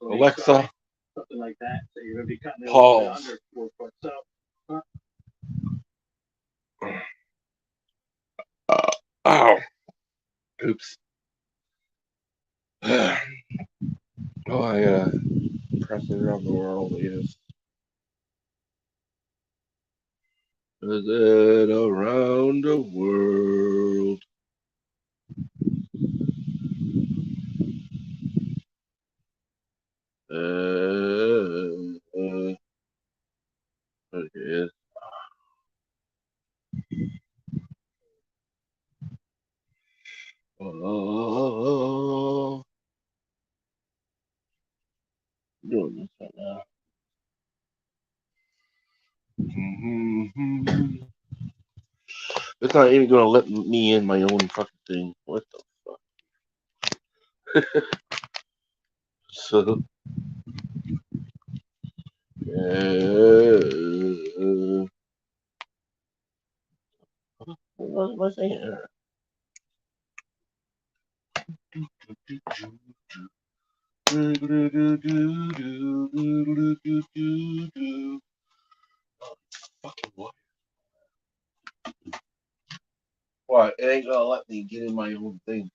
Alexa, pause. Ow. Oops. Oh, I press it around the world, yes. Is it around the world? Yes. Oh, I'm doing this right now. It's not even gonna let me in my own fucking thing. What the fuck? So, what am I saying? Fucking what? What? It ain't gonna let me get in my own thing.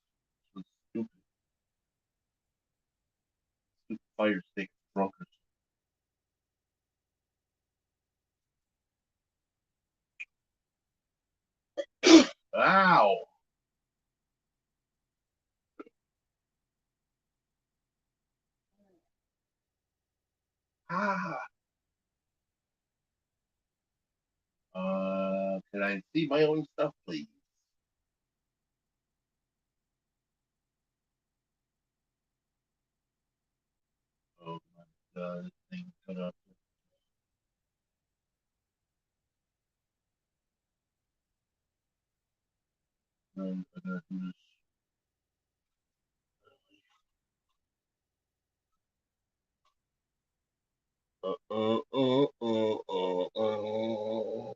Stupid, stupid fire stick drunkard. Ow! Ah! Can I see my own stuff, please? Oh my god, this thing's gonna. I'm gonna do this. Uh, uh, uh, uh, uh, uh.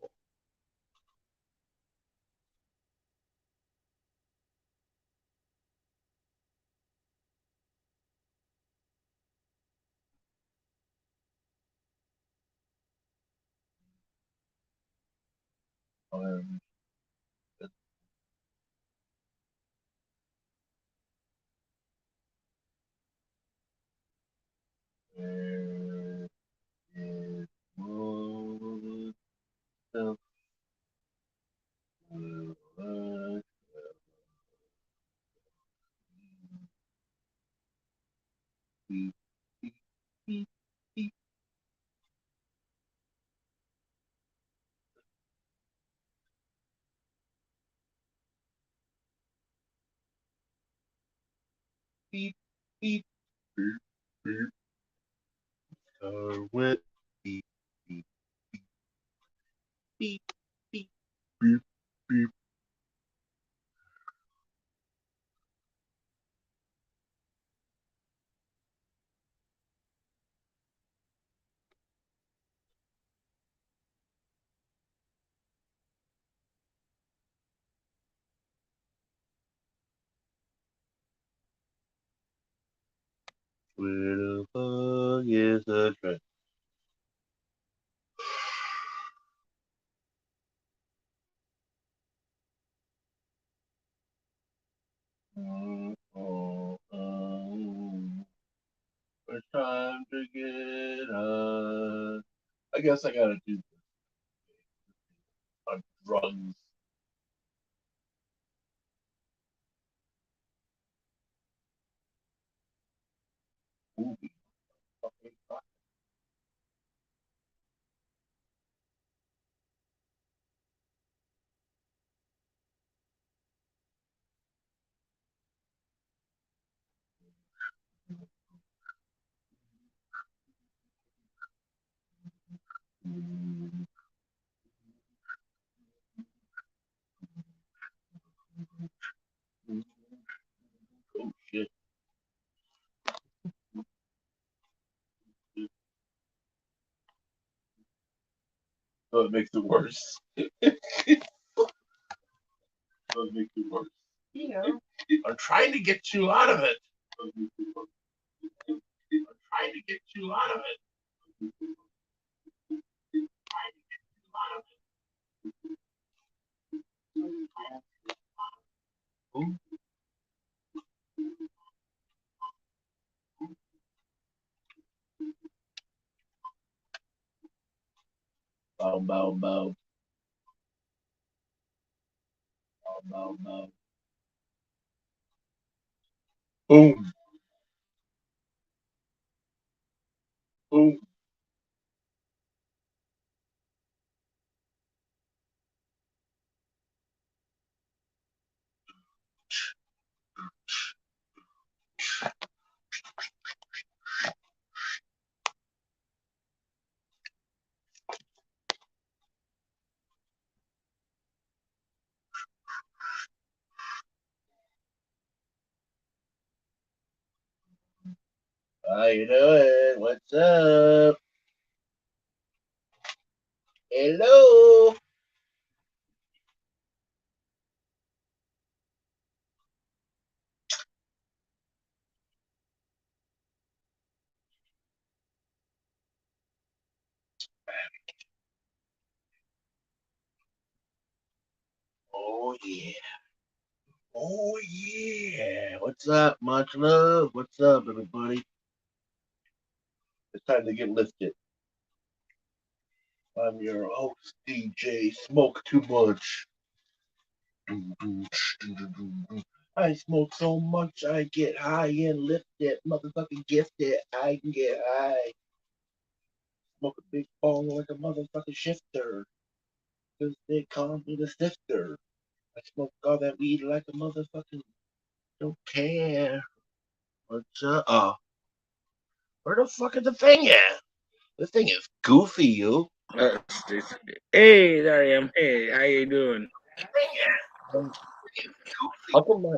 Where is my stuff? Beep, beep, beep, beep, beep, beep, beep, beep. Car went beep, beep, beep, beep, beep, beep. Where the fuck is the train? It's time to get high. I guess I gotta do this on drugs. Movie. Fucking fuck. Oh shit. So it makes it worse. So it makes it worse. Yeah. I'm trying to get you out of it. trying to get you out of it. Bow, bow, bow. Bow, bow, bow. Boom. Boom. How you doing? What's up? Hello. Oh yeah. Oh yeah. What's up? Much love. What's up, everybody? It's time to get lifted. I'm your host, DJ Smoke Too Much. I smoke so much I get high and lifted. Motherfucking gifted. I can get high. Smoke a big bong like a motherfucking shifter. Cause they call me the sifter. I smoke all that weed like a motherfucking don't care. What's up? Oh, where the fuck is the thing at? This thing is goofy, you. Hey, there I am. Hey, how you doing? How come my...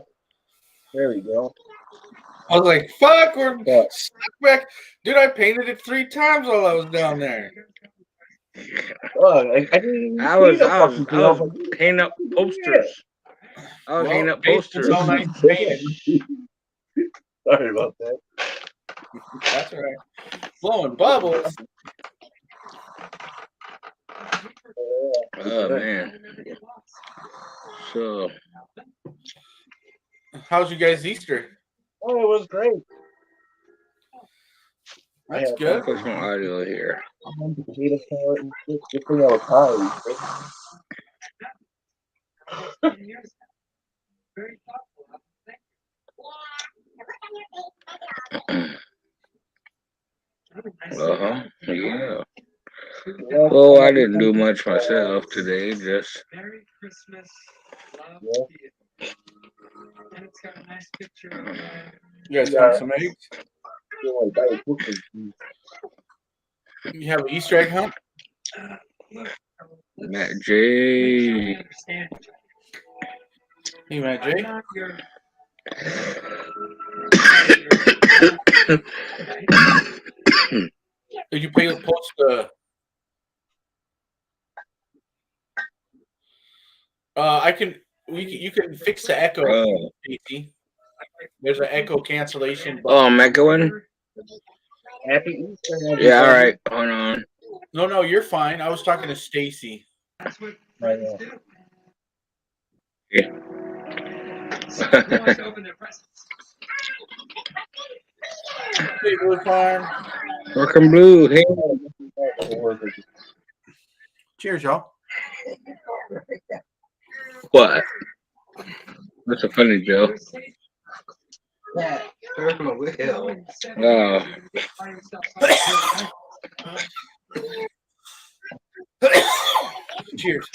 There we go. I was like, fuck, we're Yeah. stuck back. Dude, I painted it 3 times while I was down there. Oh, I didn't even I see was the fucking thing. I was like, hanging up posters. I was hanging Well, up basement's posters. all nice and painted. Sorry about that. That's all right. Blowing bubbles. Oh man. So How's you guys' Easter? Oh, it was great. That's I good. put some audio here. had potato salad and shit. Good thing I was high. Yeah. Well, I didn't do much myself today. Just Yeah. You guys hunt some eggs? You have an Easter egg hunt? Matt J. Hey, Matt J. Did you post the? You can fix the echo. Oh. There's an echo cancellation button. Oh, I'm echoing. Happy Easter, everybody. Yeah. All right. Hold on. No, you're fine. I was talking to Stacy. Yeah. Hey, Blue Farm. Welcome, Blue. Hey. Cheers, y'all. What? That's a funny joke. Oh. Cheers.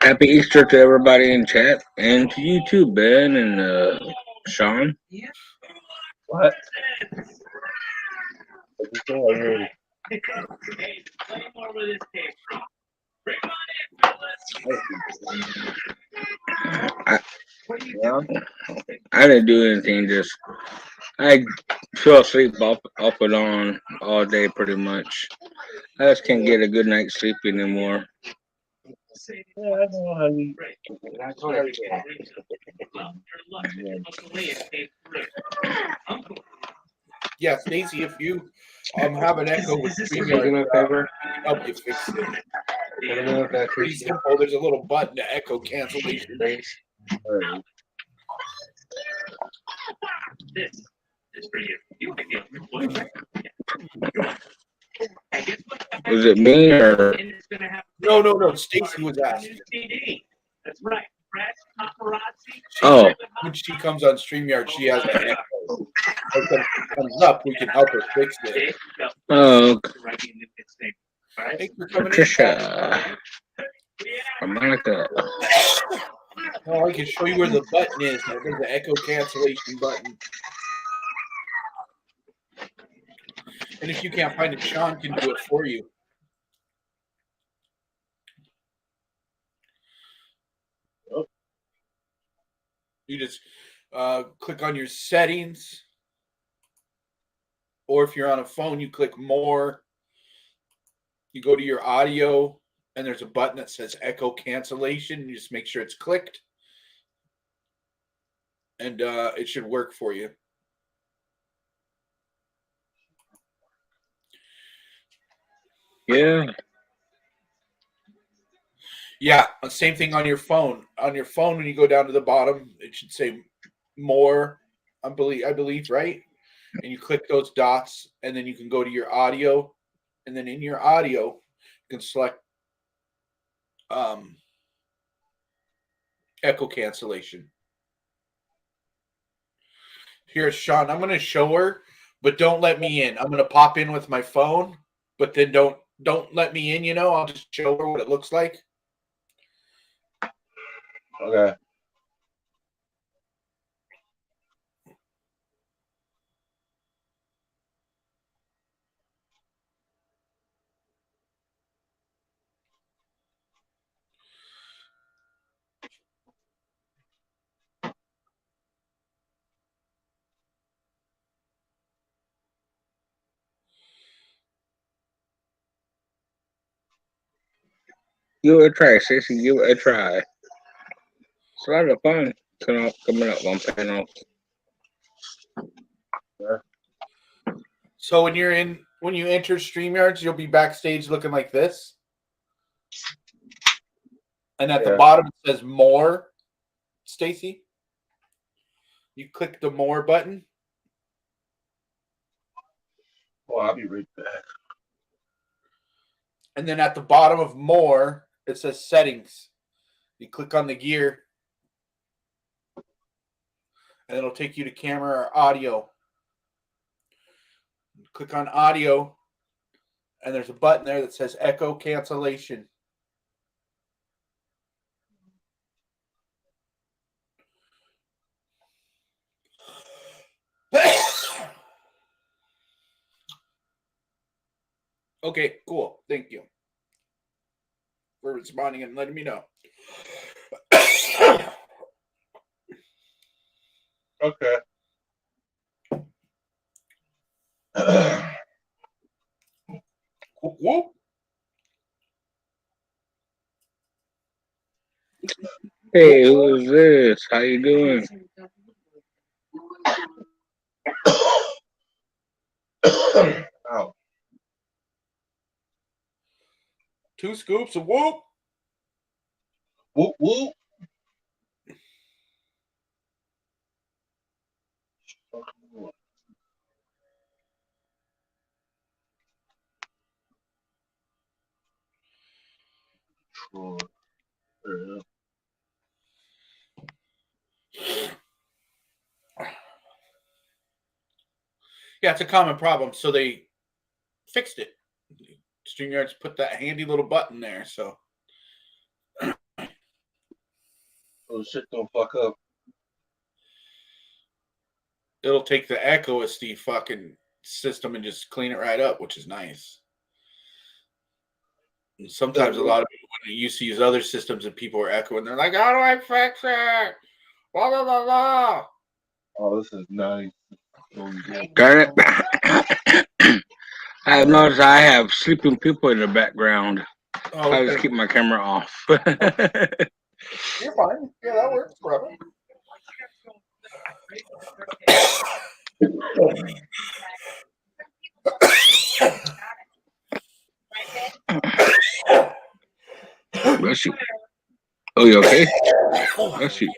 Happy Easter to everybody in chat and to you too, Ben and Sean. What? I didn't do anything. Just I fell asleep off and on all day, pretty much. I just can't get a good night's sleep anymore. Yeah, I know how you. Yeah, Stacy, if you have an echo with Do StreamYard, me a favor. help you fix it. I don't know if that's Pretty simple. There's a little button to echo cancellation. Alright. Was it me or? No. Stacy was asking. Oh, When she comes on StreamYard, she has an echo. So when it comes up, we can help her fix it. oh, Thanks for coming in. Patricia. Monica. Oh, I can show you where the button is. There's the echo cancellation button. And if you can't find it, Sean can do it for you. You just click on your settings. Or if you're on a phone, you click more. You go to your audio, and there's a button that says echo cancellation. You just make sure it's clicked. And it should work for you. Yeah. Yeah, same thing on your phone. On your phone, when you go down to the bottom, it should say more, I believe, right? And you click those dots, and then you can go to your audio. And then in your audio, you can select echo cancellation. Here's Sean. I'm going to show her, but don't let me in. I'm going to pop in with my phone, but then don't let me in, I'll just show her what it looks like. Okay. Give it a try, Stacey. Give it a try. It's a lot of fun coming up on panels. So when you enter StreamYards, you'll be backstage looking like this. And at the bottom it says more, Stacy. You click the more button. Well, I'll be right back. And then at the bottom of more, it says settings. You click on the gear. And it'll take you to camera or audio. Click on audio. And there's a button there that says echo cancellation. Okay, cool. Thank you for responding and letting me know. Okay. Whoop. Hey, who is this? How you doing? Ow. 2 scoops of whoop. Whoop, whoop. Yeah, it's a common problem. So they fixed it. StreamYards put that handy little button there. So Oh, shit don't fuck up. it'll take the echo SD fucking system and just clean it right up, which is nice. And sometimes a lot of people, when they used to use other systems and people are echoing, they're like, how do I fix it? Blah, blah, blah, blah. Oh, this is nice. Darn it. I have noticed I have sleeping people in the background. Oh, I just okay. keep my camera off. You're fine. Yeah, that works forever. Bless you. Oh, you okay? Bless you.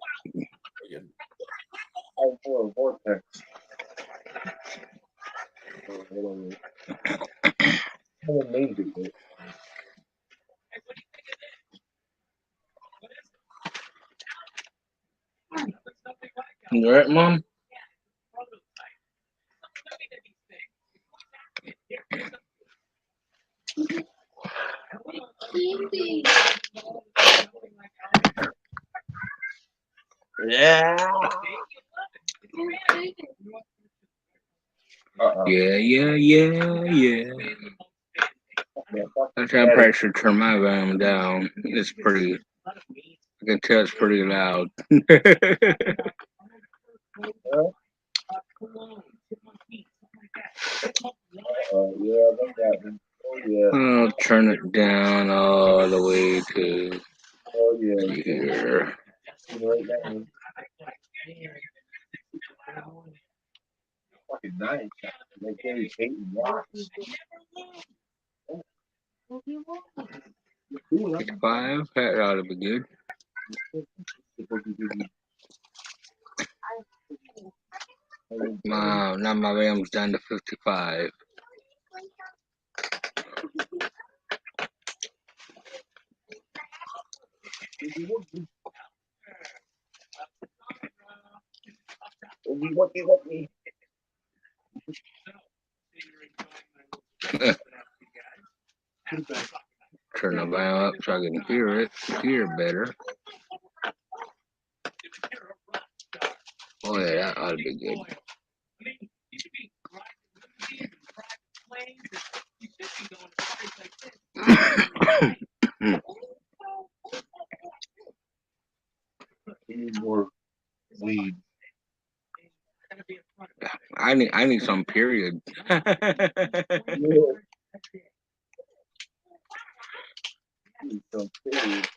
Oh, for a vortex. Someone named it. You alright, Mom? Yeah. Yeah. That's how I probably should turn my volume down. It's pretty, I can tell it's pretty loud. Yeah, that's happening. Oh, yeah. I'll turn it down all the way to Oh, yeah. here. Right now. Fucking nice. Like Gary Payton rocks. 55, that ought to be good. Wow, now my RAM's down to 55. Turn the volume up so I can hear better. Oh yeah, that ought to be good. We need more weed. I need some period. Some period.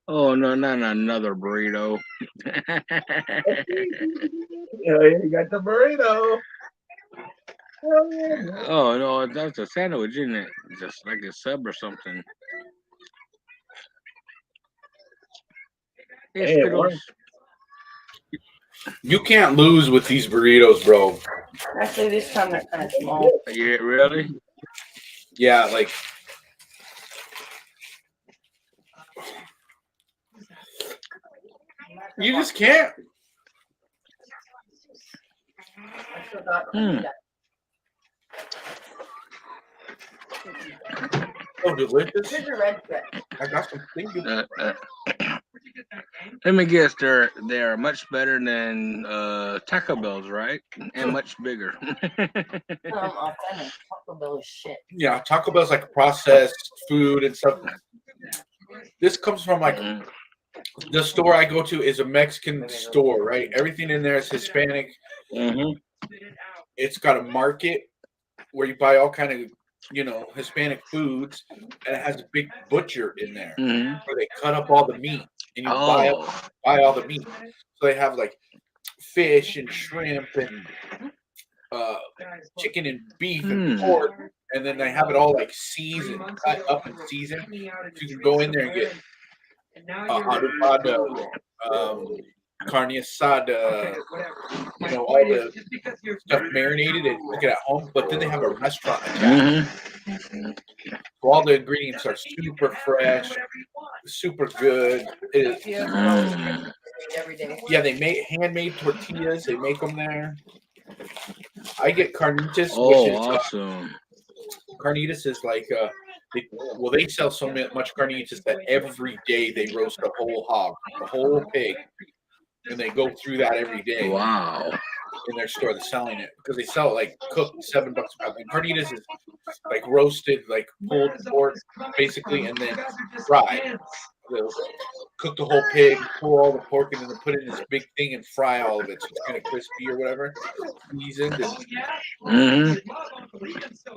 Oh no, not another burrito. Yeah, you got the burrito. Oh no, that's a sandwich, isn't it? Just like a sub or something. Hey, Hey, Skittles. You can't lose with these burritos, bro. Actually, this time they're kind of small. Yeah, really? Yeah, like you just can't. Oh, delicious. Here's your red thread. I got some thinking. Let me guess, they're much better than Taco Bell's, right? And much bigger. Authentic. Taco Bell is shit. Yeah, Taco Bell's like processed food and stuff. This comes from like the store I go to is a Mexican store, right? Everything in there is Hispanic. It's got a market where you buy all kind of, Hispanic foods, and it has a big butcher in there where they cut up all the meat and you buy all the meat. So they have like fish and shrimp and chicken and beef and pork, and then they have it all like seasoned, cut up and seasoned. So you can go in there and get adobado, carne asada, all the stuff marinated and cook it at home. But then they have a restaurant attached. So all the ingredients are super fresh, super good. Every day. Yeah, they make handmade tortillas. They make them there. I get carnitas, which Oh, is awesome. carnitas is like they sell so much carnitas that every day they roast a whole hog, a whole pig, and they go through that every day Wow. in their store. They're selling it because they sell it like cooked $7 a pound. And carnitas is like roasted, like pulled pork basically, and then fried. They'll cook the whole pig, pull all the pork, and then they'll put it in this big thing and fry all of it so it's kind of crispy or whatever, seasoned. And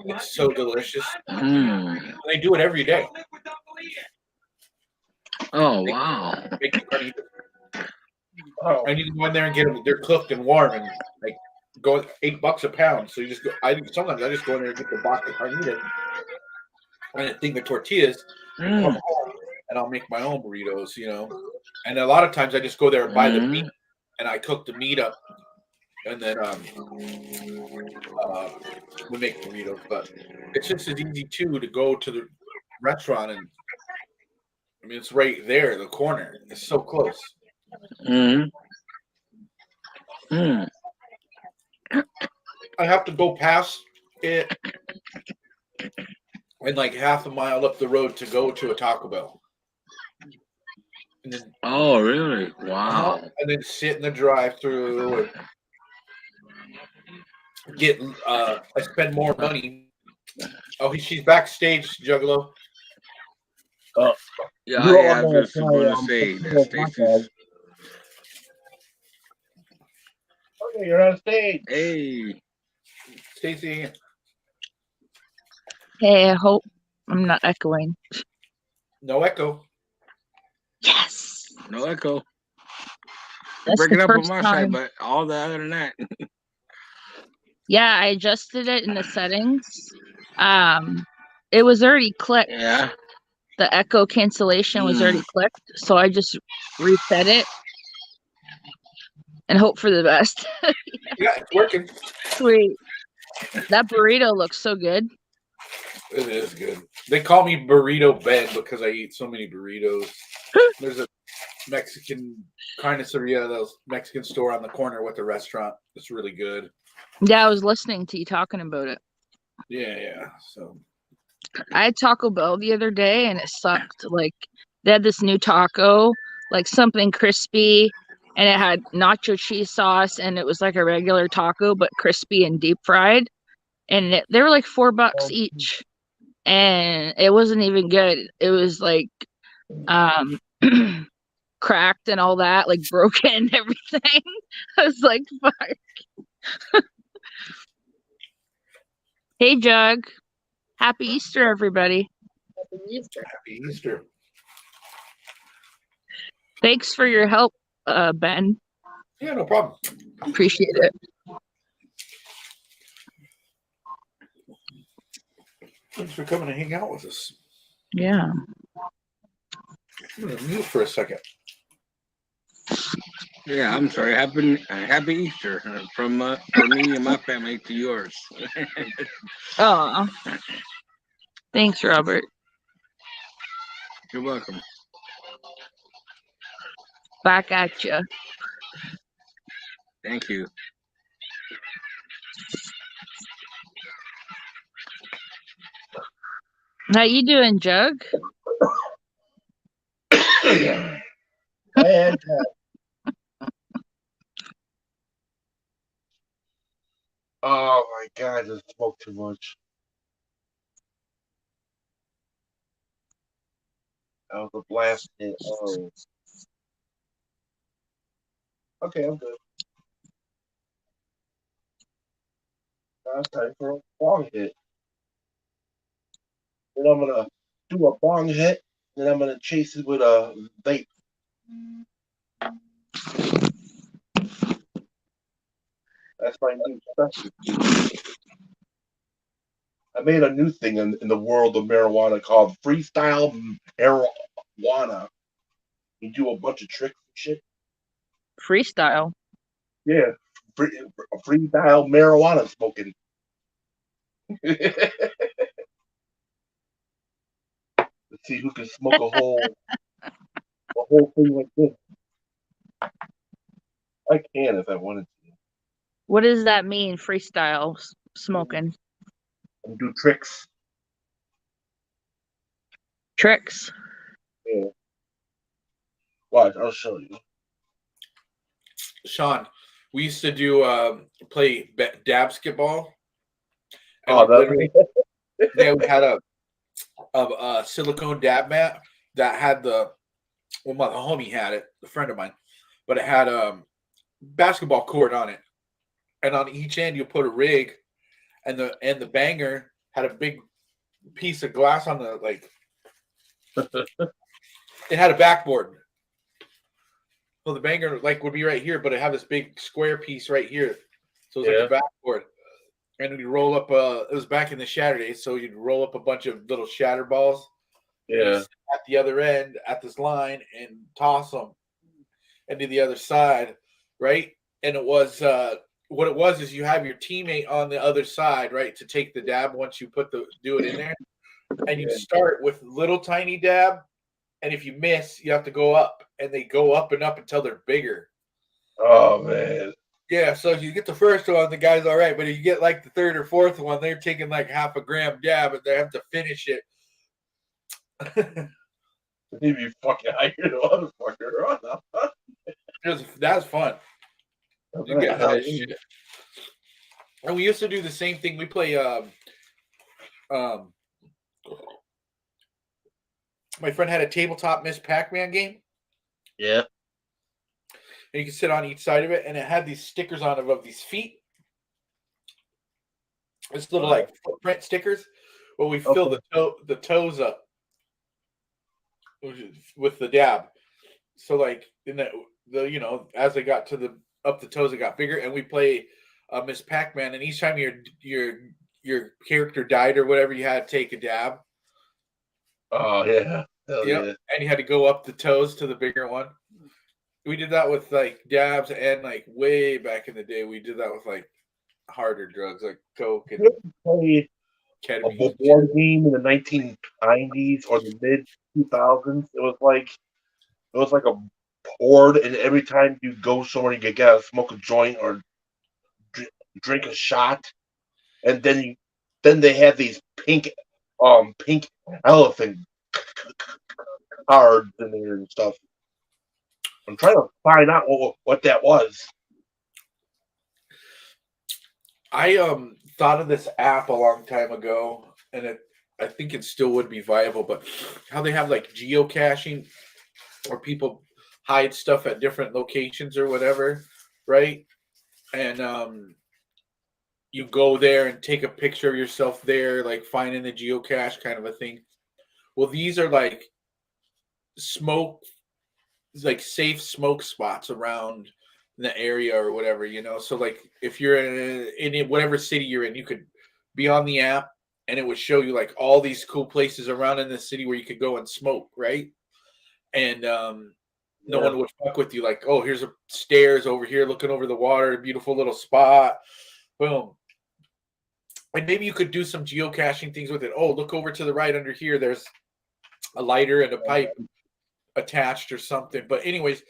it's so delicious. Mm. They do it every day. Oh, wow. Make the carnitas. Oh, And you can go in there and get them. They're cooked and warm and like go $8 a pound. So you just go. Sometimes I just go in there and get the box of carnitas and a thing of tortillas. Mm. Come home and I'll make my own burritos. And a lot of times I just go there and buy the meat and I cook the meat up, and then we make burritos. But it's just as easy too to go to the restaurant and it's right there, the corner. It's so close. Mm. Mm. I have to go past it and like half a mile up the road to go to a Taco Bell. And then, Oh, really? Wow. and then sit in the drive-through and get. I spend more money. Oh, she's backstage, Juggalo. Yeah, you're I all was just gonna going to try, say that hot dog. Stacy's. Okay, you're on stage. Hey. Stacy. Hey, I hope I'm not echoing. No echo. Yes. No echo. That's Breaking the up on first my time. side, but all the other than that. Yeah, I adjusted it in the settings. It was already clicked. Yeah. The echo cancellation was already clicked, so I just reset it and hope for the best. Yeah, it's working. Sweet. That burrito looks so good. It is good. They call me Burrito Ben because I eat so many burritos. There's a Mexican carniceria, those Mexican store on the corner with the restaurant. It's really good. Yeah, I was listening to you talking about it. Yeah. So I had Taco Bell the other day and it sucked. Like they had this new taco, like something crispy, and it had nacho cheese sauce, and it was like a regular taco but crispy and deep fried. And they were like $4 each, and it wasn't even good. It was like cracked and all that, like broken and everything. I was like, fuck. Hey, Jug. Happy Easter, everybody. happy Easter. Thanks for your help, Ben. Yeah, no problem. Appreciate it. Thanks for coming to hang out with us. Yeah. I'm gonna mute for a second. Yeah, I'm sorry. Happy Easter from me and my family to yours. Oh, thanks, Robert. You're welcome. Back at you. Thank you. How you doing, Jug? I had oh my god, I just smoked too much. That was a blast. Oh. Okay, I'm good. Now it's time for a bong hit. Then I'm gonna do a bong hit, then I'm gonna chase it with a vape. That's my new specialty. I made a new thing in the world of marijuana called freestyle marijuana. You do a bunch of tricks and shit. Freestyle. Yeah, freestyle marijuana smoking. Let's see who can smoke a whole thing like this. I can if I wanted to. What does that mean? Freestyle smoking and do tricks. tricks. Yeah. Watch, I'll show you. Sean, we used to do play basketball, and Oh, we that literally we had a silicone dab mat that had my homie had it, a friend of mine, but it had a basketball court on it, and on each end you put a rig, and the banger had a big piece of glass on the it had a backboard. So the banger would be right here, but it had this big square piece right here. So it was like a backboard. And we'd roll up it was back in the shatter days, so you'd roll up a bunch of little shatter balls. Yeah. At the other end, at this line, and toss them into the other side, right? And it was what it was is you have your teammate on the other side, right, to take the dab once you do it in there. And you start with little tiny dab, and if you miss, you have to go up, and they go up and up until they're bigger. Oh man. Yeah, so if you get the first one, the guy's all right, but if you get like the third or fourth one, they're taking like half a gram dab, and they have to finish it. He'd be fucking higher than motherfucker. That's fun. You get high as shit. And we used to do the same thing. We play my friend had a tabletop Miss Pac-Man game. Yeah. And you could sit on each side of it, and it had these stickers on it of these feet. It's little like footprint stickers. Well, we fill the toes up with the dab. So like in the as they got to up the toes, it got bigger, and we play Miss Pac-Man, and each time your character died or whatever, you had to take a dab. Oh yeah. Hell yeah. And you had to go up the toes to the bigger one. We did that with like dabs, and like way back in the day, we did that with like harder drugs like coke and Played a ketamine. board game in the 1990s or the mid 2000s. It was like a board, and every time you go somewhere, you gotta smoke a joint or drink a shot, and then they had these pink elephant cards in there and stuff. I'm trying to find out what that was. I thought of this app a long time ago, and I think it still would be viable, but how they have like geocaching or people hide stuff at different locations or whatever, right? And you go there and take a picture of yourself there, like finding the geocache kind of a thing. Well, these are like safe smoke spots around the area or whatever, So like if you're in whatever city you're in, you could be on the app, and it would show you like all these cool places around in the city where you could go and smoke, right? And no one would fuck with you. Like, oh, here's a stairs over here looking over the water, a beautiful little spot. Boom. And maybe you could do some geocaching things with it. Oh, look over to the right under here. There's a lighter and a pipe attached or something. But anyways,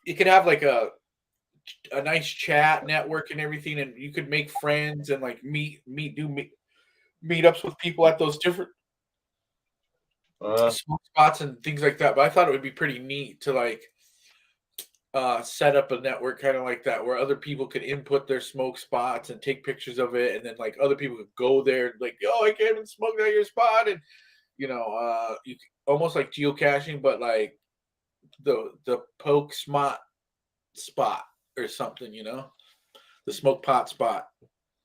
you could have like a nice chat network and everything, and you could make friends and like meetups with people at those different smoke spots and things like that. But I thought it would be pretty neat to like set up a network kind of like that, where other people could input their smoke spots and take pictures of it, and then like other people could go there like, oh, I came and smoked at your spot, and you almost like geocaching, but like the poke smot spot or something, the smoke pot spot.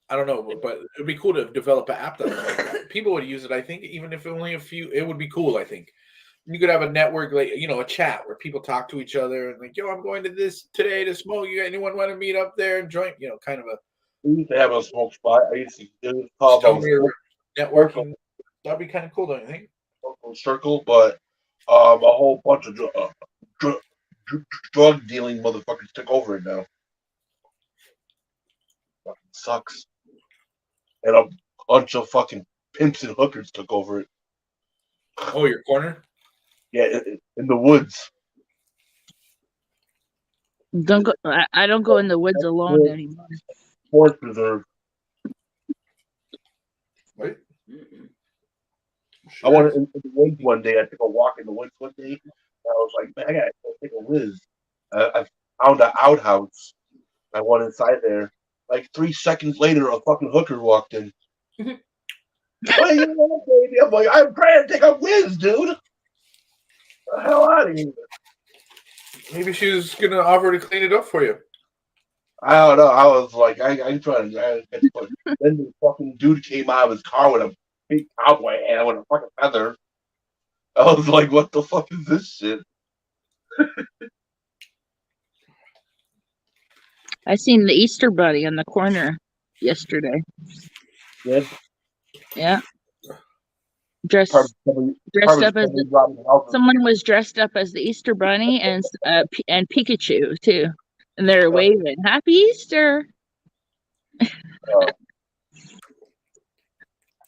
I don't know, but it'd be cool to develop an app that people would use it. I think even if only a few, it would be cool. I think you could have a network, like a chat where people talk to each other and like, yo, I'm going to this today to smoke. You anyone want to meet up there and join? Kind of a. We used to have a smoke spot. I used to do it called networking. That'd be kind of cool, don't you think? Circle, but a whole bunch of drug dealing motherfuckers took over it now. Fucking sucks. And a bunch of fucking pimps and hookers took over it. Oh, your corner? Yeah, in the woods. Don't go. I don't go in the woods alone anymore. Forest preserve. Right? I wanted in the woods one day. I took a walk in the woods one day. And I was like, man, I gotta go take a whiz. I found an outhouse. I went inside there. Like 3 seconds later, a fucking hooker walked in. What do you want, baby? I'm like, I'm trying to take a whiz, dude. The hell out of here. Maybe she was gonna offer to clean it up for you. I don't know. I was like, I trying to. Then the fucking dude came out of his car with a big cowboy hat with a fucking feather. I was like, what the fuck is this shit? I seen the Easter bunny on the corner yesterday. Yeah. Yeah. Dressed up as someone was dressed up as the Easter bunny and Pikachu too, and they're waving Happy Easter.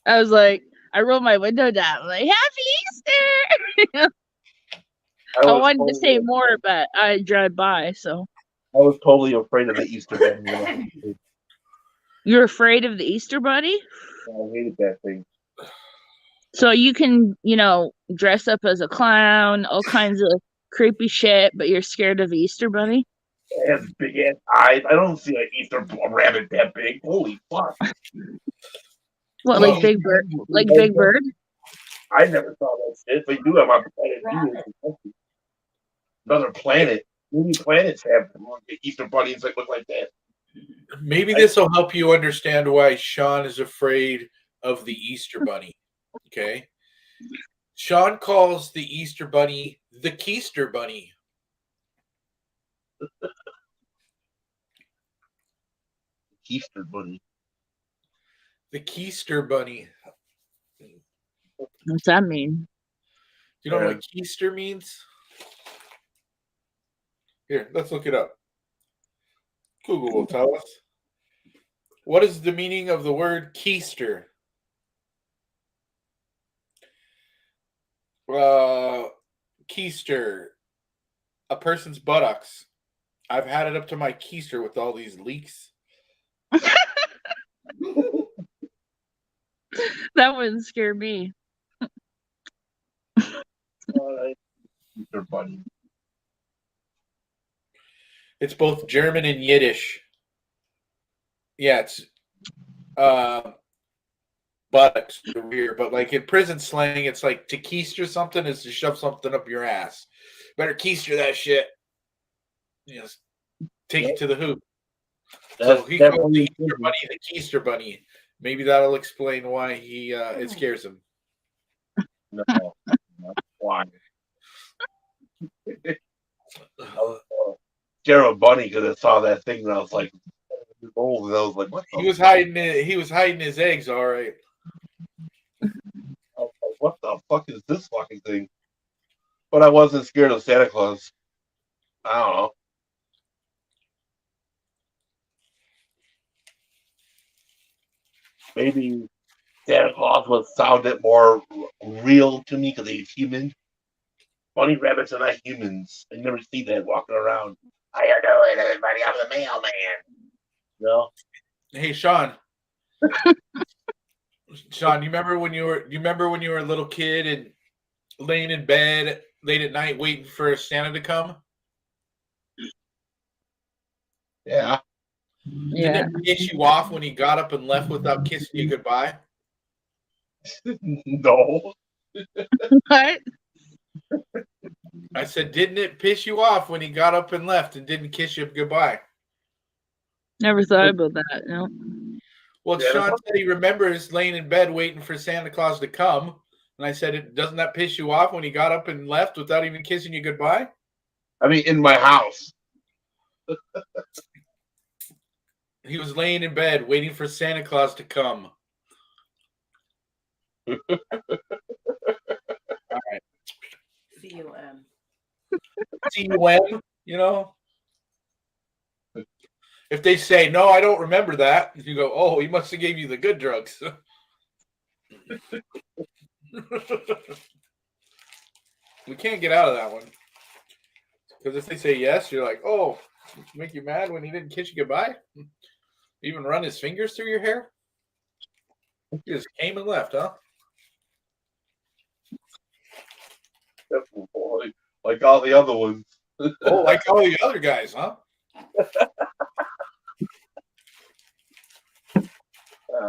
I was like, I rolled my window down, like Happy Easter. I wanted to say more, but I drive by, so I was totally afraid of the Easter bunny. You're afraid of the Easter bunny? I hated that thing. So you can, dress up as a clown, all kinds of creepy shit, but you're scared of the Easter bunny? It has big ass eyes. I don't see an Easter rabbit that big. Holy fuck. What, like Big Bird? Like Big Bird? I never saw that shit. They do have on planet Venus. Another planet. Many planets have Easter bunnies that look like that. Maybe this will help you understand why Sean is afraid of the Easter bunny. Okay? Sean calls the Easter bunny the Keister bunny. Keister bunny. The Keister bunny. What's that mean? Do you know what Keister means? Here, let's look it up. Google will tell us. What is the meaning of the word keister? Keister. A person's buttocks. I've had it up to my keister with all these leaks. That wouldn't scare me. Easter bunny. It's both German and Yiddish. Yeah, it's buttocks, the rear, but like in prison slang, it's like to keister something is to shove something up your ass. Better keister that shit. Yes, take it to the hoop. So he called the Easter bunny the Keister bunny. Maybe that'll explain why it scares him. No, why? Gerald Bunny could have saw that thing when I was like old, and I was like, what? He was hiding it. He was hiding his eggs, all right. I was like, what the fuck is this fucking thing? But I wasn't scared of Santa Claus. I don't know. Maybe Santa Claus would sound it more real to me because he's human. Bunny rabbits are not humans. I never see that walking around. How you doing, everybody? I'm the mailman. No. Hey, Sean. Sean, you remember when you were a little kid and laying in bed late at night waiting for Santa to come? Yeah. Didn't it piss you off when he got up and left without kissing you goodbye? No. What? I said, didn't it piss you off when he got up and left and didn't kiss you goodbye? Never thought about that, no. Well, Sean said he remembers laying in bed waiting for Santa Claus to come. And I said, doesn't that piss you off when he got up and left without even kissing you goodbye? I mean, in my house. He was laying in bed waiting for Santa Claus to come. All right. C-U-M. C-U-M, you know? If they say, no, I don't remember that, you go, oh, he must have gave you the good drugs. We can't get out of that one. Because if they say yes, you're like, oh, Make you mad when he didn't kiss you goodbye? Even run his fingers through your hair? He just came and left, huh? Like all the other ones. Oh, like all the other guys, huh?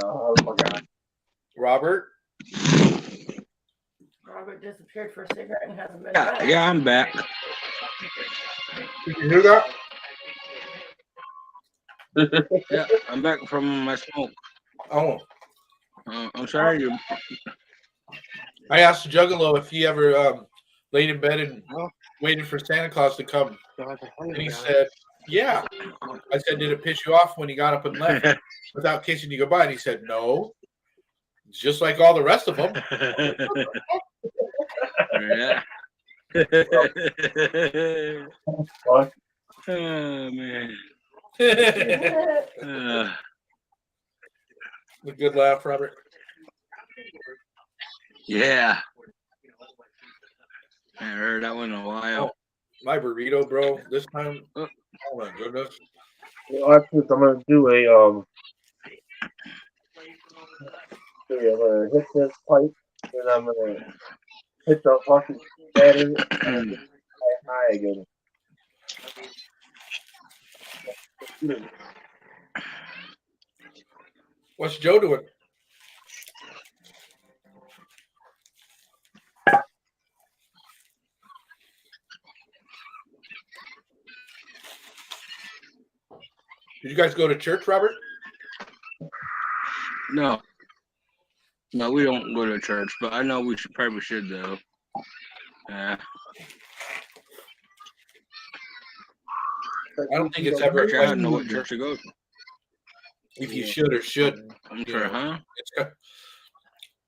Oh my God. Robert? Robert disappeared for a cigarette and hasn't been Yeah, back. yeah, I'm back. Did you hear that? Yeah, I'm back from my smoke. Oh. I'm sorry. You. I asked Juggalo if he ever laid in bed and waited for Santa Claus to come. And he said, yeah. I said, did it piss you off when he got up and left without kissing you goodbye? And he said, no. It's just like all the rest of them. Yeah. What? Oh man. A good laugh, Robert. Yeah. I haven't heard that one in a while. My burrito, bro. This time, oh my goodness. Well, after this, I'm gonna do I'm gonna hit this pipe, and I'm gonna hit the fucking battery and get high again. What's Joe doing? Did you guys go to church, Robert? No. No, we don't go to church, but I know we probably should though. Yeah. I don't think it's ever. Actually, I don't know what church to go to. If you should or shouldn't. I'm sure, huh?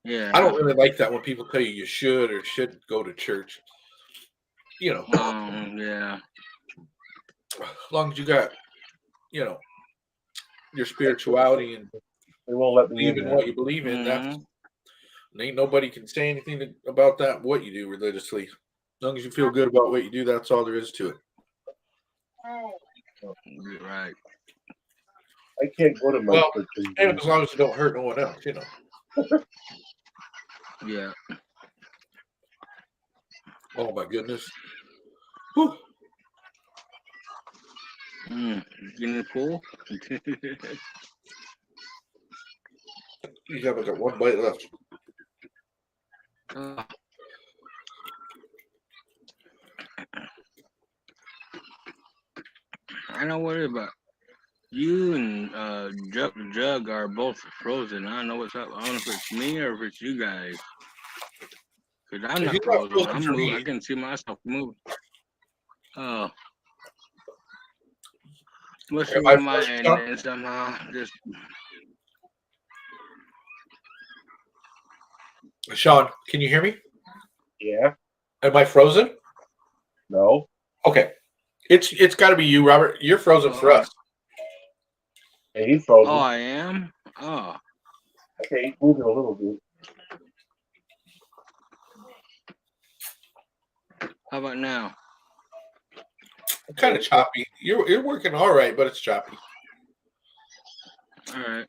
Yeah. I don't really like that when people tell you should or shouldn't go to church. You know. Yeah. As long as you got, your spirituality and They won't let me believe in in what you believe in. That's ain't nobody can say anything about that. What you do religiously, as long as you feel good about what you do, that's all there is to it. Right. I can't go to my church. And as long as you don't hurt no one else, Yeah. Oh my goodness. Whew. Getting full. You have got one bite left. I don't worry about you and Jug are both frozen. I don't know what's up. I don't know if it's me or if it's you guys. Because I'm not frozen. I'm moving. I can see myself moving. Oh. Must be on my end and somehow just. Sean, can you hear me? Yeah. Am I frozen? No. Okay. It's got to be you, Robert. You're frozen for us. Hey, he's frozen. Oh, I am? Oh. Okay, he's moving a little bit. How about now? Kind of choppy. You're working all right, but it's choppy. All right.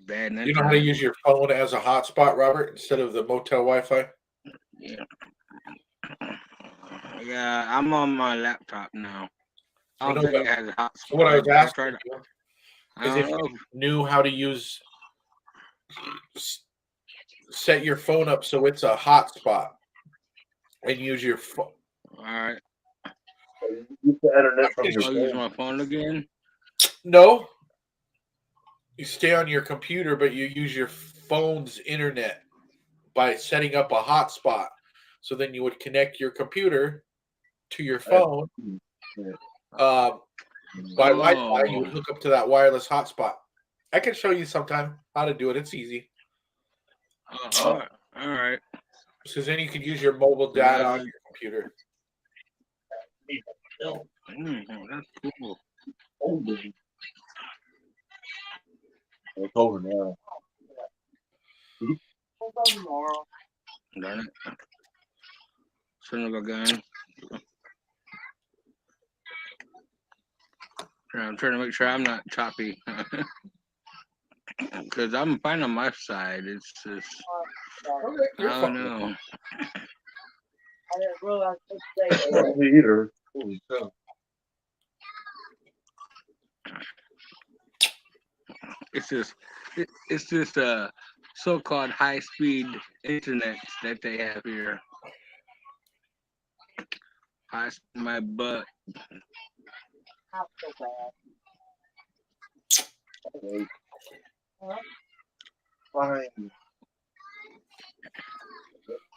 Bad. You know how to use your phone as a hotspot, Robert, instead of the motel Wi-Fi? Yeah. Yeah, I'm on my laptop now. I don't think it has a hotspot. So what I was asking you is if know. you knew how to set your phone up so it's a hotspot and use your phone. All right. Use the internet from your I'll use my phone again. No. You stay on your computer, but you use your phone's internet by setting up a hotspot. So then you would connect your computer to your phone. By Wi-Fi, you would hook up to that wireless hotspot. I can show you sometime how to do it. It's easy. All right. So then you could use your mobile data on your computer. That's cool. It's over now. Darn it. Son of a gun. I'm trying to make sure I'm not choppy. Because I'm fine on my side. It's just, Okay, I you're don't fine. know. I didn't realize it's I don't me either. Holy cow. It's just so-called high-speed internet that they have here. High speed my butt. not so bad. Okay, Huh? fine.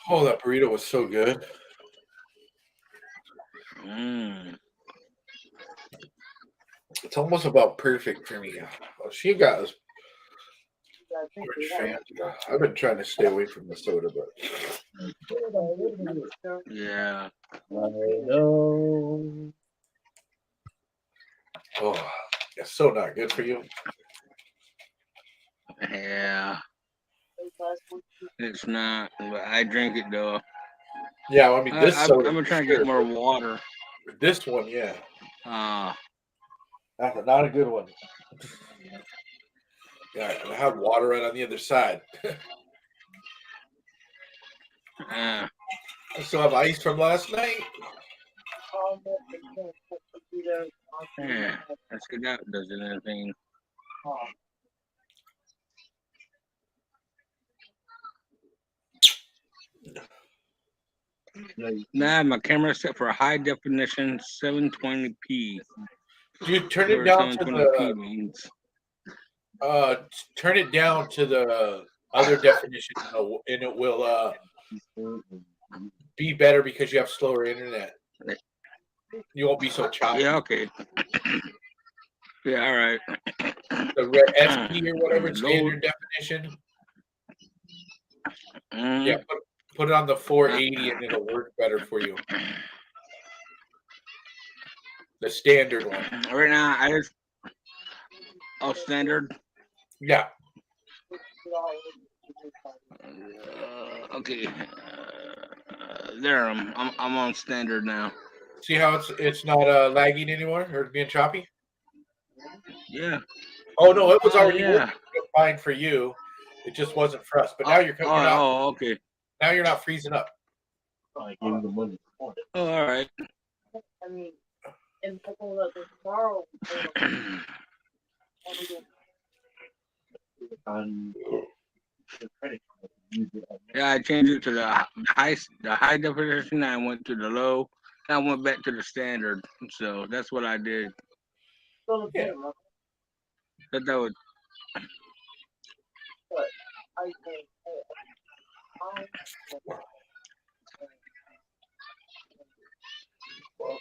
Oh, that burrito was so good. Mm. It's almost about perfect for me. Well, she got us I think orange we have. fan. I've been trying to stay away from the soda, but Yeah. I know. oh, it's so not good for you. Yeah. It's not, but I drink it though. Yeah, well, I mean this I'm soda gonna for try to sure. get more water. This one, yeah, that's not a good one. Yeah, I have water right on the other side. I I still have ice from last night. yeah. Let's get that doesn't anything. Nah, my camera's set for high definition 720p. Dude, turn it Whatever down to 720p means. turn it down to the other definition, and it will be better because you have slower internet. You won't be so choppy. Yeah, okay. Yeah, all right. The SP or whatever Load. standard definition. Mm. Yeah, put it on the 480 and it'll work better for you. The standard one. Right now, I just standard. Yeah. Okay. There, I'm on standard now. See how it's not lagging anymore or being choppy? Yeah. Oh no, it was already Yeah. working fine for you. It just wasn't for us. But now you're okay. now you're not freezing up. I gave him the money for it. Oh, all right. I mean, and people that they borrow. On the credit card. Use it on Yeah, I changed it to the high definition. I went to the low. I went back to the standard. So that's what I did. Yeah. That would. I think. well,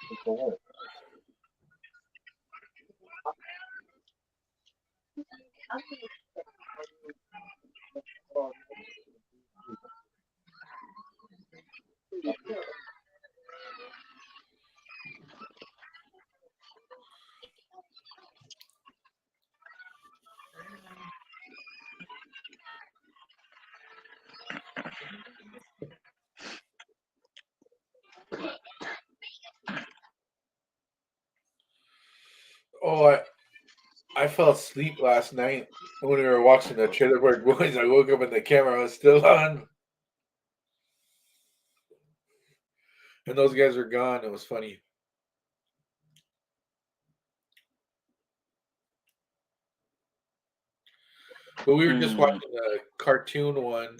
Oh, I fell asleep last night when we were watching the Trailer Park Boys. I woke up and the camera was still on. And those guys are gone. It was funny. But we were just watching the cartoon one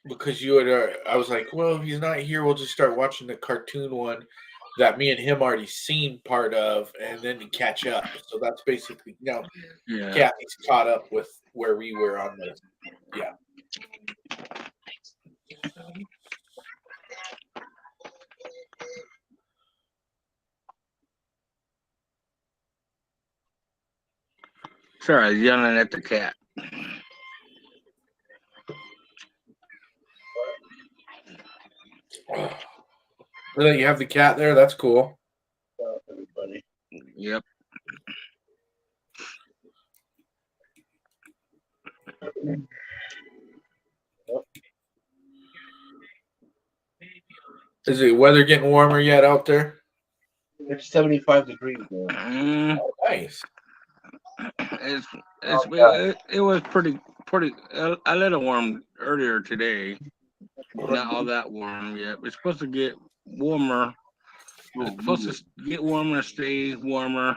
because you had. I was like, well, if he's not here, we'll just start watching the cartoon one that me and him already seen part of, and then to catch up. So that's basically Yeah. Kathy's caught up with where we were on the. Yeah. Sorry, I was yelling at the cat. Well, you have the cat there. That's cool. everybody. Yep. Is the weather getting warmer yet out there? It's 75 degrees now. Oh, nice. It was pretty. I let it warm earlier today. Not all that warm yet. It's supposed to get warmer. It's supposed to get warmer and stay warmer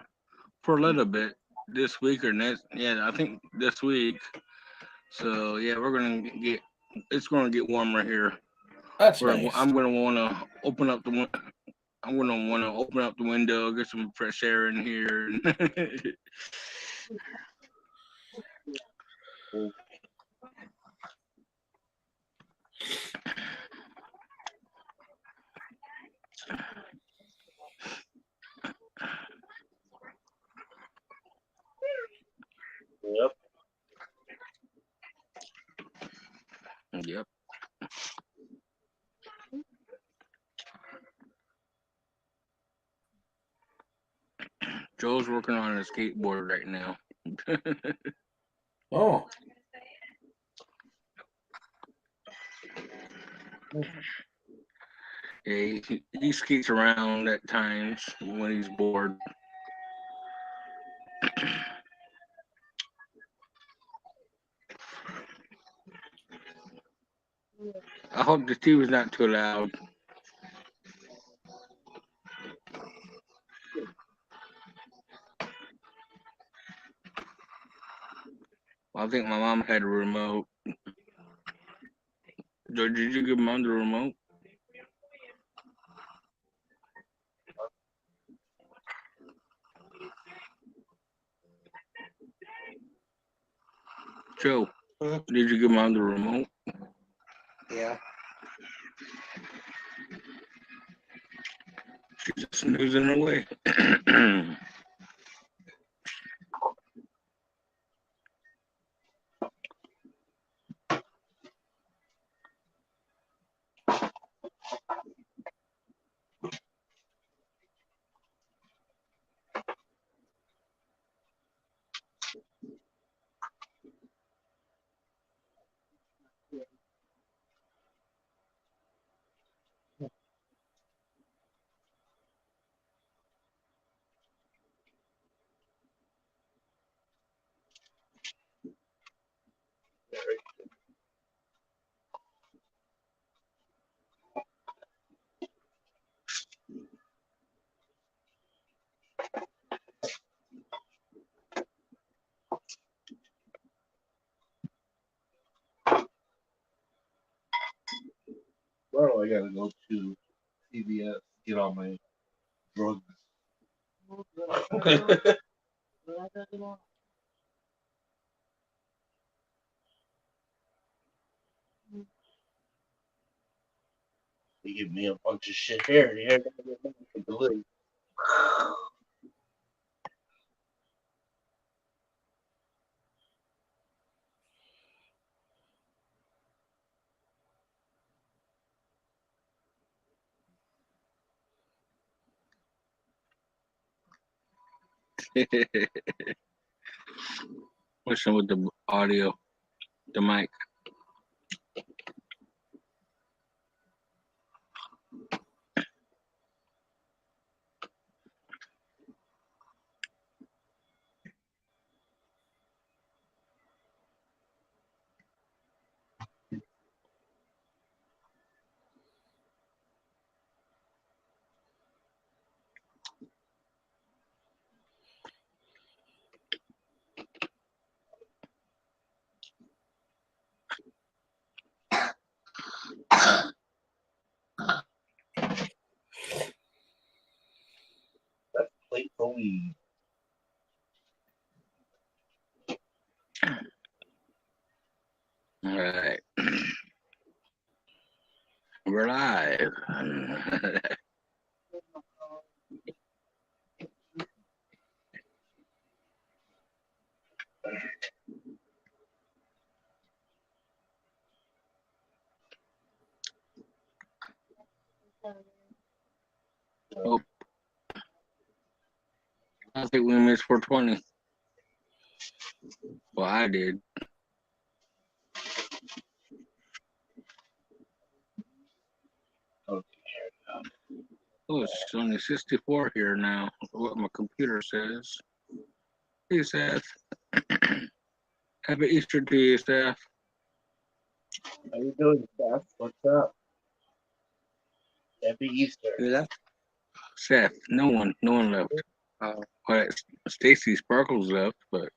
for a little bit this week or next. Yeah, I think this week. So yeah, it's gonna get warmer here. That's nice. I'm gonna want to open up the. I'm gonna want to open up the window, get some fresh air in here. Yep. Yep. Joe's working on a skateboard right now. Oh. Yeah, he skates around at times when he's bored. I hope the TV's not too loud. I think my mom had a remote. Did you give mom the remote? Joe, did you give mom the remote? Yeah. She's just snoozing away. Well, I gotta go to CVS, get all my drugs. They give me a bunch of shit here. Here, delivery. What's up with the audio, the mic? That's plate for weed. All right. We're live. Oh, I think we missed 420. Well, I did. Okay, here we go. Oh, it's only 64 here now. What my computer says. Hey, Seth. Happy Easter to you, Seth. How you doing, Seth? What's up? Happy Easter. You left? Seth. No one left. Well, Stacy Sparkles left, but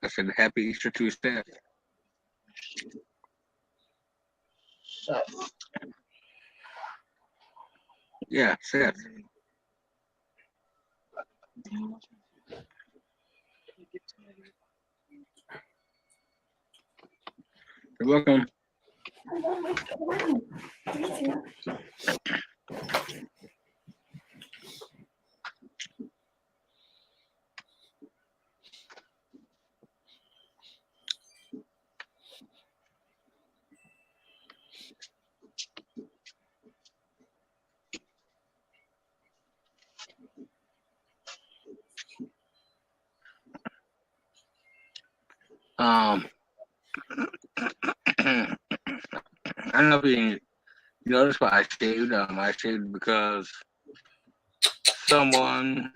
I said Happy Easter to Seth. Seth. Yeah, Seth. You're welcome. I don't know if you noticed, but I shaved. I shaved because someone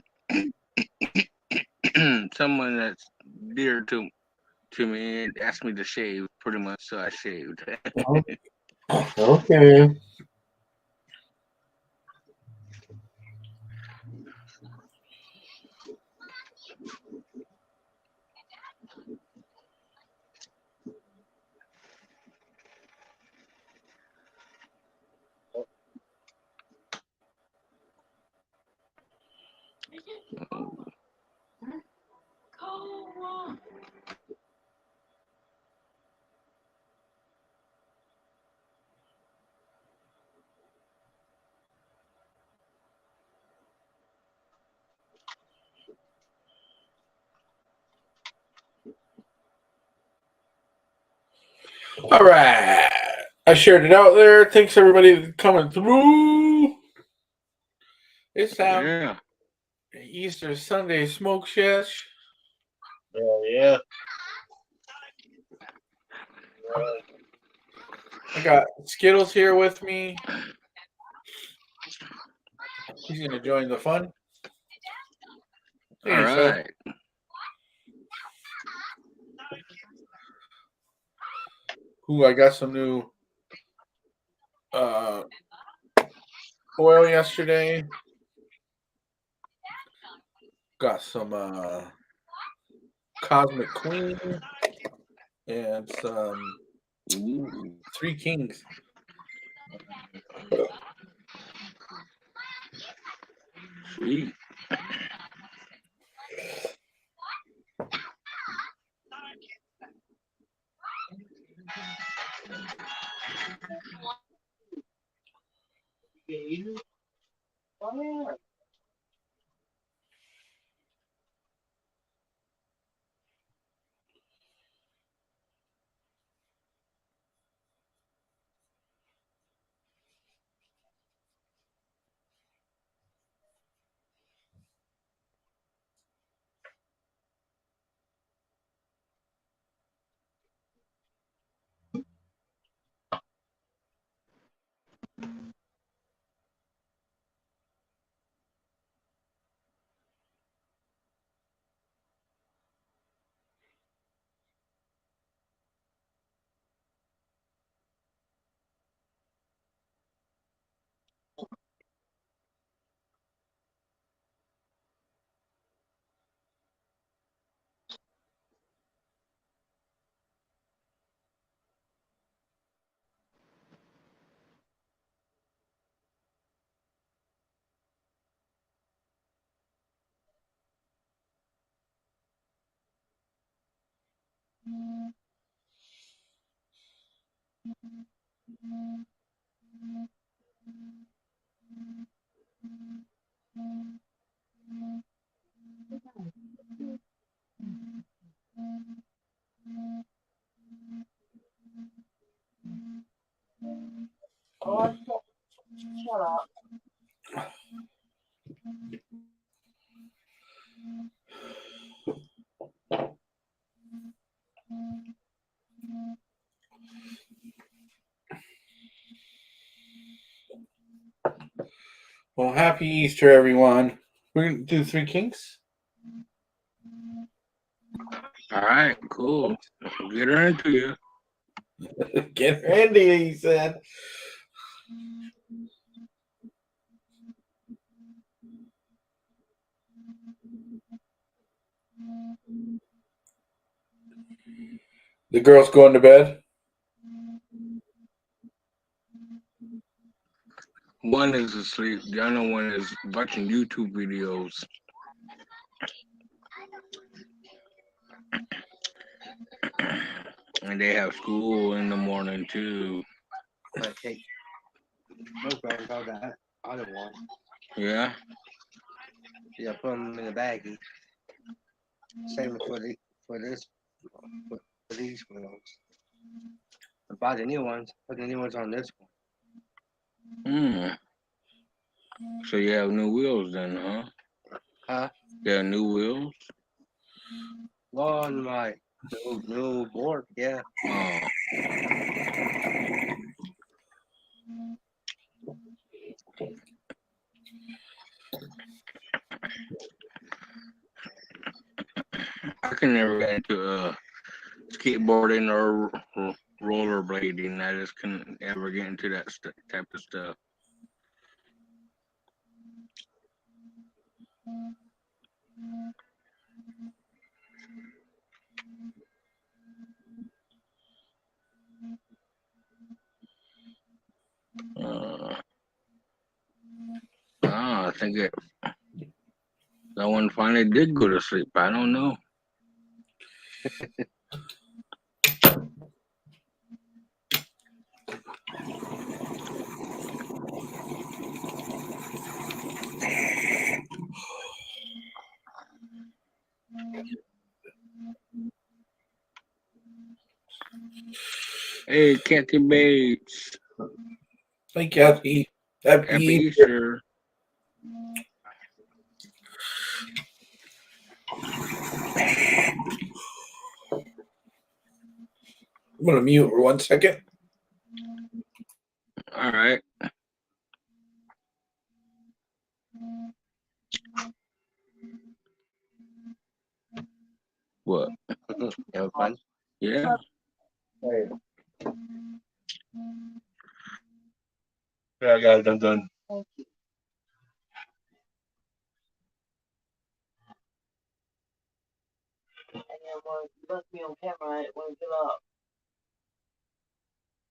that's dear to me asked me to shave pretty much, so I shaved. Okay. All right. I shared it out there. Thanks everybody coming through. It's time. Yeah. Easter Sunday smoke sesh. Yeah. I got Skittles here with me. He's gonna join the fun. All right. Ooh, I got some new oil yesterday. Got some Cosmic Queen and some Three Kings. Sweet. Oh, shut up. Well, happy Easter, everyone. We're going to do 3 kinks. All right, cool. Get her into you. Get Randy, he said. The girls going to bed? One is asleep. The other one is watching YouTube videos. And they have school in the morning too. I take milk runs out that other one. Yeah. Yeah, put them in the baggie. Same for this for these ones. I buy the new ones. Put the new ones on this one. Hmm. So you have new wheels then, huh? Huh? You have new wheels? On my new board. Yeah. Oh. I can never get into skateboarding or rollerblading. I just couldn't ever get into that type of stuff. I think that one finally did go to sleep. I don't know. Hey, Kathy Bates. Hey, Kathy. Happy Happy Easter. Easter. I'm going to mute for 1 second. All right. What? Have fun. Yeah. Hey. Yeah, I got it done. Thank you. And then when you left me on camera, it wouldn't get up.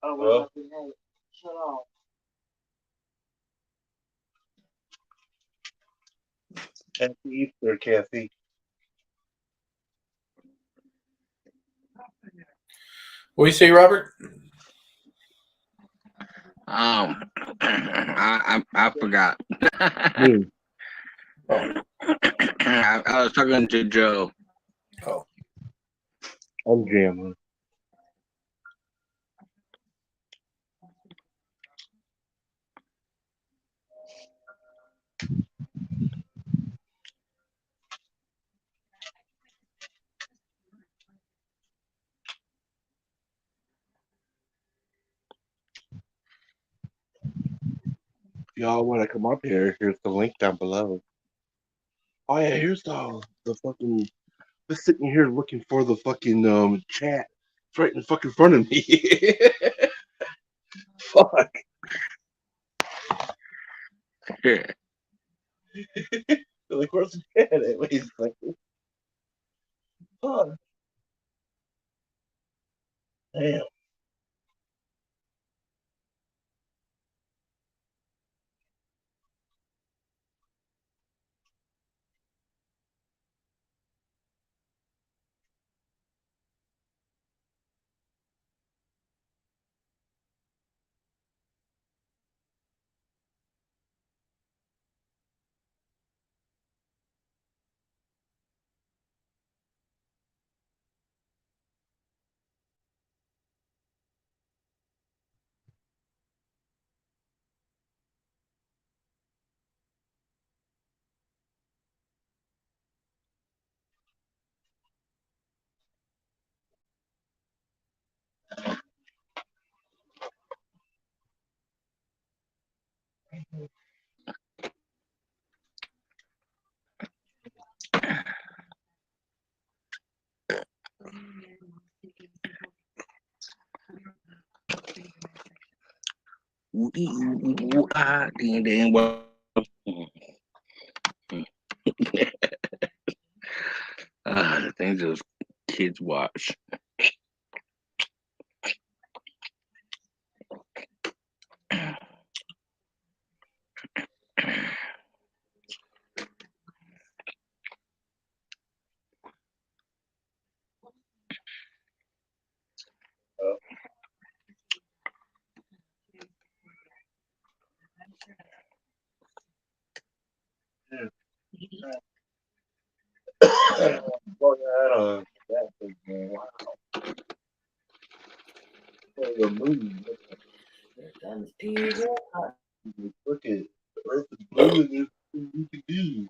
Oh, Well. nothing had it shut off. Happy Easter, Kathy. What do you say, Robert? I forgot. Hmm. I was talking to Joe. Oh. I'm jamming. If y'all want to come up here, here's the link down below. Oh yeah, here's the fucking. I'm sitting here looking for the fucking chat. It's right in fucking front of me. Fuck. Yeah. Like, where's the chat at? Wait a second. Fuck. Damn. The things those kids watch. Going out on that thing, man. Wow. The moon. Look at the earth is blue and there's nothing you can do.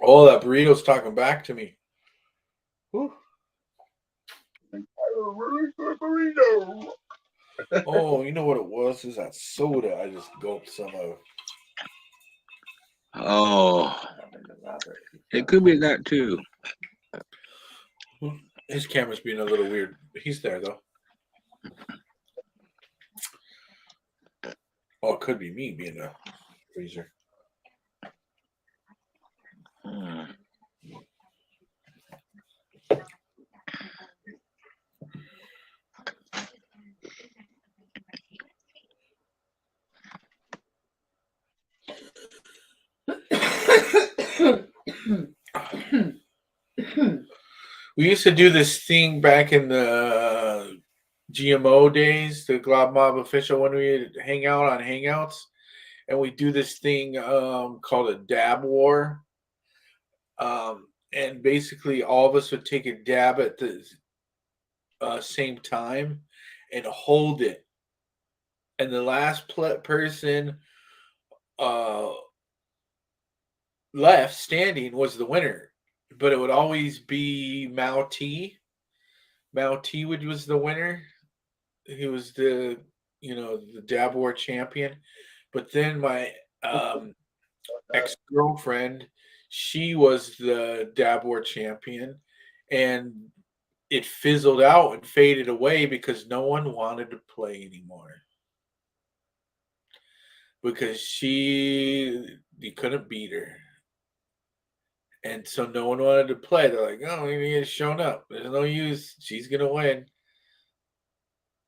Oh, that burrito's talking back to me. Whew. Like, I don't really for a burrito. Oh, you know what it was? Is that soda I just gulped some of. Oh, it could be that too. His camera's being a little weird. He's there though. Oh, it could be me being a freezer. Hmm. We used to do this thing back in the GMO days, the Glob Mob official, when we hang out on Hangouts, and we do this thing called a dab war. And basically, all of us would take a dab at the same time and hold it. And the last person uh, left standing was the winner. But it would always be Mao T. Mao T was the winner. He was the dab war champion. But then my ex-girlfriend, she was the dab war champion, and it fizzled out and faded away because no one wanted to play anymore. Because you couldn't beat her. And so no one wanted to play. They're like, oh, he has shown up. There's no use. She's going to win.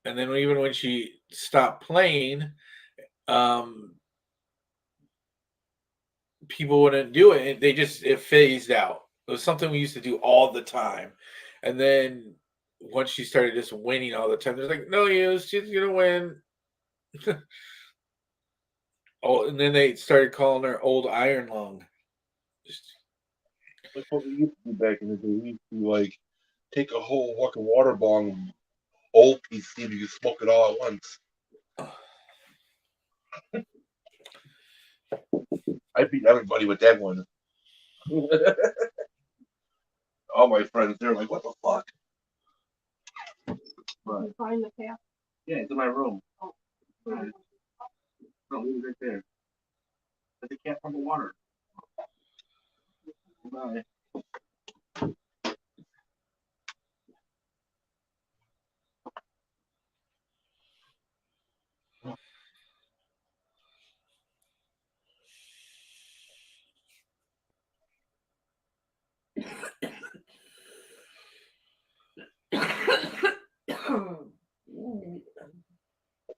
And then even when she stopped playing, people wouldn't do it. It phased out. It was something we used to do all the time. And then once she started just winning all the time, there's like, no use. She's going to win. Oh, and then they started calling her Old Iron Lung. Like what we used to do back in the day. We used to like take a whole fucking water bong, old PC, and you smoke it all at once. I beat everybody with that one. All my friends, they're like, "What the fuck?" Right. You find the cap? Yeah, it's in my room. Right. No, leave it right there. But they can't find the water. Bye.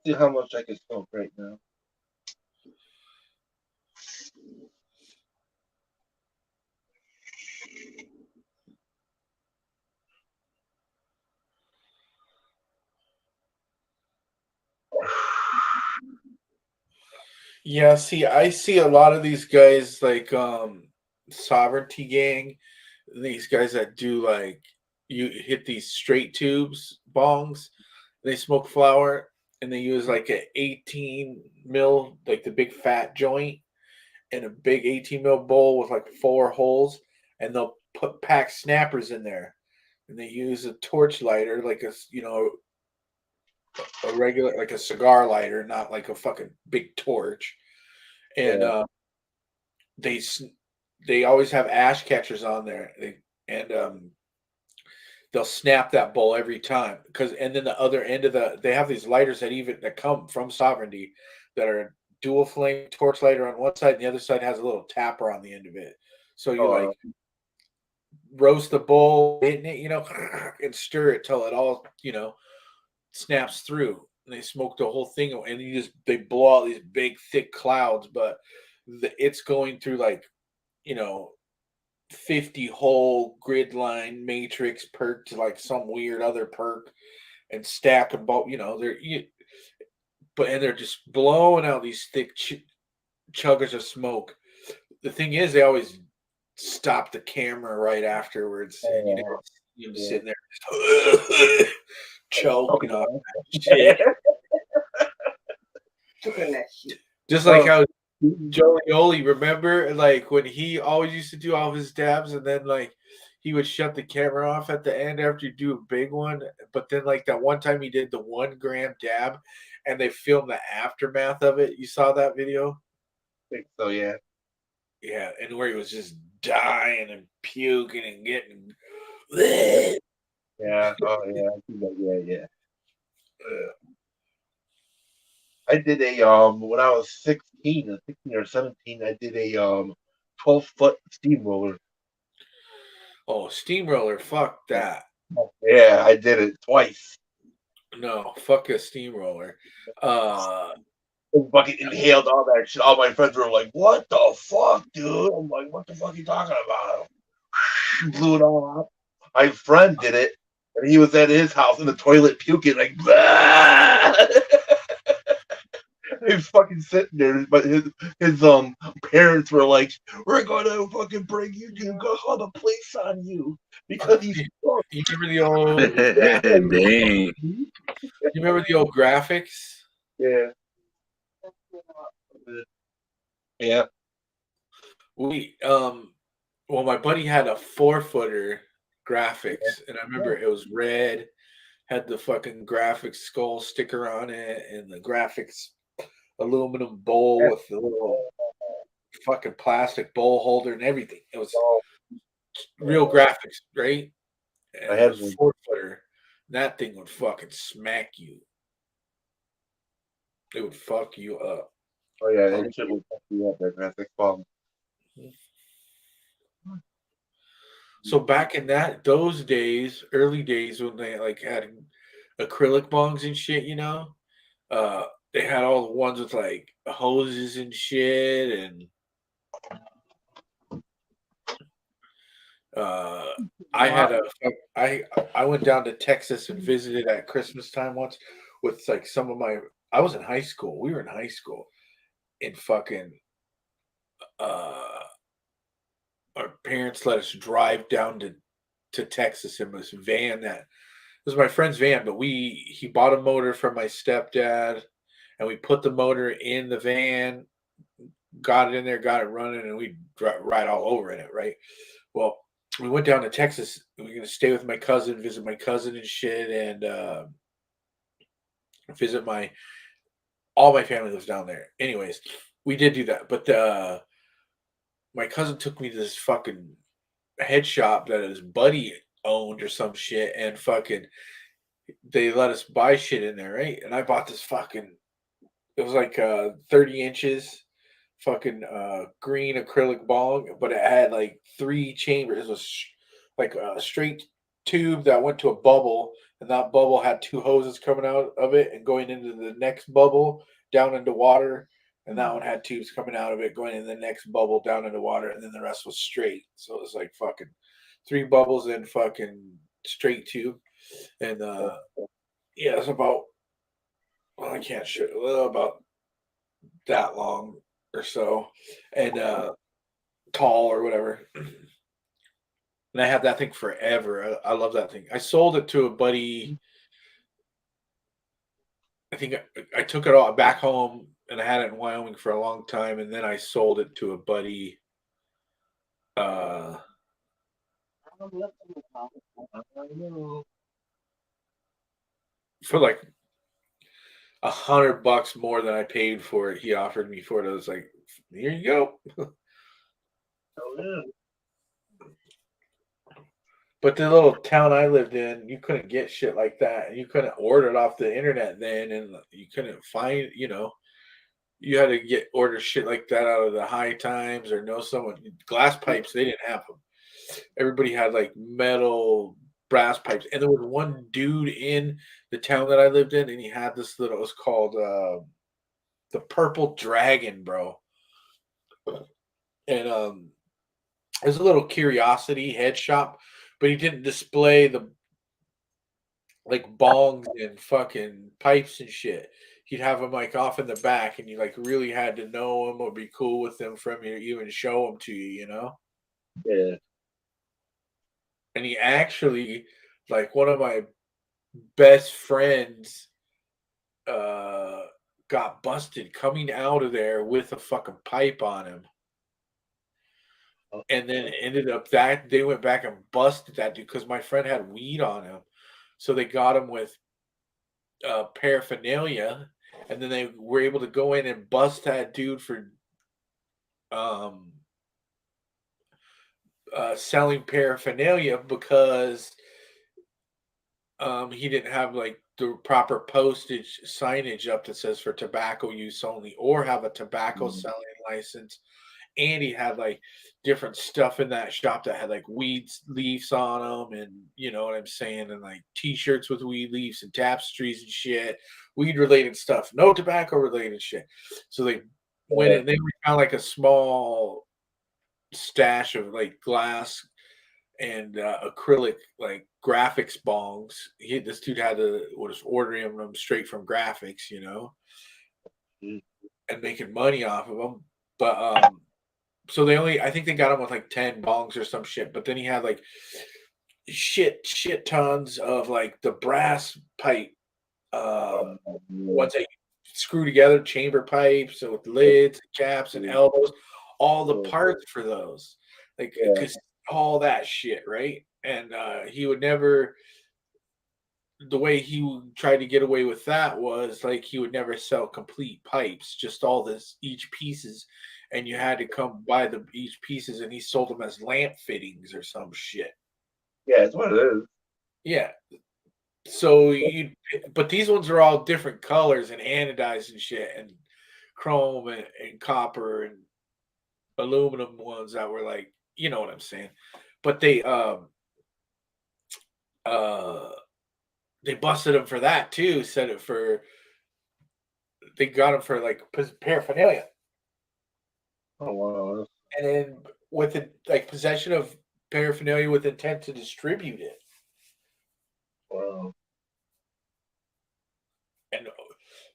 See how much I can smoke right now. Yeah, see, I see a lot of these guys like Sovereignty Gang, these guys that do like you hit these straight tubes bongs, they smoke flower and they use like a 18 mil, like the big fat joint, and a big 18 mil bowl with like 4 holes, and they'll pack snappers in there, and they use a torch lighter like a regular, like a cigar lighter, not like a fucking big torch. And Yeah. they always have ash catchers on there. And they'll snap that bowl every time. And then the other end of they have these lighters that come from Sovereignty that are dual flame torch lighter on one side, and the other side has a little tapper on the end of it. So you like roast the bowl, hitting it, and stir it till it all, snaps through. And they smoke the whole thing, and they blow out these big thick clouds, but it's going through 50 hole grid line matrix perk to like some weird other perk and stack them both, they're just blowing out these thick chuggers of smoke. The thing is, they always stop the camera right afterwards, and you're sitting there just choking on shit. Just like how Joey Oli, remember, like when he always used to do all of his dabs, and then like he would shut the camera off at the end after you do a big one. But then like that one time he did the 1 gram dab, and they filmed the aftermath of it. You saw that video? I think so, yeah. Yeah, and where he was just dying and puking and getting. Yeah. Oh yeah. Yeah. I did when I was 16 or 17, I did a 12-foot steamroller. Oh, steamroller, fuck that. Yeah, I did it twice. No, fuck a steamroller. Fucking inhaled all that shit. All my friends were like, "What the fuck, dude?" I'm like, "What the fuck are you talking about?" Blew it all up. My friend did it, and he was at his house in the toilet puking like, he was fucking sitting there, but his parents were like, "We're gonna fucking bring you to go call the police on you because he's." You remember the old? Dang. You remember the old graphics? Yeah. Yeah. Well, my buddy had a 4-footer graphics, and I remember it was red, had the fucking graphics skull sticker on it, and the graphics aluminum bowl with the little fucking plastic bowl holder and everything. It was real graphics, right? And it was 4-footer. That thing would fucking smack you. It would fuck you up. Oh yeah, that shit would fuck you up. That graphic bomb. So back in those days, early days when they like had acrylic bongs and shit, they had all the ones with like hoses and shit, and I went down to Texas and visited at Christmas time once with like some of I was in high school. We were in high school, and fucking our parents let us drive down to Texas in this van it was my friend's van, but he bought a motor from my stepdad, and we put the motor in the van, got it in there, got it running, and we ride all over in it, right? Well, we went down to Texas. We were going to stay with my cousin, visit my cousin and shit, and visit all my family lives down there. Anyways, we did do that, but my cousin took me to this fucking head shop that his buddy owned or some shit, and fucking they let us buy shit in there, right? And I bought this fucking, it was like 30 inches fucking green acrylic bong, but it had like 3 chambers. It was like a straight tube that went to a bubble, and that bubble had 2 hoses coming out of it and going into the next bubble down into water, and that one had tubes coming out of it going in the next bubble down into water, and then the rest was straight. So it was like fucking 3 bubbles in fucking straight tube. And yeah, it's about, well, I can't show about that long or so, and tall or whatever. And I had that thing forever. I love that thing. I sold it to a buddy. I think I took it all back home, and I had it in Wyoming for a long time, and then I sold it to a buddy. For like $100 more than I paid for it. He offered me for it. I was like, "Here you go." But the little town I lived in, you couldn't get shit like that. And you couldn't order it off the internet then, and you couldn't find, you had to get order shit like that out of the High Times or know someone. Glass pipes, they didn't have them. Everybody had like metal brass pipes. And there was one dude in the town that I lived in, and he had this little, it was called the Purple Dragon, bro. And it was a little curiosity head shop, but he didn't display the like bongs and fucking pipes and shit. He'd have them like off in the back, and you like really had to know them or be cool with them from you to even show them to you, Yeah. And he actually, like one of my best friends, got busted coming out of there with a fucking pipe on him. And then it ended up that they went back and busted that dude because my friend had weed on him. So they got him with paraphernalia, and then they were able to go in and bust that dude for selling paraphernalia because he didn't have like the proper postage signage up that says for tobacco use only, or have a tobacco selling license. And he had like different stuff in that shop that had like weed leaves on them, and you know what I'm saying, and like t-shirts with weed leaves and tapestries and shit, weed related stuff, no tobacco related shit. So they went in, they found like a small stash of like glass and acrylic like graphics bongs. This dude had to was ordering them straight from graphics, and making money off of them. But so I think they got him with like 10 bongs or some shit. But then he had like shit tons of like the brass pipe, ones that you screw together, chamber pipes with lids, caps, and elbows, all the parts for those, like because all that shit, right? And he would never. The way he tried to get away with that was like he would never sell complete pipes, just all this each pieces, and you had to come buy the each pieces, and he sold them as lamp fittings or some shit. Yeah, that's what it is. Yeah. So but these ones are all different colors and anodized and shit, and chrome and copper and aluminum ones that were like, you know what I'm saying. But they busted him for that too. They got him for like paraphernalia. Oh wow. And then with it, like possession of paraphernalia with intent to distribute it. Wow. And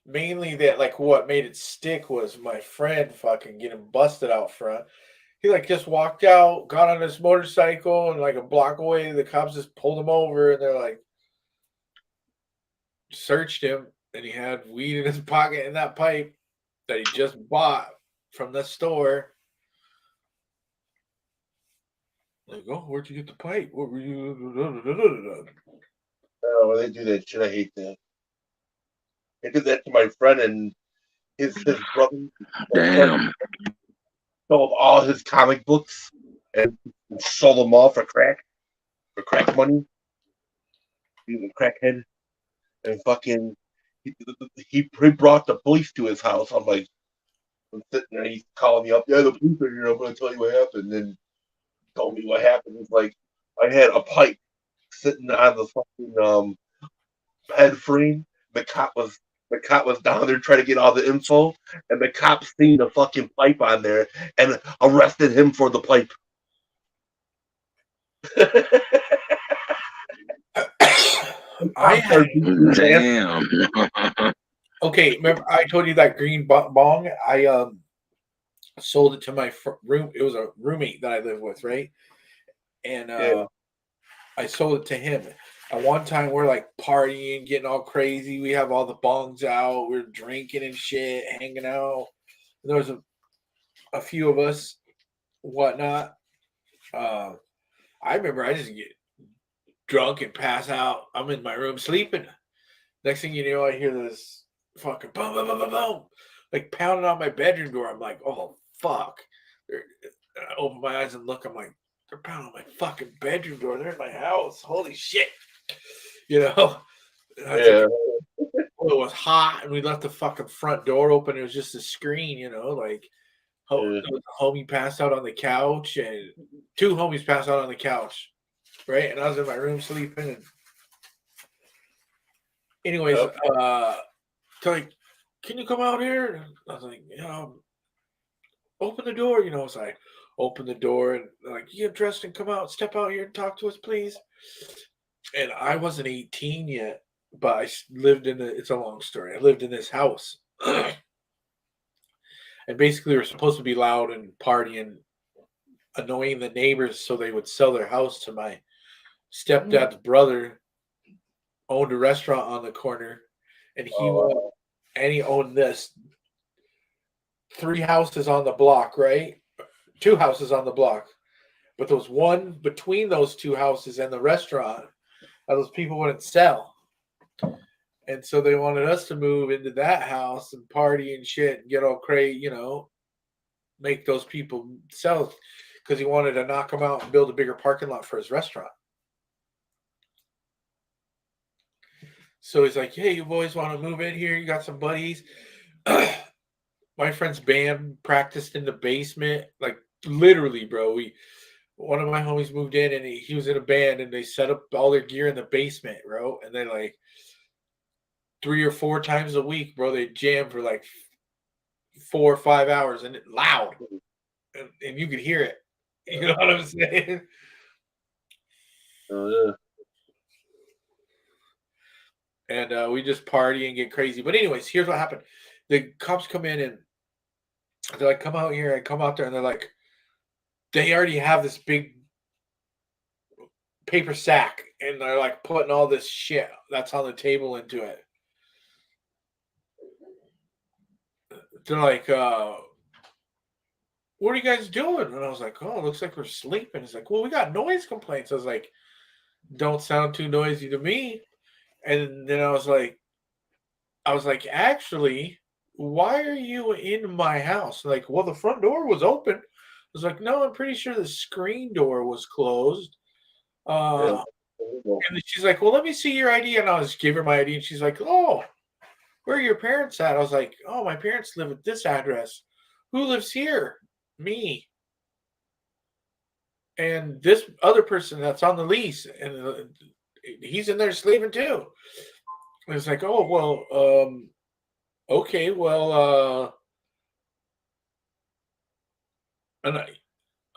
mainly that, like, what made it stick was my friend fucking getting busted out front. He like just walked out, got on his motorcycle, and like a block away, the cops just pulled him over, and they're like, searched him, and he had weed in his pocket in that pipe that he just bought from the store. Like, oh, where'd you get the pipe? What were you? Oh, when they do that shit, I hate that. They did that to my friend and his brother. Damn. Sold all his comic books and sold them all for crack money. He was a crackhead, and fucking he brought the police to his house. I'm like, I'm sitting there, he's calling me up. Yeah, the police are here. I'm gonna tell you what happened. And told me what happened. It's like I had a pipe sitting on the fucking head frame. The cop was down there trying to get all the info, and the cop seen the fucking pipe on there and arrested him for the pipe. Damn. Okay, remember I told you that green bong? I sold it to my room. It was a roommate that I lived with, right? And I sold it to him. At one time, we're like partying, getting all crazy. We have all the bongs out. We're drinking and shit, hanging out. And there was a few of us, whatnot. I remember I just get drunk and pass out. I'm in my room sleeping. Next thing you know, I hear this fucking boom, boom, boom, boom, boom, like pounding on my bedroom door. I'm like, oh, fuck. I open my eyes and look. I'm like, they're pounding on my fucking bedroom door. They're in my house. Holy shit. You know? Yeah. Well, it was hot, and we left the fucking front door open. It was just a screen, you know, like there was a homie passed out on the couch, and 2 homies passed out on the couch, right? And I was in my room sleeping. And anyways, they're like, "Can you come out here?" And I was like, open the door, you know. So I opened the door, and they're like, "You get dressed and come out, step out here and talk to us, please." And I wasn't 18 yet, but I lived in it's a long story. I lived in this house. And basically, we were supposed to be loud and partying, annoying the neighbors so they would sell their house to my stepdad's brother. Owned a restaurant on the corner, and he owned this 3 houses on the block, right? 2 houses on the block, but there was one between those 2 houses and the restaurant that those people wouldn't sell. And so they wanted us to move into that house and party and shit and get all crazy, you know, make those people sell, because he wanted to knock them out and build a bigger parking lot for his restaurant. So he's like, "Hey, you boys want to move in here? You got some buddies?" My friend's band practiced in the basement. Like, literally, bro. One of my homies moved in, and he was in a band, and they set up all their gear in the basement, bro. And they like 3 or 4 times a week, bro, they jam for like 4 or 5 hours, and it loud, and you could hear it. You know what I'm saying? Oh yeah. And we just party and get crazy. But anyways, here's what happened. The cops come in, and they're like, "Come out here." I come out there, and they're like, they already have this big paper sack, and they're like putting all this shit that's on the table into it. They're like, "What are you guys doing?" And I was like, "Oh, it looks like we're sleeping." It's like, "Well, we got noise complaints." I was like, "Don't sound too noisy to me." And then I was like, "Actually, why are you in my house?" Like, "Well, the front door was open." I was like, "No, I'm pretty sure the screen door was closed." Yeah. And then she's like, "Well, let me see your ID." And I was give her my ID, and she's like, "Oh, where are your parents at?" I was like, "Oh, my parents live at this address." "Who lives here?" "Me. And this other person that's on the lease, and he's in there sleeping too." And it's like, "Oh, well, okay, well, and I,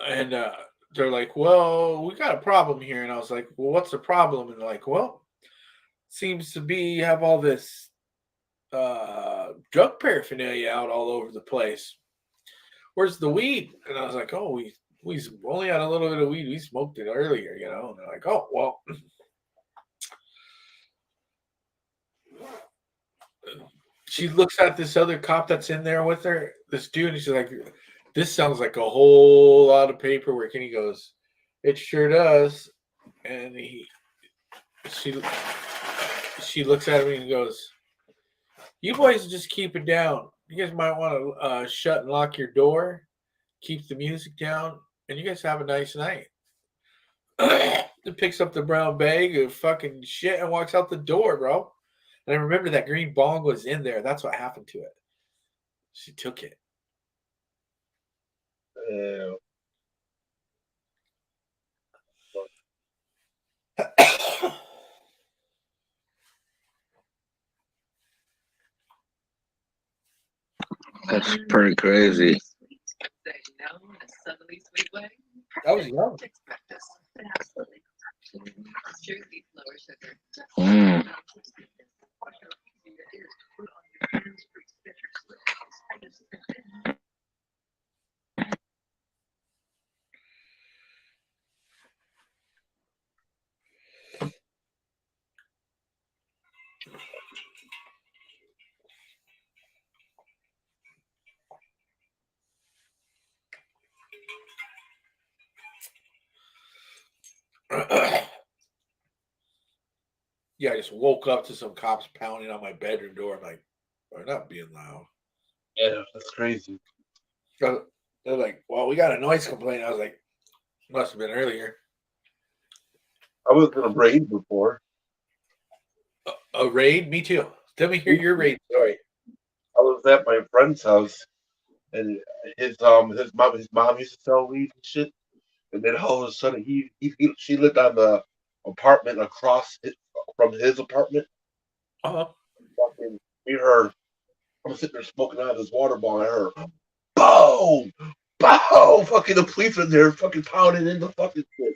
and they're like, "Well, we got a problem here." And I was like, "Well, what's the problem?" And they're like, "Well, seems to be have all this drug paraphernalia out all over the place. Where's the weed?" And I was like, "Oh, we only had a little bit of weed. We smoked it earlier, you know." And they're like, "Oh, well." She looks at this other cop that's in there with her, this dude, and she's like, "This sounds like a whole lot of paperwork." And he goes, "It sure does." And she looks at me and goes, "You boys just keep it down. You guys might want to shut and lock your door, keep the music down, and you guys have a nice night." It picks up the brown bag of fucking shit and walks out the door, bro. And I remember that green bong was in there. That's what happened to it. She took it. Yeah. That's pretty crazy. I was young. Mm. Yeah, I just woke up to some cops pounding on my bedroom door. I'm like, "We're not being loud." Yeah, that's crazy. They're like, "Well, we got a noise complaint." I was like, Must have been earlier. I was in a raid before. A raid? Me too. Let me hear your raid story. I was at my friend's house, and his mom used to sell weed and shit. And then all of a sudden, she lived on the apartment across from his apartment. Uh-huh. Fucking, we heard. I'm sitting there smoking out of this water ball. And I heard, boom, boom. Fucking the police are there, fucking pounding in the fucking shit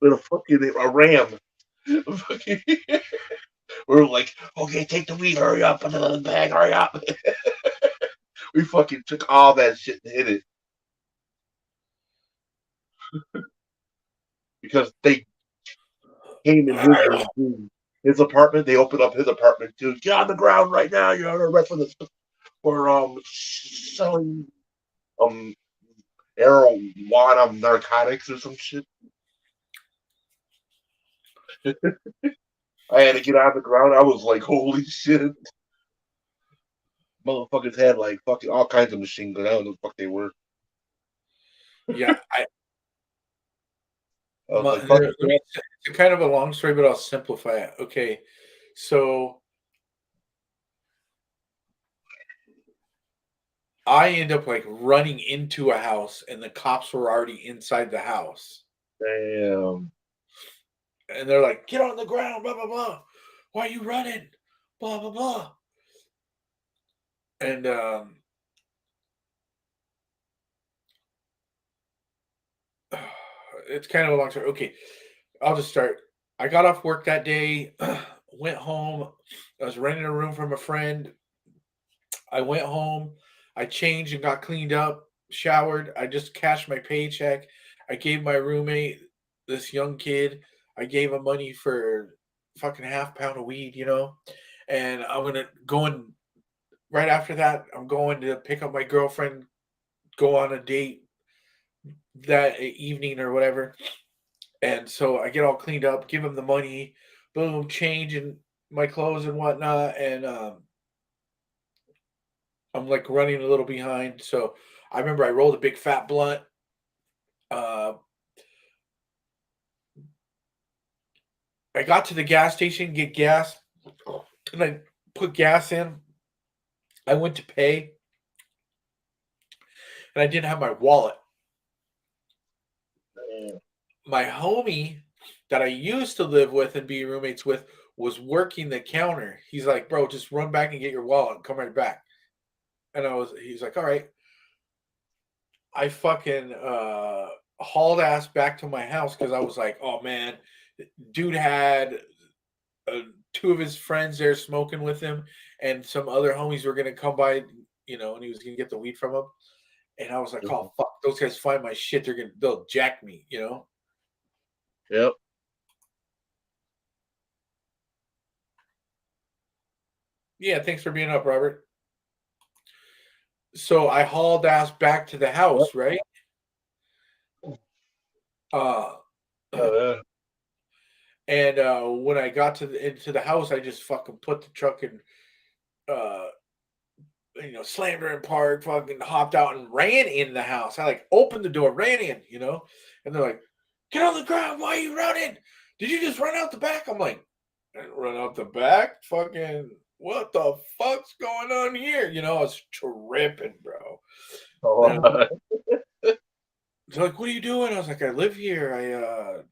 with a ram. Fucking, we're like, okay, take the weed, hurry up, put it in the bag, hurry up. We fucking took all that shit and hit it because they came in his apartment. They opened up his apartment too. Get on the ground right now. You're under arrest for selling marijuana narcotics or some shit. I had to get on the ground. I was like, holy shit. Motherfuckers had like fucking all kinds of machine guns. I don't know what the fuck they were. Yeah, I was like, fuck it. it's kind of a long story, but I'll simplify it. Okay, so I end up like running into a house, and the cops were already inside the house. Damn. And they're like, "Get on the ground, blah blah blah. Why are you running? Blah blah blah." And it's kind of a long story. Okay, I'll just start. I got off work that day, went home. I was renting a room from a friend. I went home. I changed and got cleaned up, showered. I just cashed my paycheck. I gave my roommate, this young kid, I gave him money for fucking half pound of weed, And I'm gonna going right after that. I'm going to pick up my girlfriend, go on a date that evening or whatever. And so I get all cleaned up, give him the money, boom, changing my clothes and whatnot, and I'm like running a little behind. So I remember I rolled a big fat blunt. I got to the gas station, get gas, and I put gas in. I went to pay, and I didn't have my wallet. My homie that I used to live with and be roommates with was working the counter. He's like, "Bro, just run back and get your wallet and come right back." And he's like, "All right." I fucking hauled ass back to my house because I was like, "Oh man, dude had two of his friends there smoking with him, and some other homies were gonna come by, and he was gonna get the weed from him." And I was like, "Oh fuck, those guys find my shit, they'll jack me." Yep. Yeah, thanks for being up, Robert. So I hauled ass back to the house, right? And when I got into the house, I just fucking put the truck in, slammed her in park, fucking hopped out and ran in the house. I like opened the door, ran in, and they're like, "Get on the ground! Why are you running? Did you just run out the back?" I'm like, "I didn't run out the back, fucking." What the fuck's going on here? I was tripping, bro. They're like, "What are you doing?" I was like, "I live here. I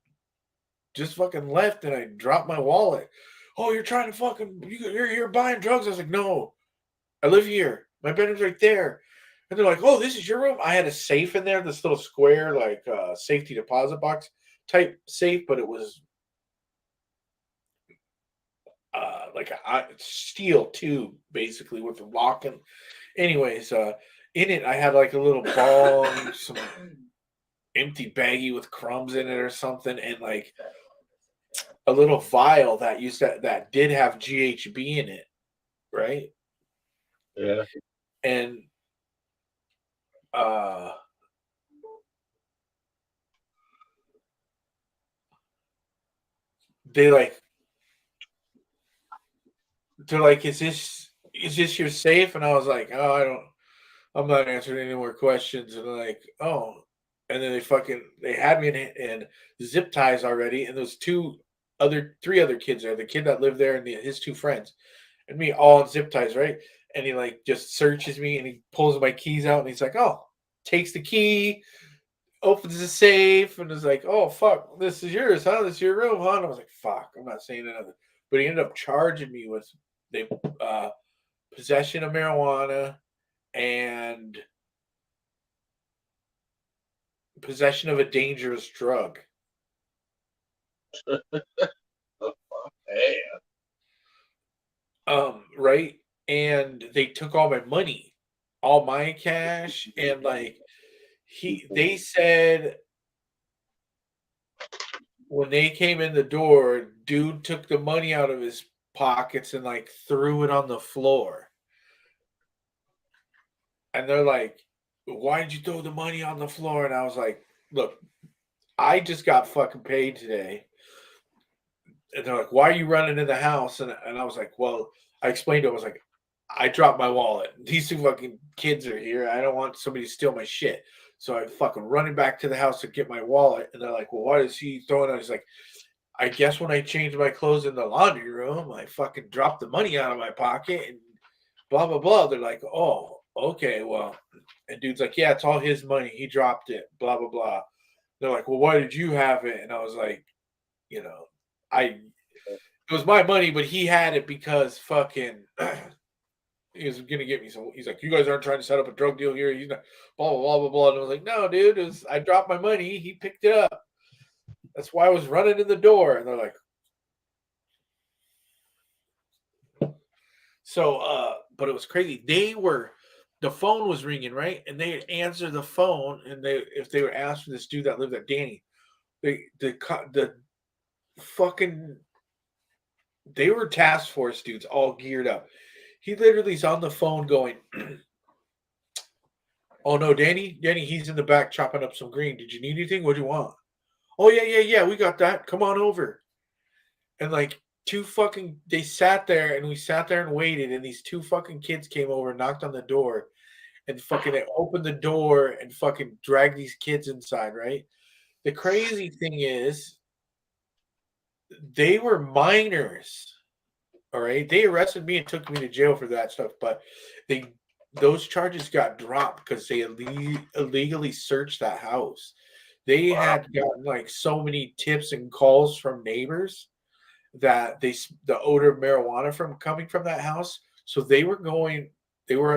just fucking left and I dropped my wallet." "Oh, you're trying to fucking you're buying drugs." I was like, "No, I live here. My bedroom's right there." And they're like, "Oh, this is your room." I had a safe in there, this little square like safety deposit box type safe, but it was like a steel tube, basically, with a lock. And anyways, in it I had like a little ball, some empty baggie with crumbs in it or something, and like a little vial that did have GHB in it, right? Yeah. And they're like, is this your safe? And I was like, "Oh, I'm not answering any more questions." And they're like, "Oh," And then they had me in zip ties already, and those three other kids there, the kid that lived there and his two friends, and me all in zip ties, right? And he like just searches me and he pulls my keys out and he's like, oh, takes the key, opens the safe, and is like, oh fuck, this is yours, huh? This is your room, huh? And I was like, fuck, I'm not saying anything. But he ended up charging me with possession of marijuana and possession of a dangerous drug. Right? And they took all my money, all my cash, and like they said when they came in the door, dude took the money out of his pockets and like threw it on the floor. And they're like, why did you throw the money on the floor? And I was like, look, I just got fucking paid today. And they're like, why are you running in the house? And I was like, well, I explained to him, I was like, I dropped my wallet. These two fucking kids are here. I don't want somebody to steal my shit. So I fucking running back to the house to get my wallet. And they're like, well, why is he throwing it? He's like, I guess when I changed my clothes in the laundry room, I fucking dropped the money out of my pocket and blah, blah, blah. They're like, oh, okay, well. And dude's like, yeah, it's all his money. He dropped it, blah, blah, blah. They're like, well, why did you have it? And I was like, you know, it was my money, but he had it because fucking he was gonna get me some. He's like, you guys aren't trying to set up a drug deal here. He's not blah blah blah blah blah. And I was like, no, dude, I dropped my money. He picked it up. That's why I was running in the door. And they're like, so but it was crazy. The phone was ringing, right? And they answer the phone, and if they were asked for this dude that lived at Danny, the fucking they were task force dudes all geared up. He literally is on the phone going, oh no, Danny, he's in the back chopping up some green. Did you need anything? What do you want? Oh yeah, we got that. Come on over. And like they sat there and we sat there and waited, and these two fucking kids came over, knocked on the door, and fucking they opened the door and fucking dragged these kids inside, right? The crazy thing is they were minors. All right. They arrested me and took me to jail for that stuff, but those charges got dropped because they illegally searched that house. They had gotten like so many tips and calls from neighbors that the odor of marijuana coming from that house. So they were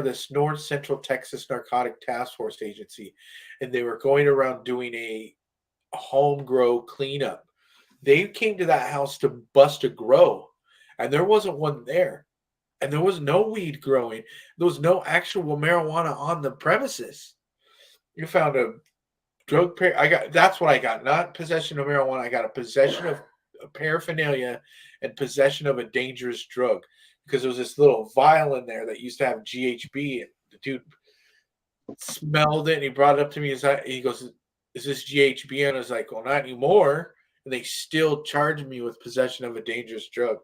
this North Central Texas Narcotic Task Force Agency, and they were going around doing a home grow cleanup. They came to that house to bust a grow, and there wasn't one there. And there was no weed growing. There was no actual marijuana on the premises. You found a drug that's what I got. Not possession of marijuana. I got a possession of paraphernalia and possession of a dangerous drug, because there was this little vial in there that used to have GHB, and the dude smelled it and he brought it up to me. He goes, is this GHB? And I was like, well, not anymore. And they still charged me with possession of a dangerous drug.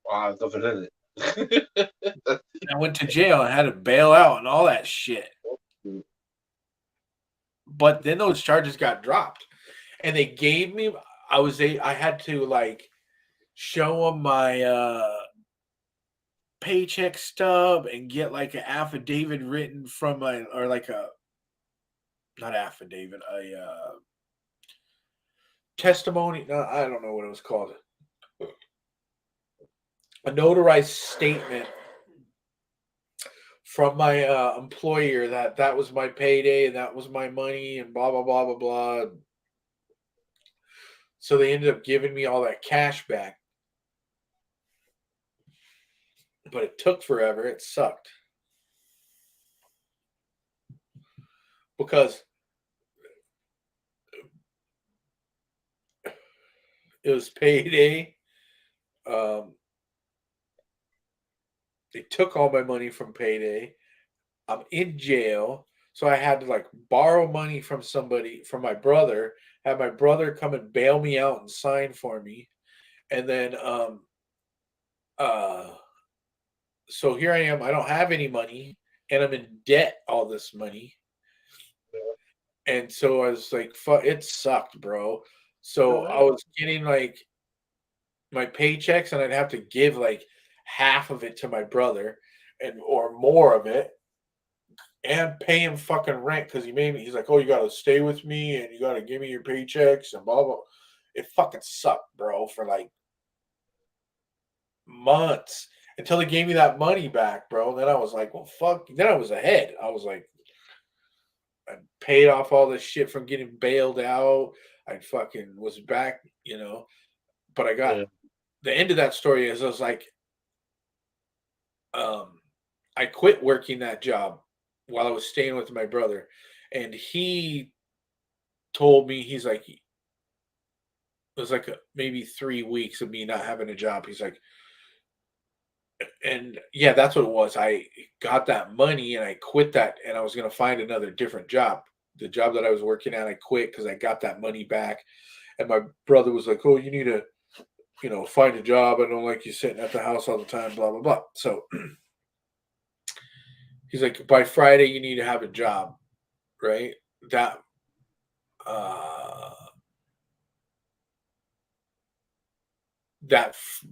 Wow, nothing in it. I went to jail and had to bail out and all that shit. But then those charges got dropped, and they gave me. I had to like show them my paycheck stub and get like an affidavit written from not affidavit, a testimony. No, I don't know what it was called. A notarized statement from my employer that was my payday and that was my money and blah blah blah blah blah. So they ended up giving me all that cash back, but it took forever. It sucked because it was payday. They took all my money from payday. I'm in jail. So I had to like borrow money from somebody, from my brother, have my brother come and bail me out and sign for me. And then so here I am. I don't have any money and I'm in debt all this money. And so I was like, fuck, it sucked, bro. So I was getting like my paychecks, and I'd have to give like half of it to my brother, and or more of it, and pay him fucking rent because he made me. He's like, "Oh, you gotta stay with me, and you gotta give me your paychecks and blah blah." It fucking sucked, bro, for like months until they gave me that money back, bro. Then I was like, "Well, fuck." Then I was ahead. I was like, I paid off all this shit from getting bailed out. I fucking was back, you know. But I got Yeah. the end of that story is I was like, um, I quit working that job while I was staying with my brother, and he told me he's like it was like maybe 3 weeks of me not having a job. He's like, and yeah, that's what it was. I got that money and I quit that, and I was gonna find another different job. The job that I was working at, I quit because I got that money back. And my brother was like, "Oh, you need to, find a job. I don't like you sitting at the house all the time, blah blah blah." So he's like, "By Friday, you need to have a job, right?" That uh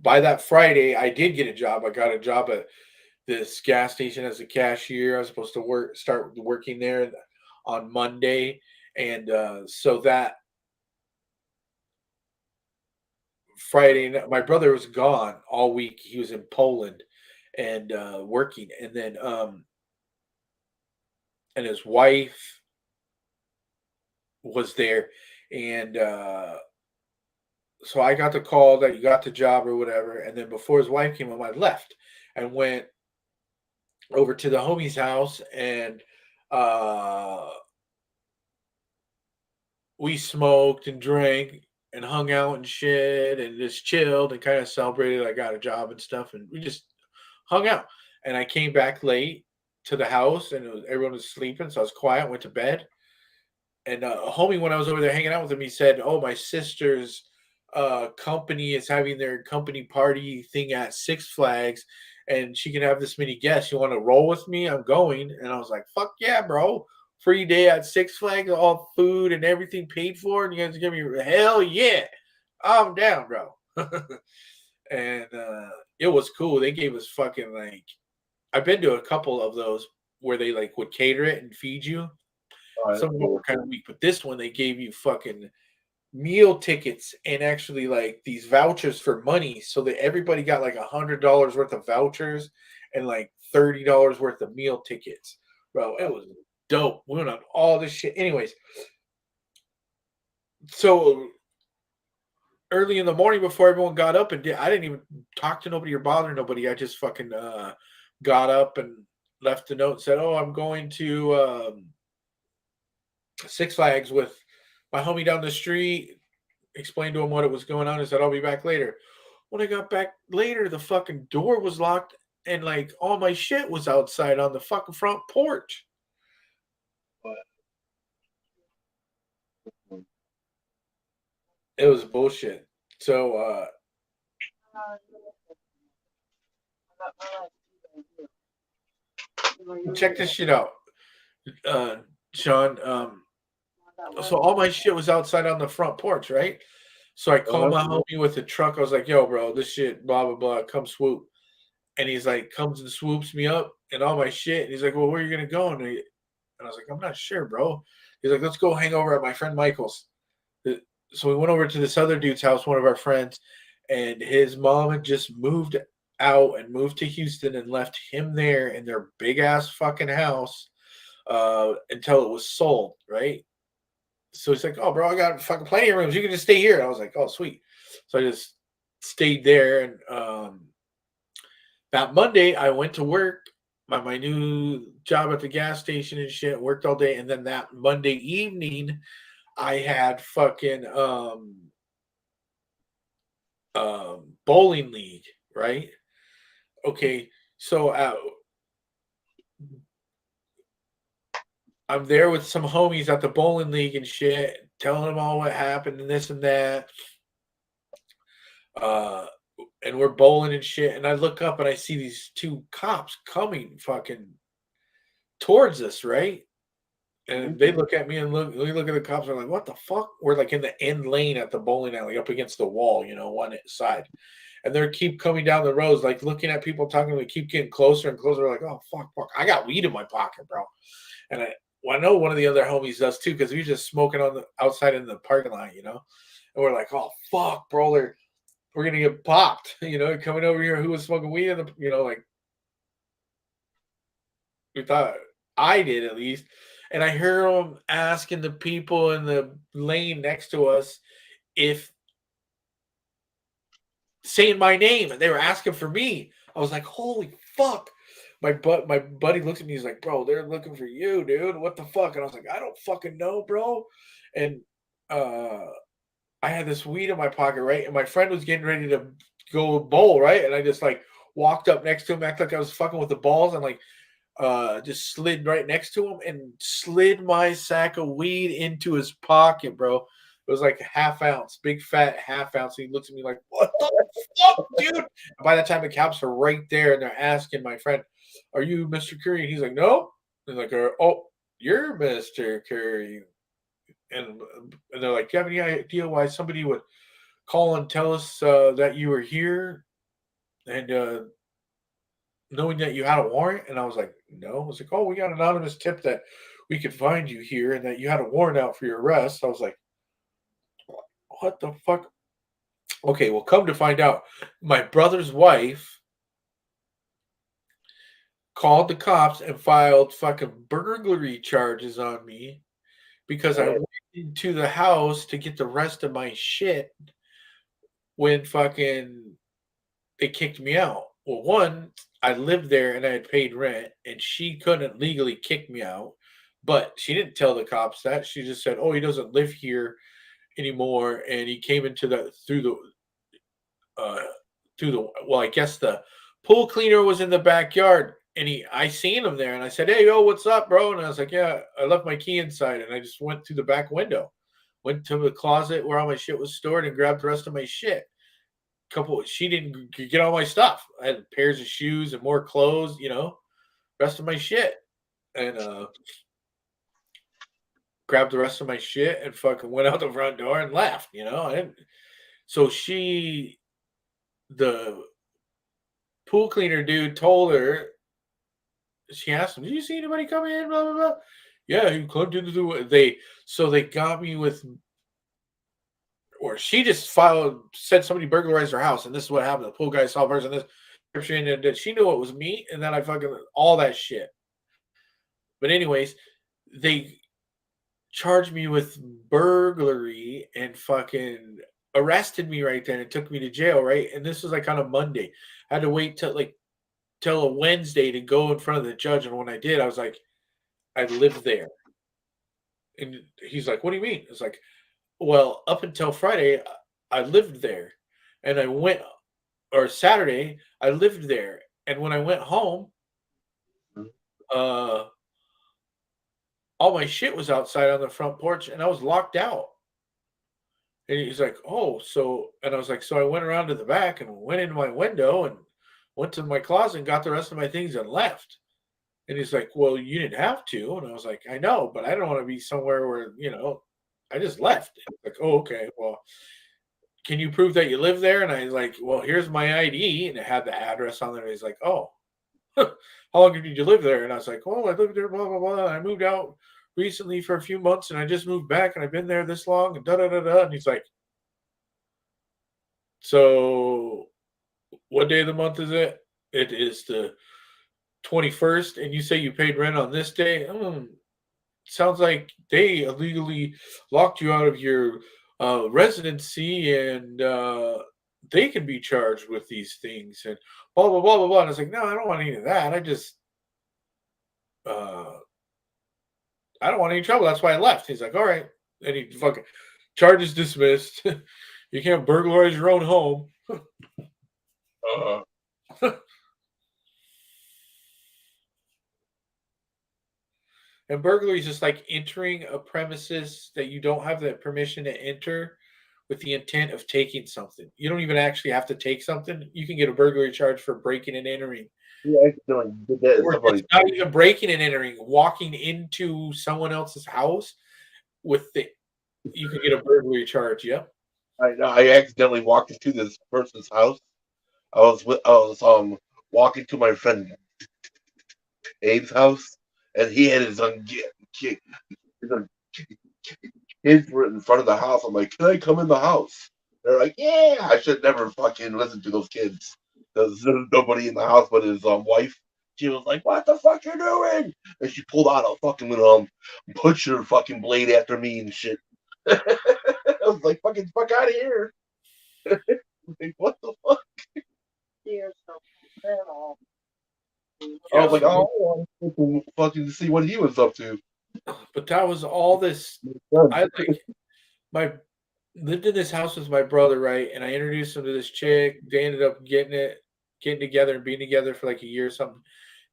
by that Friday, I did get a job. I got a job at this gas station as a cashier. I was supposed to start working there on Monday, and so that Friday, my brother was gone all week. He was in Poland and working, and then and his wife was there, and so I got the call that you got the job or whatever. And then before his wife came home, I left and went over to the homie's house, and uh we smoked and drank and hung out and shit and just chilled and kind of celebrated I got a job and stuff, and we just hung out. And I came back late to the house, and everyone was sleeping, so I was quiet, went to bed. And a homie, when I was over there hanging out with him, he said, "Oh, my sister's company is having their company party thing at Six Flags, and she can have this many guests. You want to roll with me? I'm going." And I was like, "Fuck yeah, bro! Free day at Six Flags, all food and everything paid for, and you guys give me hell yeah, I'm down, bro." And it was cool. They gave us fucking like I've been to a couple of those where they like would cater it and feed you. All right, Some of them cool. were kind of weak, but this one they gave you fucking meal tickets and actually like these vouchers for money, so that everybody got like $100 worth of vouchers and like $30 worth of meal tickets. Bro, it was dope. We went on all this shit. Anyways, so early in the morning before everyone got up and I didn't even talk to nobody or bother nobody. I just fucking got up and left a note and said, "Oh, I'm going to Six Flags with my homie down the street." Explained to him what it was going on and said, "I'll be back later." When I got back later, the fucking door was locked and like all my shit was outside on the fucking front porch. It was bullshit. So check this shit out. Sean, so all my shit was outside on the front porch, right? So I called my homie with the truck. I was like, "Yo, bro, this shit, blah blah blah, come swoop." And he's like, comes and swoops me up and all my shit. And he's like, "Well, where are you gonna go?" And I was like, "I'm not sure, bro." He's like, "Let's go hang over at my friend Michael's." So we went over to this other dude's house, one of our friends, and his mom had just moved out and moved to Houston and left him there in their big ass fucking house until it was sold, right? So he's like, "Oh, bro, I got fucking plenty of rooms. You can just stay here." And I was like, "Oh, sweet." So I just stayed there, and that Monday I went to work my new job at the gas station and shit, worked all day, and then that Monday evening I had fucking bowling league, right? Okay, so I'm there with some homies at the bowling league and shit, telling them all what happened and this and that. Uh, and we're bowling and shit, and I look up and I see these two cops coming fucking towards us, right? And they look at me and we look at the cops. And I'm like, what the fuck? We're like in the end lane at the bowling alley, up against the wall, one side. And they keep coming down the roads, like looking at people talking. We keep getting closer and closer. We're like, oh fuck! I got weed in my pocket, bro. And I know one of the other homies does too, because we were just smoking on the outside in the parking lot, And we're like, oh fuck, bro, we're gonna get popped, coming over here. Who was smoking weed in the, like we thought I did at least. And I hear them asking the people in the lane next to us if saying my name, and they were asking for me. I was like, holy fuck. My buddy looks at me, he's like, bro, they're looking for you, dude. What the fuck? And I was like, I don't fucking know, bro. And I had this weed in my pocket, right? And my friend was getting ready to go bowl, right? And I just like walked up next to him, acted like I was fucking with the balls, and like just slid right next to him and slid my sack of weed into his pocket, bro. It was like a half ounce, big fat half ounce. And he looks at me like, what the fuck, dude? And by that time, the cops are right there and they're asking my friend, are you Mr. Curry? And he's like, no. And like, oh, you're Mr. Curry. And they're like, do you have any idea why somebody would call and tell us that you were here? And knowing that you had a warrant? And I was like, no. I was like, oh, we got an anonymous tip that we could find you here and that you had a warrant out for your arrest. I was like, what the fuck? Okay, well, come to find out, my brother's wife called the cops and filed fucking burglary charges on me because I went into the house to get the rest of my shit when fucking they kicked me out. Well, one, I lived there and I had paid rent, and she couldn't legally kick me out. But she didn't tell the cops that. She just said, "Oh, he doesn't live here anymore," and he came into the well, I guess the pool cleaner was in the backyard, and I seen him there, and I said, "Hey, yo, what's up, bro?" And I was like, "Yeah, I left my key inside," and I just went through the back window, went to the closet where all my shit was stored, and grabbed the rest of my shit. She didn't get all my stuff. I had pairs of shoes and more clothes, rest of my shit, and grabbed the rest of my shit and fucking went out the front door and left. I didn't. So the pool cleaner dude told her. She asked him, "Did you see anybody come in?" Blah blah blah. Yeah, he climbed into the. They got me with. Or she just said somebody burglarized her house, and this is what happened. The pool guy saw person this description, and she knew it was me, and then I fucking all that shit. But anyways, they charged me with burglary and fucking arrested me right then and took me to jail, right? And this was like on a Monday. I had to wait till a Wednesday to go in front of the judge, and when I did, I was like, I lived there. And he's like, what do you mean? It's like, well, up until Friday, I lived there, and or Saturday, I lived there, and when I went home, all my shit was outside on the front porch, and I was locked out. And he's like, oh, and I was like, so I went around to the back and went in my window and went to my closet and got the rest of my things and left. And he's like, well, you didn't have to. And I was like, I know, but I don't want to be somewhere where, I just left. Like, oh, okay. Well, can you prove that you live there? And I was like, well, here's my ID. And it had the address on there. He's like, oh, how long did you live there? And I was like, well, I lived there, blah, blah, blah. I moved out recently for a few months and I just moved back and I've been there this long and da, da, da, da. And he's like, so what day of the month is it? It is the 21st. And you say you paid rent on this day? Sounds like they illegally locked you out of your residency and they can be charged with these things and blah, blah, blah, blah, blah. And I was like, no, I don't want any of that. I just, I don't want any trouble. That's why I left. He's like, all right. And he fucking charges dismissed. You can't burglarize your own home. And burglary is just like entering a premises that you don't have the permission to enter with the intent of taking something. You don't even actually have to take something. You can get a burglary charge for breaking and entering. Yeah, accidentally did that. Or it's not even breaking and entering, walking into someone else's house with the you could get a burglary charge. Yep. I accidentally walked into this person's house. I was walking to my friend Abe's house, and he had his kids were in front of the house. I'm like, can I come in the house? They're like, yeah. I should never fucking listen to those kids because there's nobody in the house but his wife. She was like, what the fuck you doing? And she pulled out a fucking butcher fucking blade after me and shit. I was like, fucking fuck out of here. Like, what the fuck? I was like, oh, I want to fucking see what he was up to. But that was all this. I lived in this house with my brother, right? And I introduced him to this chick. They ended up getting together and being together for like a year or something.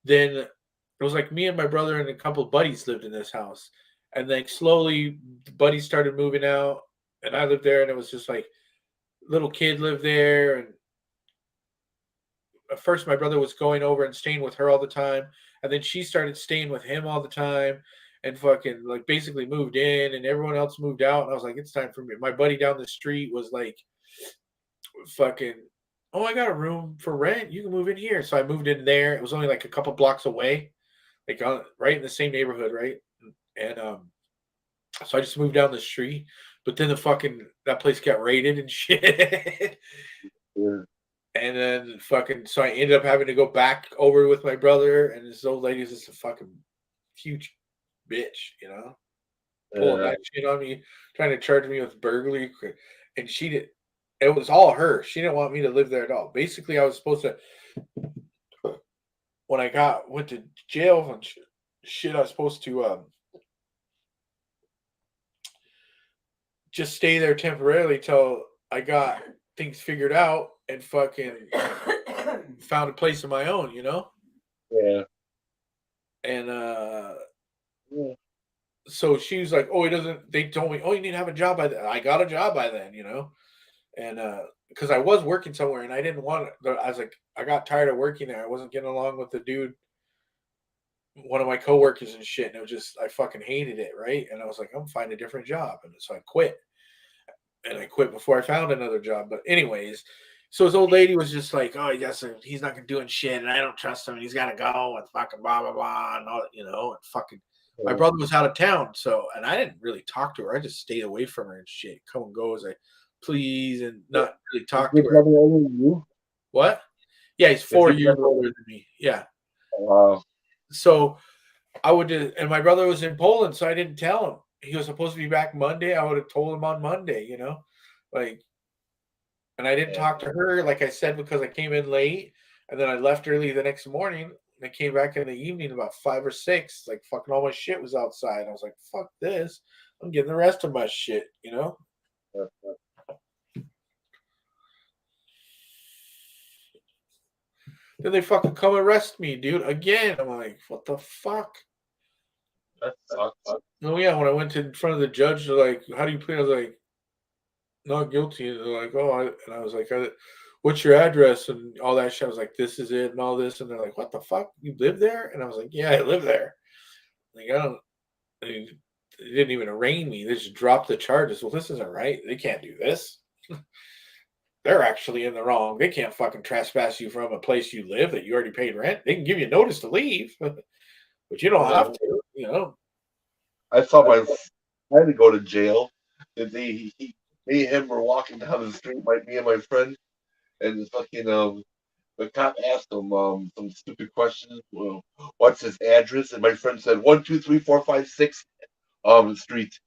Then it was like me and my brother and a couple of buddies lived in this house. And then slowly the buddies started moving out and I lived there, and it was just like little kid lived there. And at first my brother was going over and staying with her all the time. And then she started staying with him all the time and fucking like basically moved in, and everyone else moved out. And I was like, it's time for me. My buddy down the street was like, fucking, oh, I got a room for rent. You can move in here. So I moved in there. It was only like a couple blocks away, like right in the same neighborhood, right? And so I just moved down the street. But then that place got raided and shit. Yeah. And then so I ended up having to go back over with my brother, and this old lady was just a fucking huge bitch, you know, pulling that shit on me, trying to charge me with burglary. And it was all her. She didn't want me to live there at all. Basically, I was supposed to, when I went to jail and shit, I was supposed to just stay there temporarily till I got things figured out and fucking found a place of my own, you know? Yeah. And so she was like, oh, they told me, oh, you need to have a job by then. I got a job by then, you know? And because I was working somewhere and I didn't want it. I was like, I got tired of working there. I wasn't getting along with the dude, one of my coworkers and shit. And it was just, I fucking hated it, right? And I was like, I'm finding a different job. And so I quit. And I quit before I found another job. But anyways, so his old lady was just like, oh, he's not doing shit, and I don't trust him, and he's got to go, and fucking blah, blah, blah, and all, you know, and fucking, my brother was out of town, so, and I didn't really talk to her. I just stayed away from her and shit, come and go as I please, and not really talk to her. What? Yeah, he's 4 years older than me. Yeah. Wow. So I would, and my brother was in Poland, so I didn't tell him. He was supposed to be back Monday. I would have told him on Monday, you know, like, and I didn't talk to her, like I said, because I came in late, and then I left early the next morning, and I came back in the evening about 5 or 6, like fucking all my shit was outside. I was like, fuck this. I'm getting the rest of my shit, you know? Then they fucking come arrest me, dude, again. I'm like, what the fuck? That sucks. Oh yeah, when I went in front of the judge, they're like, how do you plead? I was like, not guilty. And they're like, oh, and I was like, what's your address and all that shit? I was like, this is it and all this. And they're like, what the fuck? You live there? And I was like, yeah, I live there. Like, they didn't even arraign me. They just dropped the charges. Well, this isn't right. They can't do this. They're actually in the wrong. They can't fucking trespass you from a place you live that you already paid rent. They can give you notice to leave, but you don't have to, you know. I had to go to jail. And me and him were walking down the street, me and my friend, and fucking the cop asked him some stupid questions. Well, what's his address? And my friend said 123-456 street.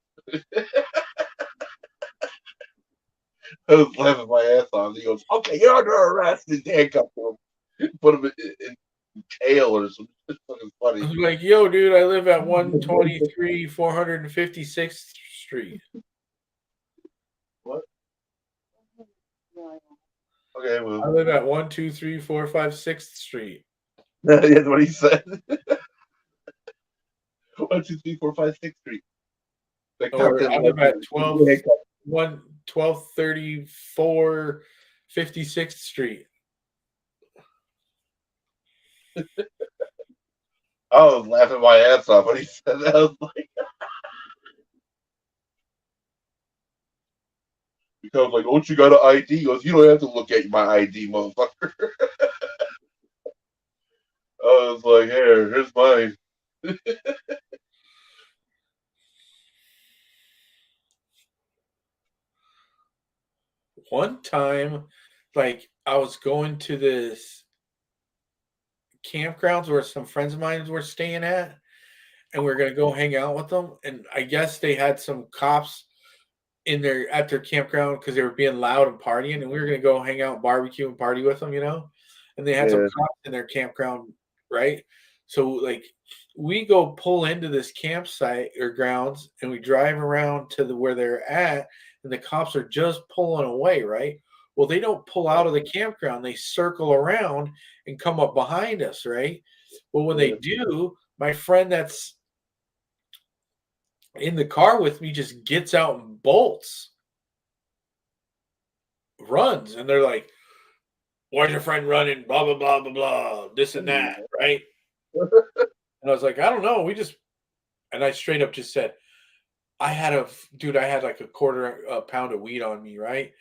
I was laughing my ass off. He goes, okay, you're under arrest, and handcuffed him. Put him in jail or something. It's fucking funny. I was like, yo, dude, I live at 123 456th Street. What? Okay, well. I live at 123 456th Street. That's what he said. 123-456 Street. Or I live at 12 1234 56th Street. I was laughing my ass off when he said that. I was like, because like, don't you got an ID? He goes, you don't have to look at my ID, motherfucker. I was like, here's mine. One time, like I was going to this campgrounds where some friends of mine were staying at, and we are gonna go hang out with them. And I guess they had some cops in their at their campground because they were being loud and partying, and we were gonna go hang out, barbecue, and party with them, you know. And they had some Yeah. cops in their campground, right? So like we go pull into this campsite or grounds, and we drive around to the where they're at, and the cops are just pulling away, right? Well, they don't pull out of the campground; they circle around and come up behind us, right? Well, when they Yeah. do, my friend that's in the car with me just gets out and bolts, runs, and they're like, "Why's your friend running? Blah blah blah blah blah. This and that, right?" And I was like, "I don't know. We just," and I straight up just said, "I had I had like a quarter a pound of weed on me, right?"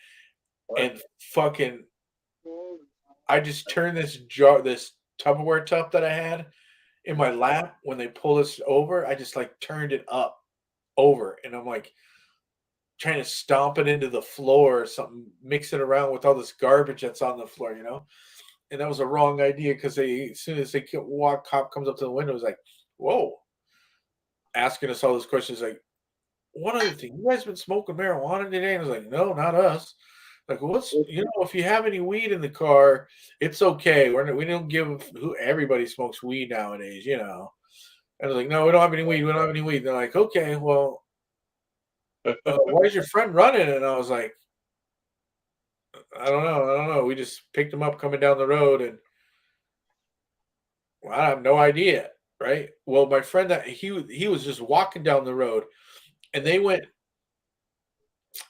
And fucking, I just turned this Tupperware cup that I had in my lap when they pulled us over. I just like turned it up over, and I'm like trying to stomp it into the floor or something, mix it around with all this garbage that's on the floor, you know. And that was a wrong idea because they, as soon as they cop comes up to the window, was like, "Whoa," asking us all these questions. Like, one other thing, you guys been smoking marijuana today? And I was like, "No, not us." Like, what's, if you have any weed in the car, it's okay. We don't give everybody smokes weed nowadays, you know. And I was like, "No, we don't have any weed. We don't have any weed." They're like, "Okay, well, why is your friend running?" And I was like, I don't know. We just picked him up coming down the road, and well, I have no idea, right? Well, my friend that he was just walking down the road, and they went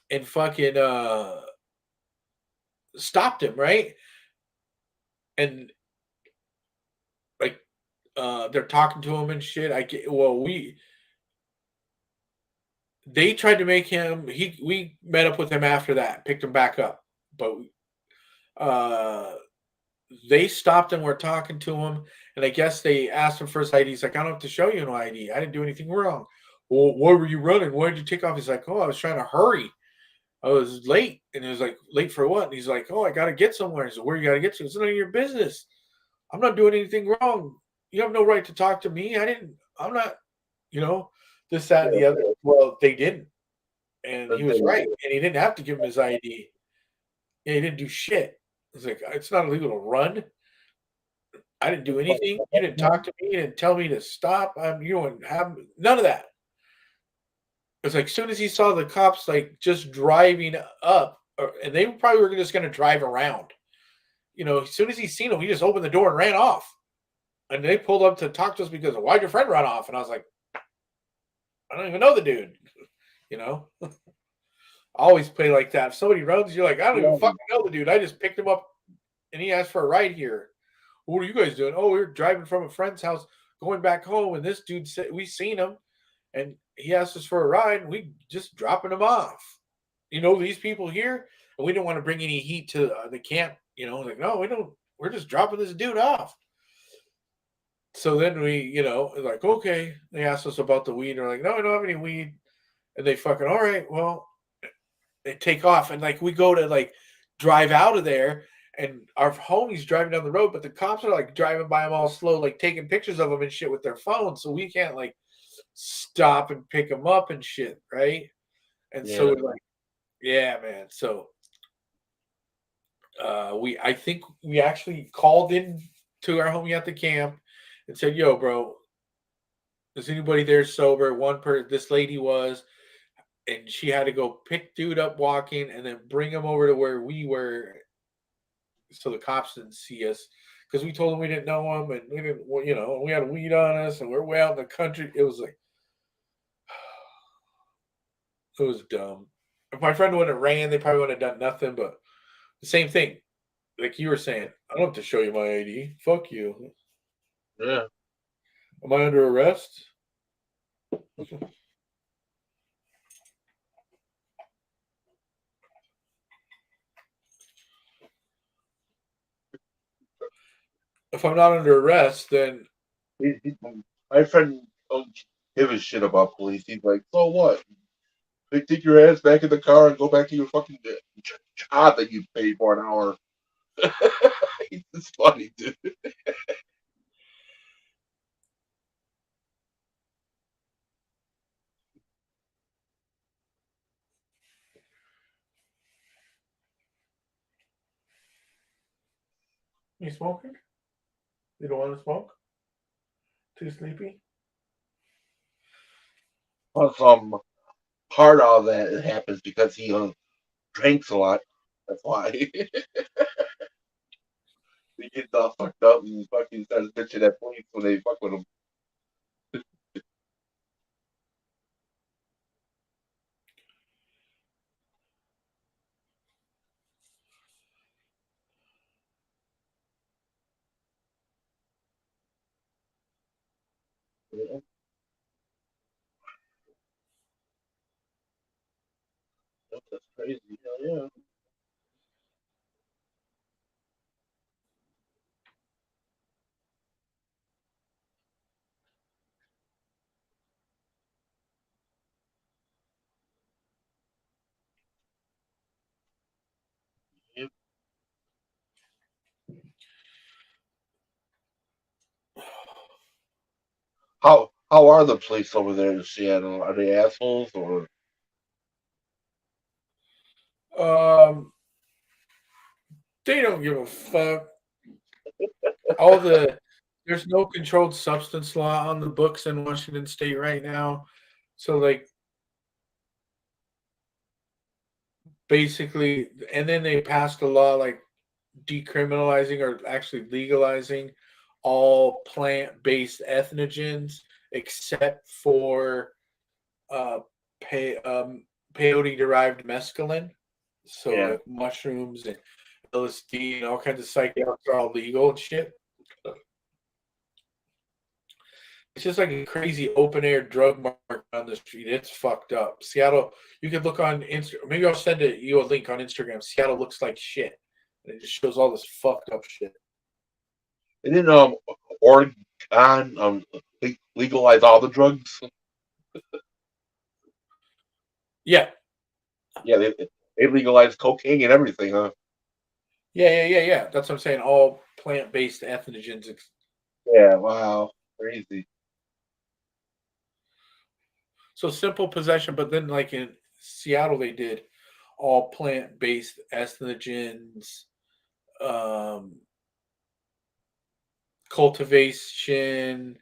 and fucking stopped him, right? And like they're talking to him and shit. They tried to make him we met up with him after that, picked him back up, but uh they stopped him. We're talking to him, and I guess they asked him for his ID. He's like, "I don't have to show you no ID. I didn't do anything wrong." "Well, why were you running? Why did you take off?" He's like, "Oh, I was trying to hurry. I was late." And it was like, "Late for what?" And he's like, "Oh, I got to get somewhere." He said, "Where you got to get to?" It's none of your business. I'm not doing anything wrong. You have no right to talk to me. I'm not, you know, this, that, and the other. Well, they didn't. And he was right. And he didn't have to give him his ID. And he didn't do shit. It's like, it's not illegal to run. I didn't do anything. You didn't talk to me. You didn't tell me to stop. You don't have none of that. It's like as soon as he saw the cops like just driving up, and they probably were just going to drive around. As soon as he seen them, he just opened the door and ran off. And they pulled up to talk to us because why'd your friend run off? And I was like, I don't even know the dude. I always play like that. If somebody runs, you're like, I don't even fucking know the dude. I just picked him up and he asked for a ride here. What are you guys doing? Oh, we're driving from a friend's house going back home. And this dude said, we seen him and he asked us for a ride and we just dropping him off. These people here, and we don't want to bring any heat to the camp. Like, no, we don't. We're just dropping this dude off. So then we, like, okay. They asked us about the weed. And we're like, no, I don't have any weed. And they fucking, all right, well, they take off. And like, we go to like drive out of there. And our homie's driving down the road, but the cops are like driving by him all slow, like taking pictures of him and shit with their phones. So we can't like stop and pick him up and shit, right? And so we're like, yeah, man. So I think we actually called in to our homie at the camp and said, yo, bro, is anybody there sober? This lady was, and she had to go pick dude up walking and then bring him over to where we were so the cops didn't see us because we told them we didn't know him and we didn't, we had weed on us and we're way out in the country. It was like, it was dumb. If my friend wouldn't have ran, they probably wouldn't have done nothing. But the same thing, like you were saying, I don't have to show you my ID. Fuck you. Yeah. Am I under arrest? If I'm not under arrest, then My friend don't give a shit about police. He's like, so what? They take your ass back in the car and go back to your fucking job that you paid for an hour. It's funny, dude. you smoking? You don't want to smoke? Too sleepy? Plus, part of that happens because he drinks a lot. That's why he gets all fucked up and fucking starts bitching at police when they fuck with him. Yeah, that's crazy. Hell yeah. How are the police over there in Seattle? Are they assholes or? Um, they don't give a fuck. There's no controlled substance law on the books in Washington State right now. So like basically, and then they passed a law like decriminalizing or actually legalizing all plant-based ethnogens except for uh, peyote-derived mescaline. So Yeah, like mushrooms and LSD and all kinds of psychedelics are all legal and shit. It's just like a crazy open air drug market on the street. It's fucked up. Seattle, you can look on Instagram. Maybe I'll send you a link on Instagram. Seattle looks like shit. And it just shows all this fucked up shit. and then Oregon legalize all the drugs. Yeah. Yeah, they legalized cocaine and everything, huh? Yeah. That's what I'm saying. All plant based ethnogens. Yeah, wow, crazy. So simple possession, but then like in Seattle, they did all plant based ethnogens, um, cultivation,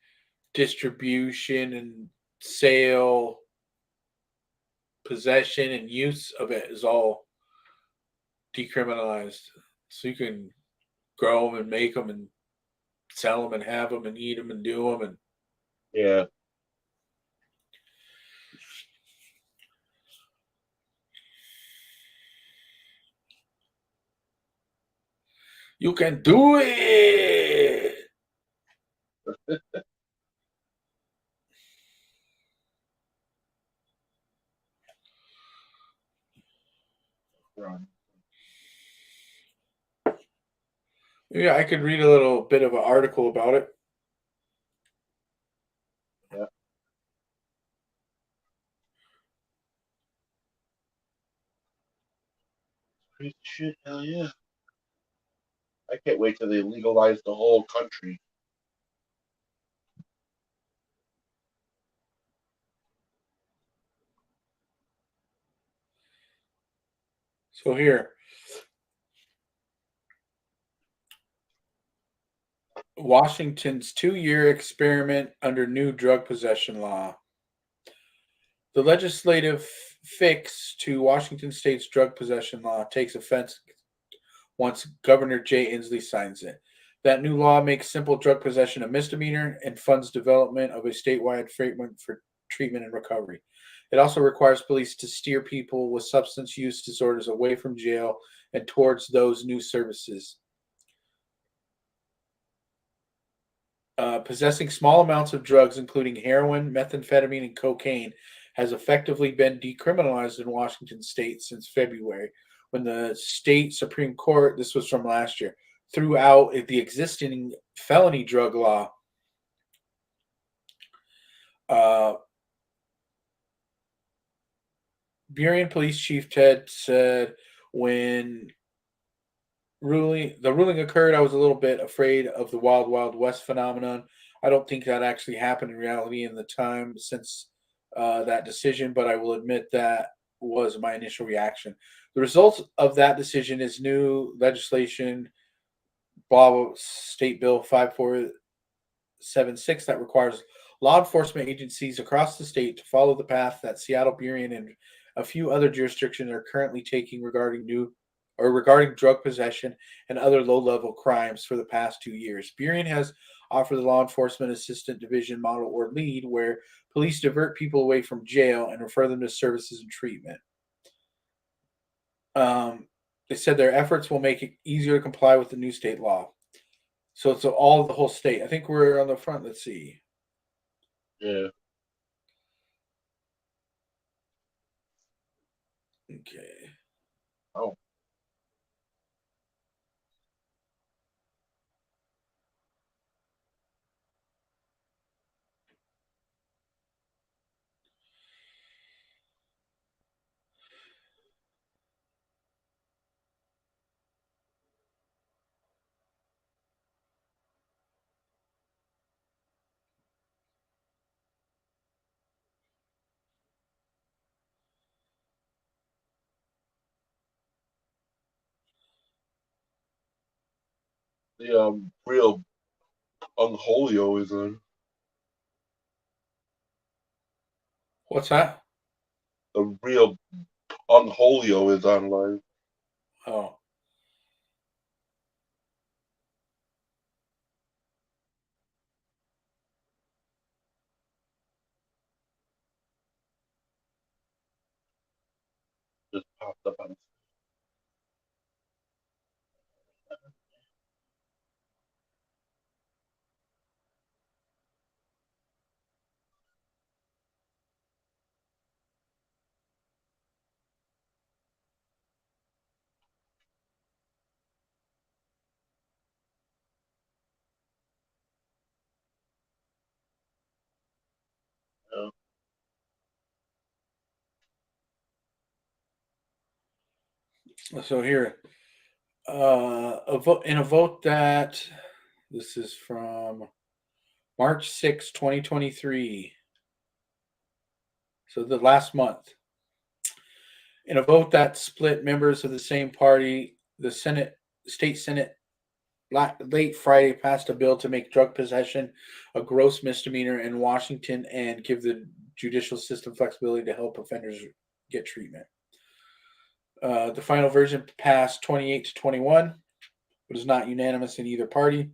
distribution, and sale, possession, and use of it is all decriminalized. So you can grow them and make them and sell them and have them and eat them and do them. And Yeah, you can do it. run. Yeah, I could read a little bit of an article about it. Yeah, crazy shit. Hell yeah! I can't wait till they legalize the whole country. So here, Washington's 2-year experiment under new drug possession law. The legislative fix to Washington state's drug possession law takes effect once Governor Jay Inslee signs it. That new law makes simple drug possession a misdemeanor and funds development of a statewide framework for treatment and recovery. It also requires police to steer people with substance use disorders away from jail and towards those new services. Possessing small amounts of drugs, including heroin, methamphetamine, and cocaine, has effectively been decriminalized in Washington state since February, when the state Supreme Court, this was from last year, threw out the existing felony drug law. Burien Police Chief Ted said when the ruling occurred, I was a little bit afraid of the Wild Wild West phenomenon. I don't think that actually happened in reality in the time since that decision, but I will admit that was my initial reaction. The result of that decision is new legislation, State Bill 5476, that requires law enforcement agencies across the state to follow the path that Seattle, Burien, and a few other jurisdictions are currently taking regarding drug possession and other low-level crimes for the past 2 years. Burien has offered the Law Enforcement Assistant Division model, or LEAD, where police divert people away from jail and refer them to services and treatment. They said their efforts will make it easier to comply with the new state law. So it's all the whole state. I think we're on the front. Let's see. Yeah. Okay. Oh. The real Unholio is on. What's that? The real Unholio is online. Oh. Just popped up on. So here, in a vote that this is from March 6, 2023. So the last month. In a vote that split members of the same party, the state Senate late Friday passed a bill to make drug possession a gross misdemeanor in Washington and give the judicial system flexibility to help offenders get treatment. The final version passed 28 to 21, but is not unanimous in either party.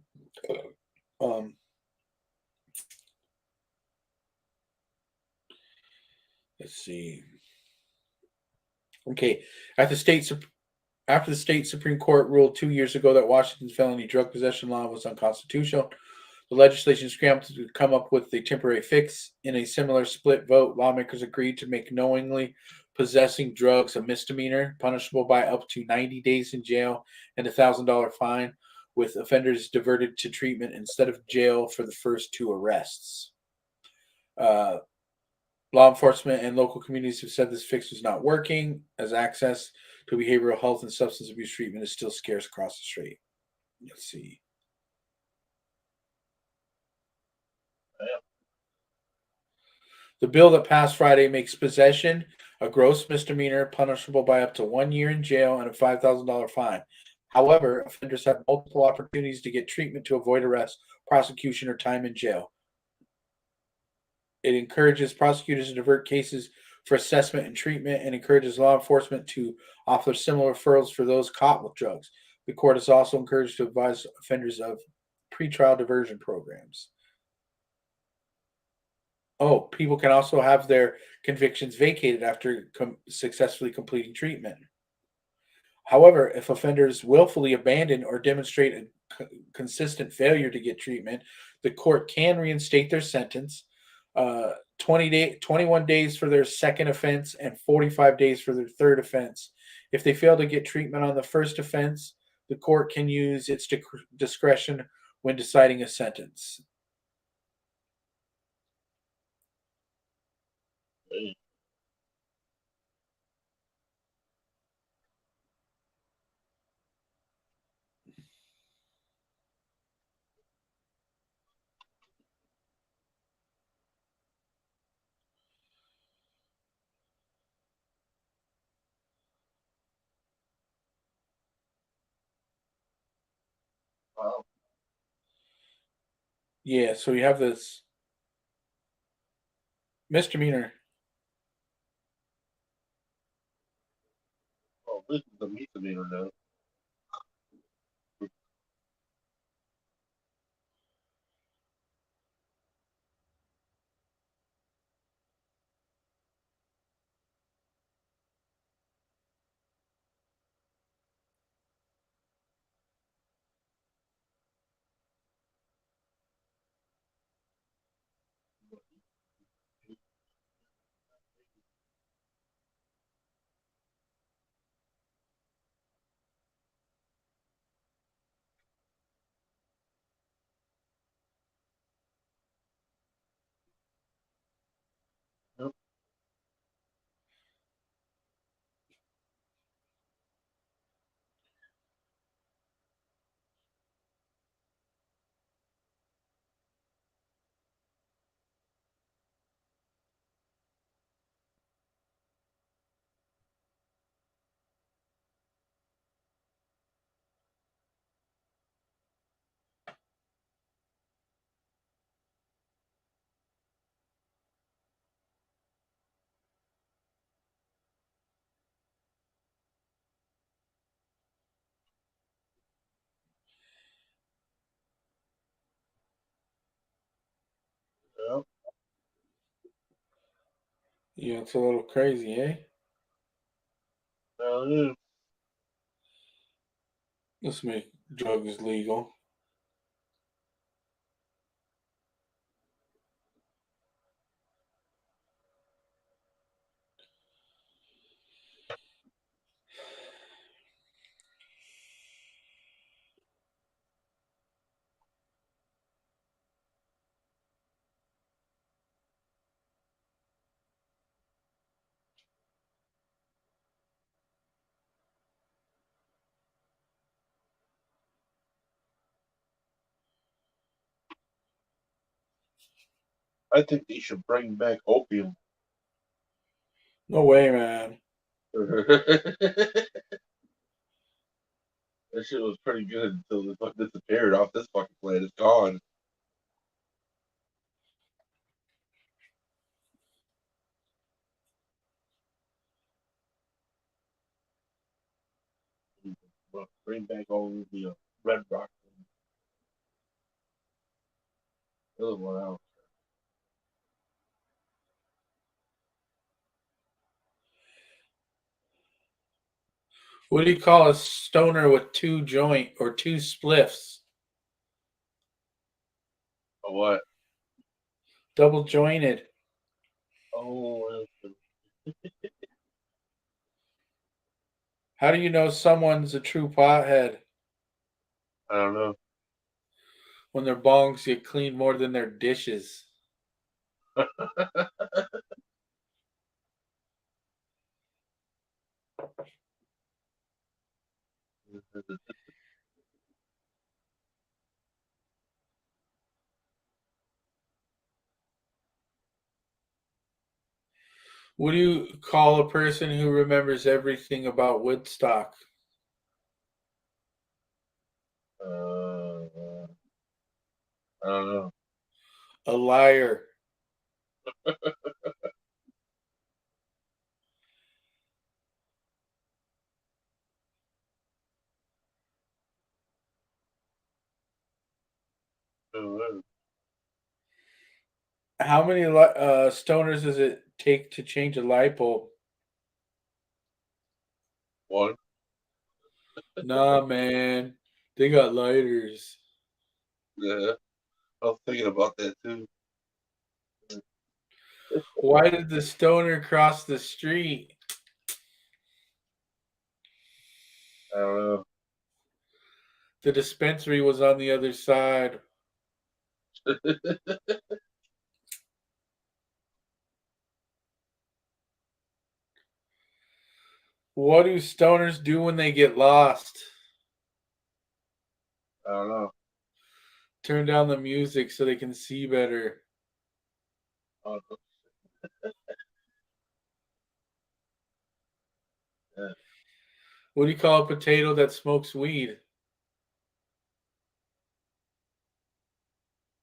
Let's see. Okay, after the state Supreme Court ruled 2 years ago that Washington's felony drug possession law was unconstitutional, the legislation scrambled to come up with a temporary fix. In a similar split vote, lawmakers agreed to make knowingly possessing drugs a misdemeanor, punishable by up to 90 days in jail and a $1,000 fine, with offenders diverted to treatment instead of jail for the first 2 arrests. Law enforcement and local communities have said this fix was not working, as access to behavioral health and substance abuse treatment is still scarce across the state. Let's see. The bill that passed Friday makes possession a gross misdemeanor, punishable by up to 1 year in jail and a $5,000 fine. However, offenders have multiple opportunities to get treatment to avoid arrest, prosecution, or time in jail. It encourages prosecutors to divert cases for assessment and treatment and encourages law enforcement to offer similar referrals for those caught with drugs. The court is also encouraged to advise offenders of pretrial diversion programs. Oh, people can also have their convictions vacated after successfully completing treatment. However, if offenders willfully abandon or demonstrate a consistent failure to get treatment, the court can reinstate their sentence. 21 days for their second offense and 45 days for their third offense. If they fail to get treatment on the first offense, the court can use its discretion when deciding a sentence. Wow. Yeah, so you have this misdemeanor. Oh, this is a misdemeanor now. Yep. Yep. Yeah, it's a little crazy, eh? Now it is. Let's make drugs legal. I think they should bring back opium. No way, man. That shit was pretty good until it fucking disappeared off this fucking planet. It's gone. Well, bring back all the Red Rock and the other one out. What do you call a stoner with two joint or two spliffs? Oh, what? Double jointed. Oh, How do you know someone's a true pothead? I don't know. When their bongs get cleaned more than their dishes. What do you call a person who remembers everything about Woodstock? I don't know. A liar. I don't know. How many stoners does it take to change a light bulb? One. Nah, man. They got lighters. Yeah. I was thinking about that too. Why did the stoner cross the street? I don't know. The dispensary was on the other side. What do stoners do when they get lost? I don't know. Turn down the music so they can see better. I don't know. Yeah. What do you call a potato that smokes weed?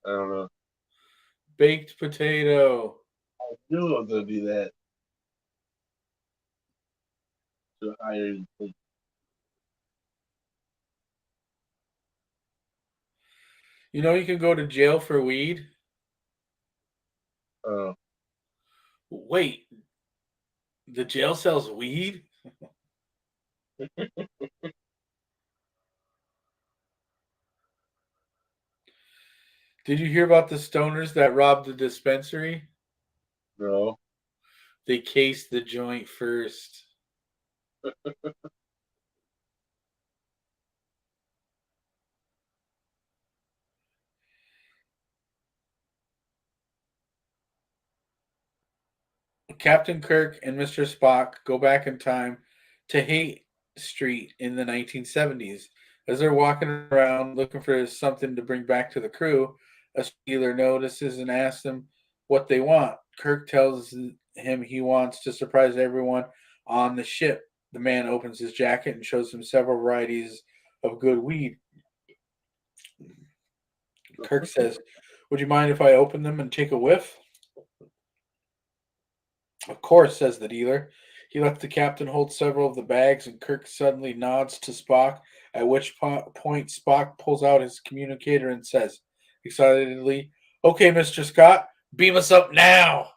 I don't know. Baked potato. I knew I was gonna do that. To higher. You know you can go to jail for weed? Uh, Wait, the jail sells weed? Did you hear about the stoners that robbed the dispensary? no. They cased the joint first. Captain Kirk and Mr. Spock go back in time to Haight Street in the 1970s. As they're walking around looking for something to bring back to the crew, a dealer notices and asks them what they want. Kirk tells him he wants to surprise everyone on the ship. The man opens his jacket and shows him several varieties of good weed. Kirk says, "Would you mind if I open them and take a whiff?" "Of course," says the dealer. He lets the captain hold several of the bags, and Kirk suddenly nods to Spock, at which point Spock pulls out his communicator and says, excitedly, "Okay, Mr. Scott, beam us up now."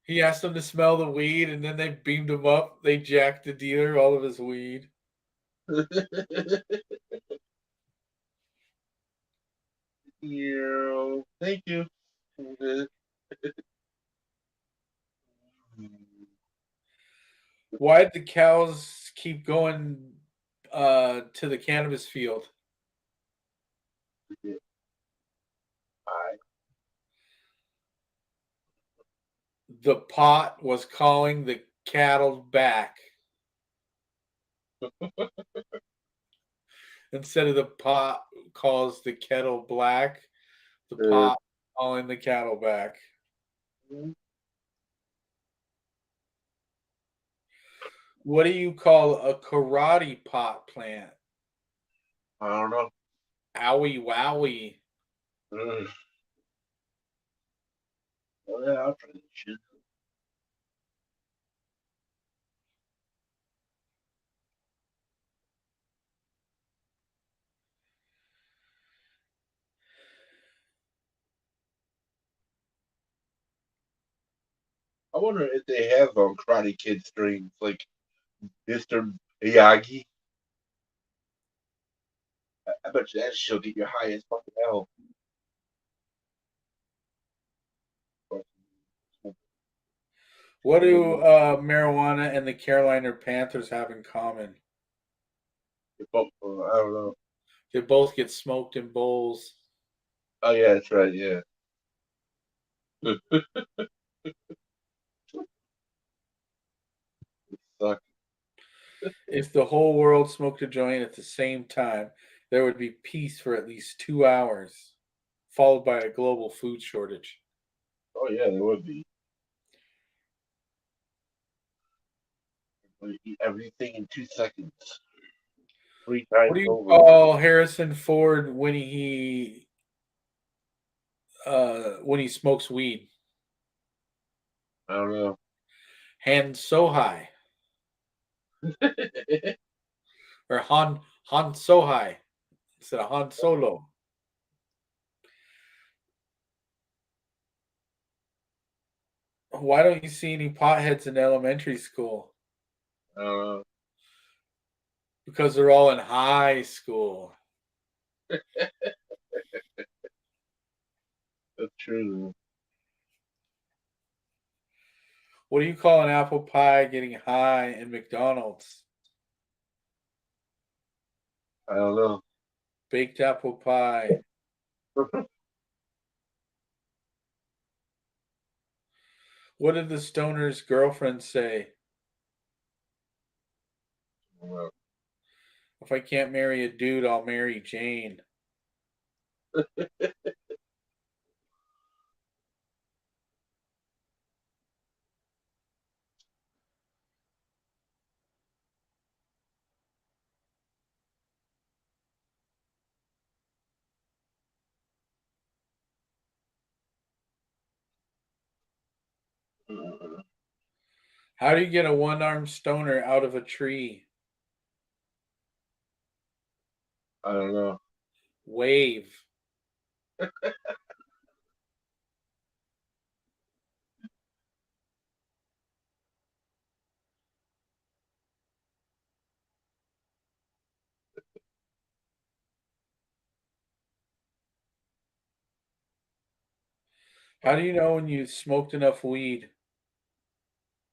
He asked them to smell the weed, and then they beamed him up. They jacked the dealer all of his weed. Thank you. Why did the cows keep going to the cannabis field? I The pot was calling the cattle back. Instead of the pot calls the kettle black, the pot calling the cattle back. What do you call a karate pot plant? don't know. Owie wowie. Mm. Well, yeah, I'll try this shit. I wonder if they have Karate Kid streams like Mr. Miyagi. I bet you that shit'll get you high as fucking hell. What do marijuana and the Carolina Panthers have in common? I don't know. They both get smoked in bowls. Oh yeah, that's right. Yeah. Suck. If the whole world smoked a joint at the same time, there would be peace for at least 2 hours, followed by a global food shortage. Oh yeah, there would be. We eat everything in 2 seconds, three What times do you over. call Harrison Ford when he smokes weed? I don't know. Hand so high, or Han so high instead of Han Solo. Why don't you see any potheads in elementary school? I don't know. Because they're all in high school. That's true. What do you call an apple pie getting high in McDonald's? I don't know. Baked apple pie. What did the stoner's girlfriend say? Well, If I can't marry a dude, I'll marry Jane. How do you get a one-armed stoner out of a tree? I don't know. Wave. How do you know when you smoked enough weed?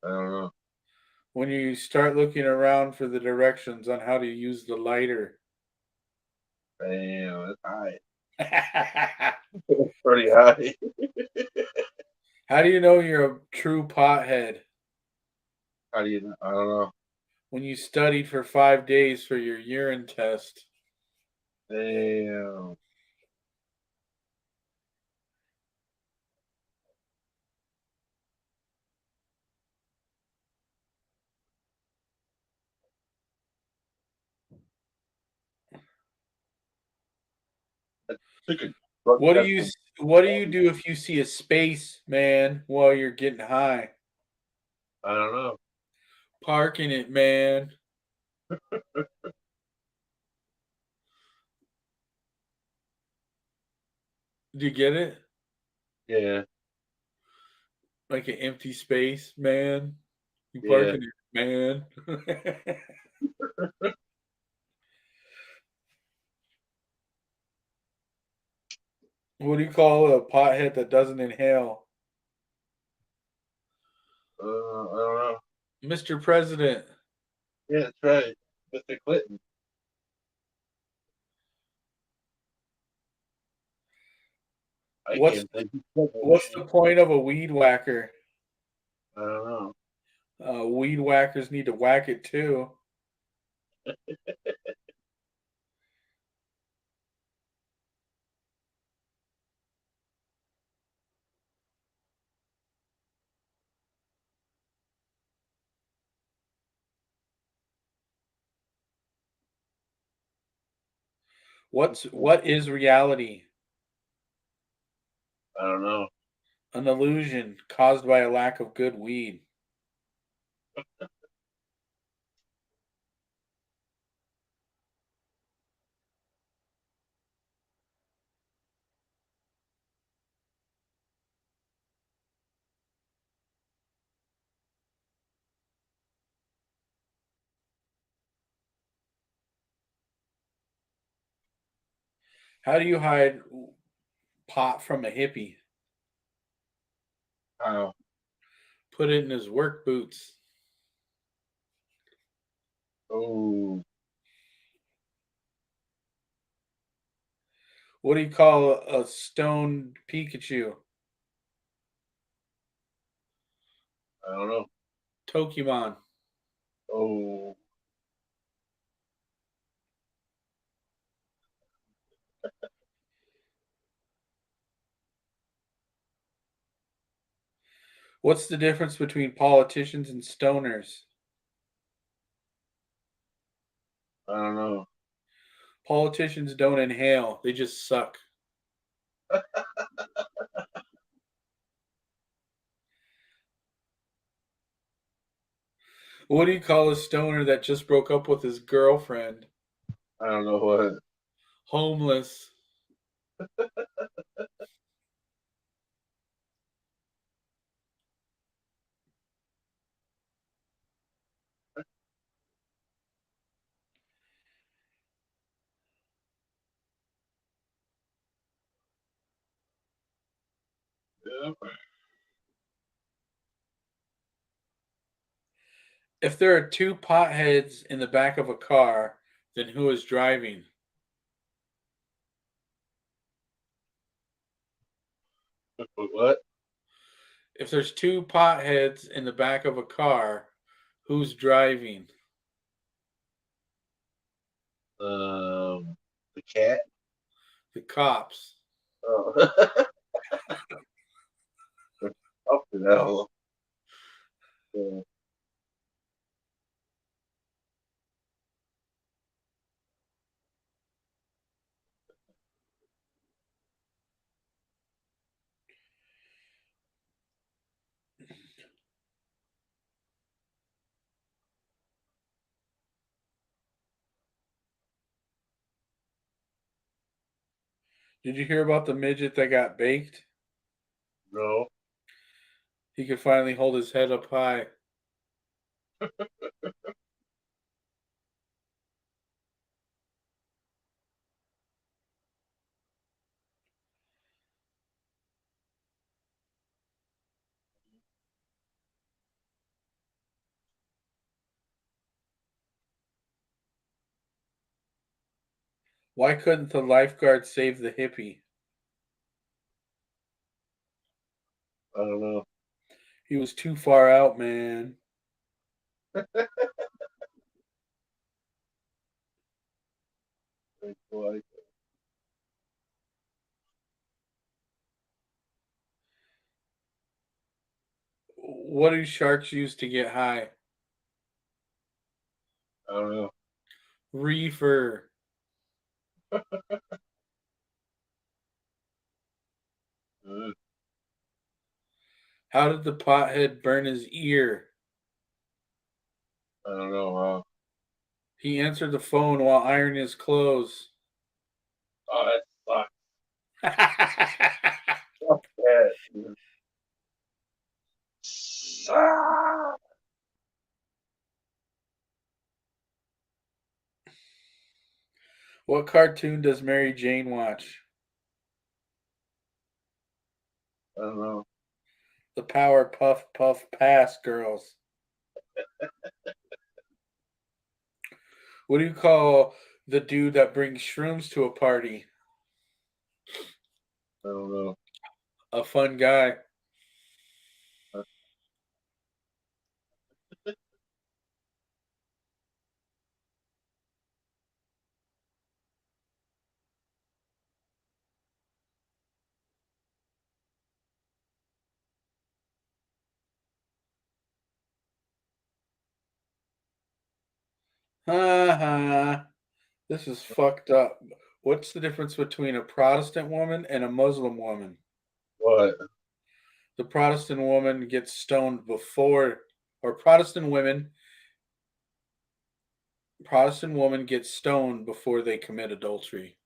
I don't know. When you start looking around for the directions on how to use the lighter. Damn, that's high. How Pretty high. do you know you're a true pothead? How do you know? I don't know. When you studied for 5 days for your urine test. Damn. Took a drug What do test you and- what do you do if you see a space man while you're getting high? I don't know. Parking it, man. Do you get it? Yeah, Like an empty space, man. You yeah. parking it, man. What do you call a pothead that doesn't inhale? I don't know. Mr. President. Yeah, that's right. Mr. Clinton. I What's can't think. I what's the point of a weed whacker? don't know. Weed whackers need to whack it too. What is reality? I don't know. An illusion caused by a lack of good weed. How do you hide pot from a hippie? How? Put it in his work boots. Oh, What do you call a stoned Pikachu? I don't know. Tokimon. Oh, What's the difference between politicians and stoners? I don't know. Politicians don't inhale, they just suck. What do you call a stoner that just broke up with his girlfriend? I don't know what. Homeless. If there are two potheads in the back of a car, then who is driving? What? If there's two potheads in the back of a car, who's driving? The cat. The cops. Oh. Up to that. Yeah. Did you hear about the midget that got baked? No. He could finally hold his head up high. Why couldn't the lifeguard save the hippie? I don't know. He was too far out, man. Like, What do sharks use to get high? I don't know. Reefer. Uh, How did the pothead burn his ear? I don't know. He answered the phone while ironing his clothes. Oh, that sucks. Fuck that. Dude. Ah! What cartoon does Mary Jane watch? I don't know. The Power Puff Puff Pass Girls. What do you call the dude that brings shrooms to a party? I don't know. A fun guy. Ha ha. This is fucked up. What's the difference between a Protestant woman and a Muslim woman? What? The Protestant woman gets stoned before, or Protestant woman gets stoned before they commit adultery.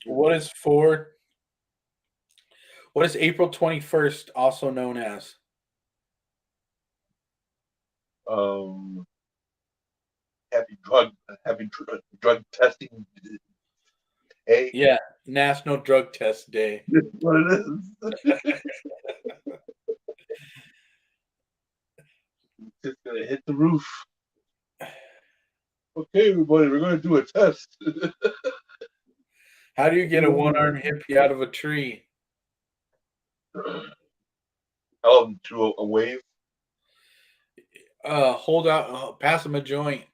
What is four? What is April 21st also known as? um, having drug testing. Hey, Yeah, National Drug Test Day. that's what it is. It's just gonna hit the roof. Okay, everybody, we're gonna do a test. How do you get a one-armed hippie out of a tree? Tell them to a wave. Hold out, pass him a joint.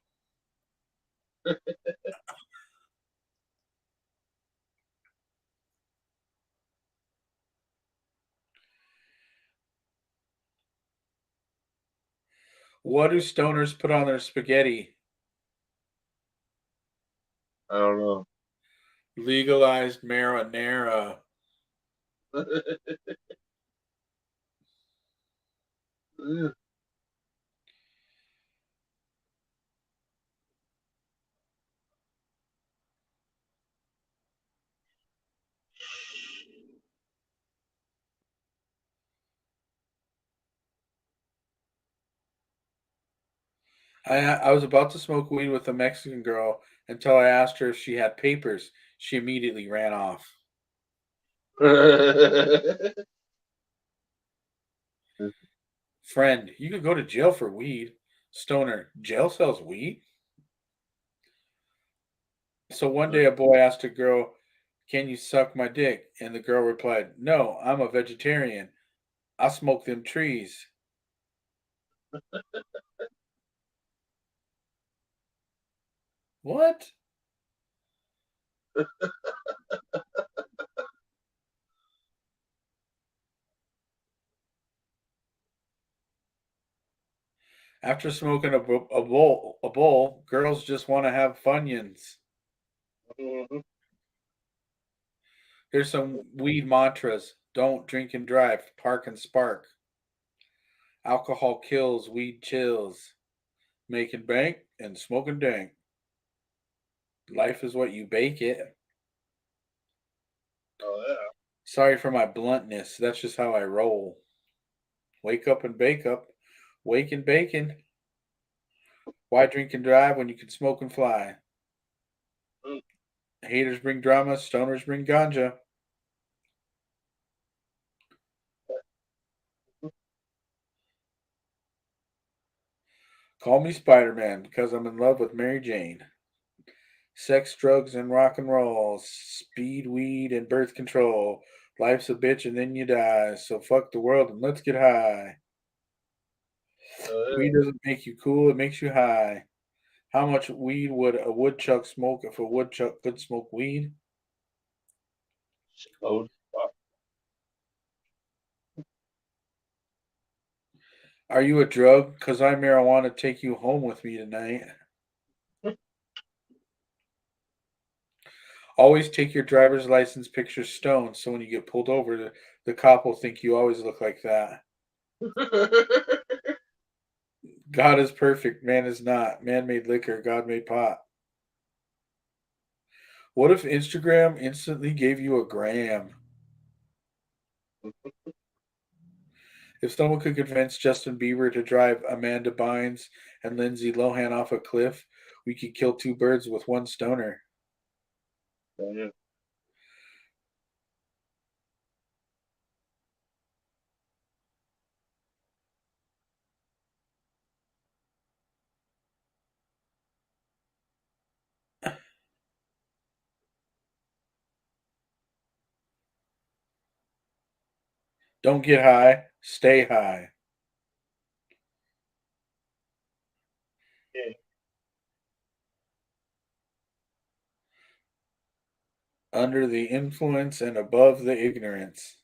What do stoners put on their spaghetti? I don't know. Legalized marinara. I was about to smoke weed with a Mexican girl, until I asked her if she had papers. She immediately ran off. Friend, you could go to jail for weed. Stoner, jail sells weed? So one day a boy asked a girl, "Can you suck my dick?" And the girl replied, "No, I'm a vegetarian. I smoke them trees." What? After smoking a bowl, girls just want to have funyuns. Here's some weed mantras. Don't drink and drive. Park and spark. Alcohol kills, weed chills. Making bank and smoking dank. Life is what you bake it. Oh yeah. Sorry for my bluntness. That's just how I roll. Wake up and bake up. Wake and bacon. Why drink and drive when you can smoke and fly? Mm. Haters bring drama. Stoners bring ganja. Call me Spider-Man because I'm in love with Mary Jane. Sex, drugs, and rock and roll. Speed, weed, and birth control. Life's a bitch and then you die. So fuck the world and let's get high. Oh Weed doesn't make you cool, it makes you high. How much weed would a woodchuck smoke if a woodchuck could smoke weed? yeah. Oh, Are you a drug? Cause I marijuana take you home with me tonight. Always take your driver's license picture stoned so when you get pulled over, the cop will think you always look like that. God is perfect, man is not. Man made liquor, God made pot. What if Instagram instantly gave you a gram? If someone could convince Justin Bieber to drive Amanda Bynes and Lindsay Lohan off a cliff, we could kill two birds with one stoner. yeah. Don't get high, stay high. Yeah. Under the influence and above the ignorance.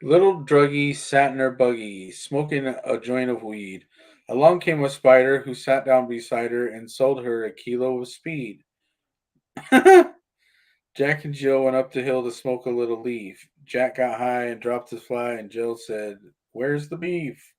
Little druggie sat in her buggy, smoking a joint of weed. Along came a spider who sat down beside her and sold her a kilo of speed. Jack and Jill went up the hill to smoke a little leaf. Jack got high and dropped his fly, and Jill said, "Where's the beef?"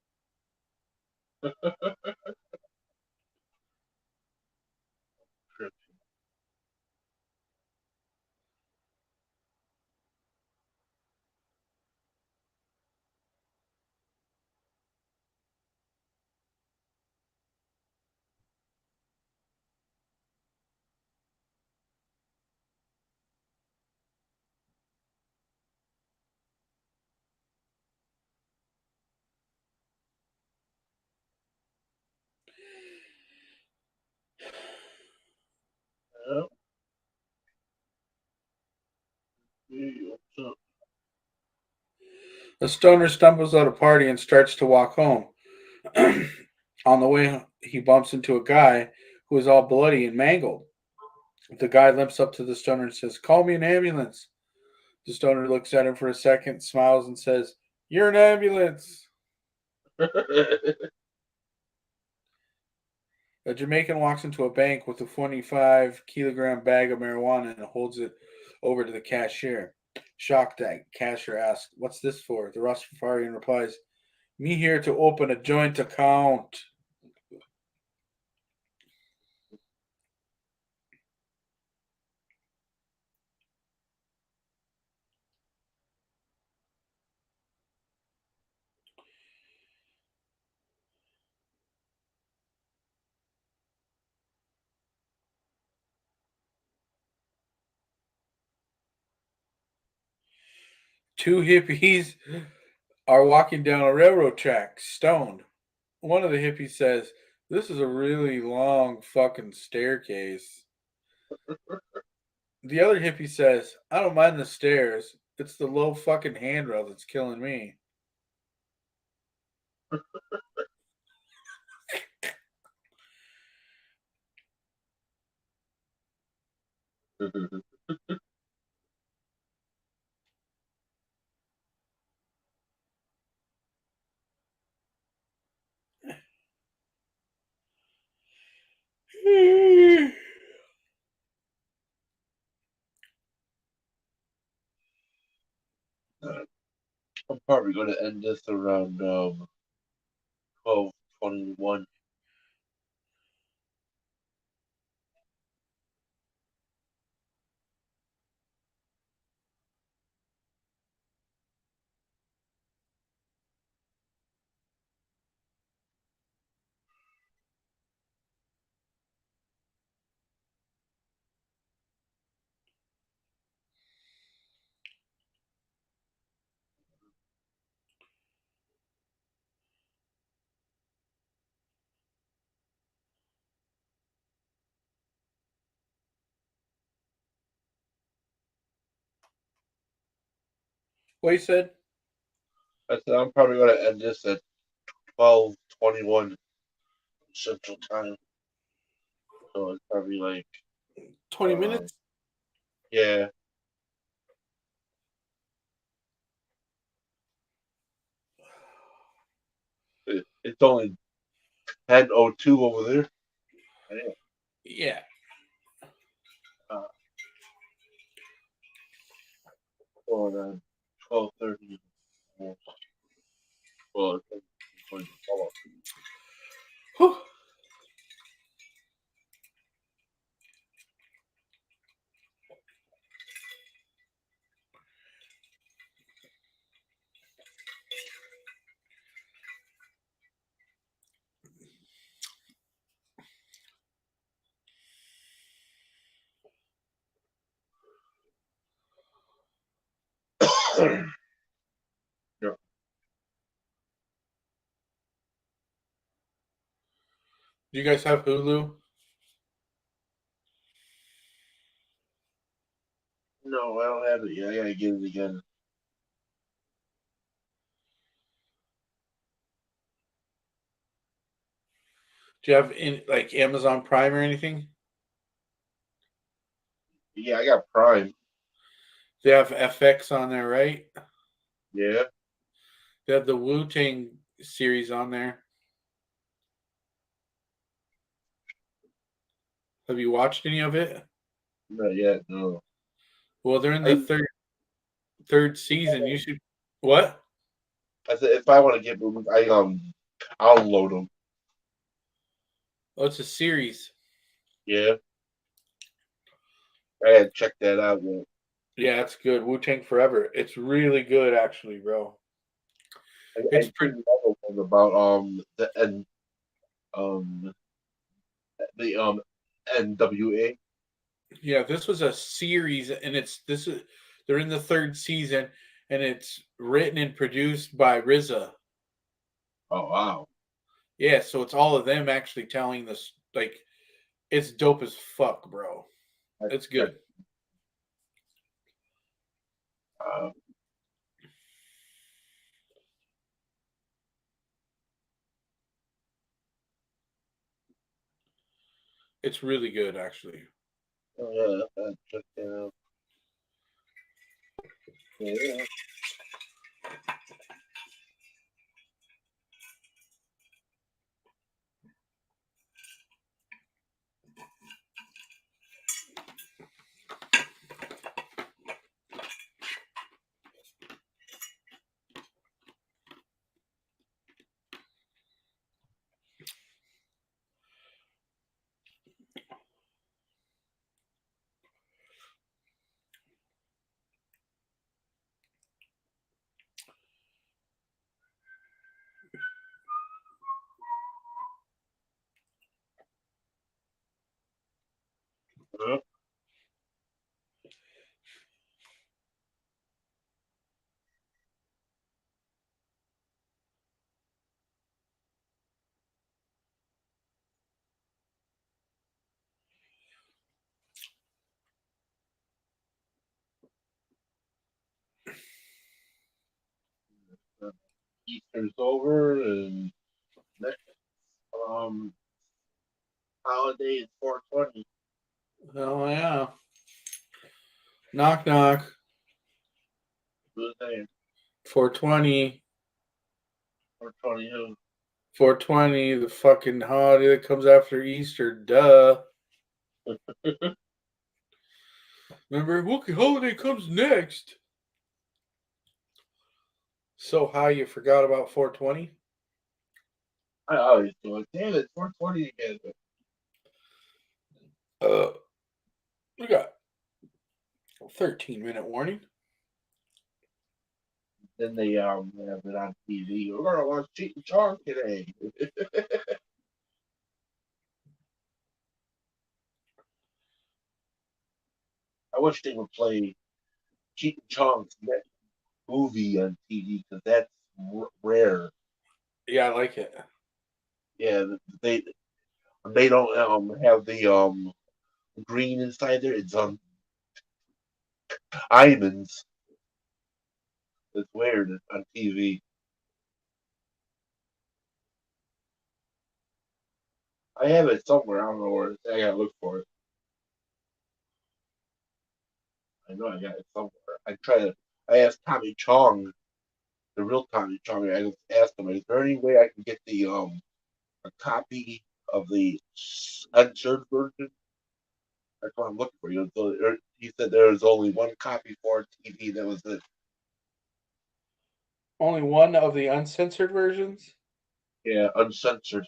Yeah. What's up? A stoner stumbles at a party and starts to walk home. On the way, he bumps into a guy who is all bloody and mangled. The guy limps up to the stoner and says, "Call me an ambulance." The stoner looks at him for a second, smiles, and says, "You're an ambulance." A Jamaican walks into a bank with a 25-kilogram bag of marijuana and holds it over to the cashier. Shocked, that cashier asks, "What's this for?" The Rastafarian replies, "Me here to open a joint account." Two hippies are walking down a railroad track, stoned. One of the hippies says, "This is a really long fucking staircase." The other hippie says, "I don't mind the stairs. It's the low fucking handrail that's killing me." I'm probably going to end this around 12:21. What you said? I said I'm probably going to end this at 12:21 Central Time. So it's probably like 20 minutes? yeah. It's only 10:02 over there. Yeah. Uh, or 12:30. Well, it's going to follow. Whew. Yeah. Do you guys have Hulu? No, I don't have it yet. I gotta get it again. Do you have like Amazon Prime or anything? Yeah, I got Prime. They have FX on there, right? Yeah. They have the Wu-Tang series on there. Have you watched any of it? Not yet. No. Well, they're in the I third season. You should. What? I said if I want to get movies, I'll load them. Oh, it's a series. Yeah. I gotta check that out. Man. Yeah, it's good. Wu-Tang Forever. It's really good, actually, bro. It's I pretty. seen another one about um the NWA. Yeah, this was a series, and they're in the third season, and it's written and produced by RZA. Oh wow. Yeah, so it's all of them actually telling this. Like, it's dope as fuck, bro. I It's check. good. Uh, It's really good, actually. oh yeah, I check that out. Yeah. Easter's over, and next holiday is 420. Oh yeah. Knock knock. Who's saying 420. 420 who? 420, the fucking holiday that comes after Easter. Duh. Remember, what holiday comes next? So high you forgot about 420? I always do it. Damn it, 420 again. We got a 13-minute warning. Then they have it on TV. We're gonna watch Cheat and Chong today. I wish they would play Cheat and Chong's next movie on TV because that's rare. Yeah, I like it. Yeah, they don't have the green inside there. It's almonds. It's weird on TV. I have it somewhere. I don't know where it's. I gotta look for it. I know I got it somewhere. I try to. I asked Tommy Chong, the real Tommy Chong. I just asked him, "Is there any way I can get the a copy of the uncensored version?" That's what I'm looking for. He said there was only one copy for TV. That was it. Only one of the uncensored versions? Yeah, uncensored.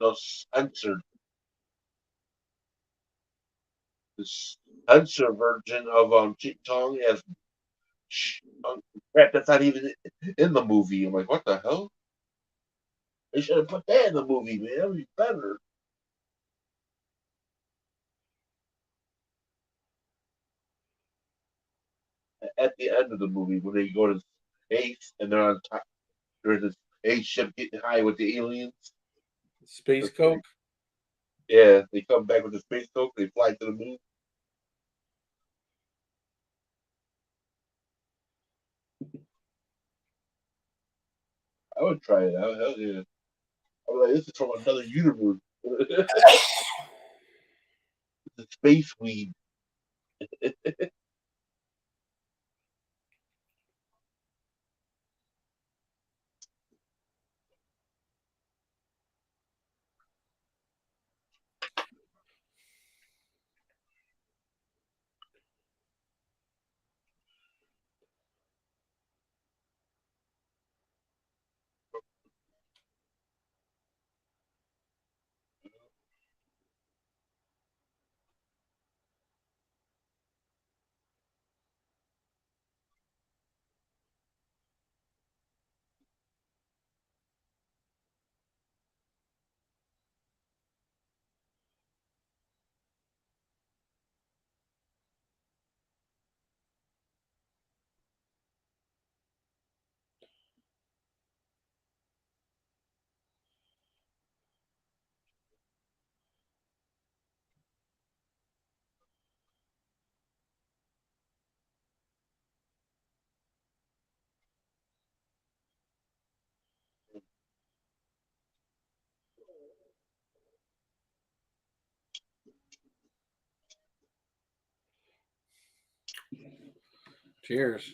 No censored. The censored version of Cheech Chong has crap that's not even in the movie. I'm like, what the hell? They should have put that in the movie, man. That would be better. At the end of the movie, when they go to space and they're on top, there's this space ship getting high with the aliens. Space Coke? Yeah, they come back with the space coke. They fly to the moon. I would try it out. Hell yeah. I'm like, this is from another universe. The space weed. Cheers.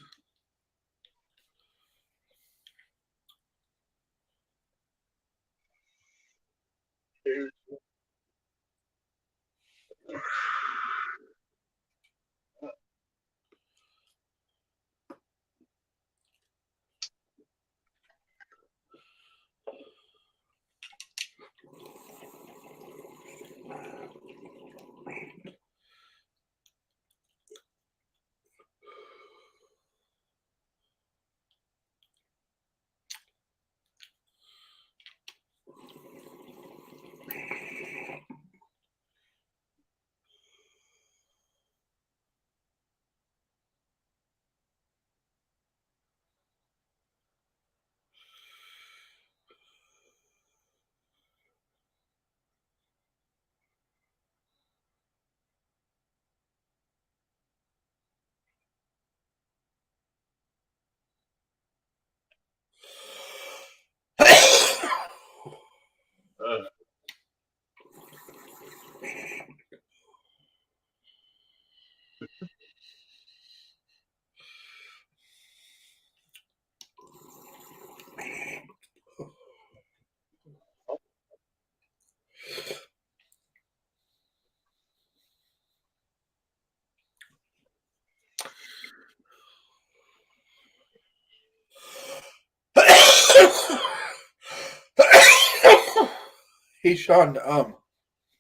Hey Sean,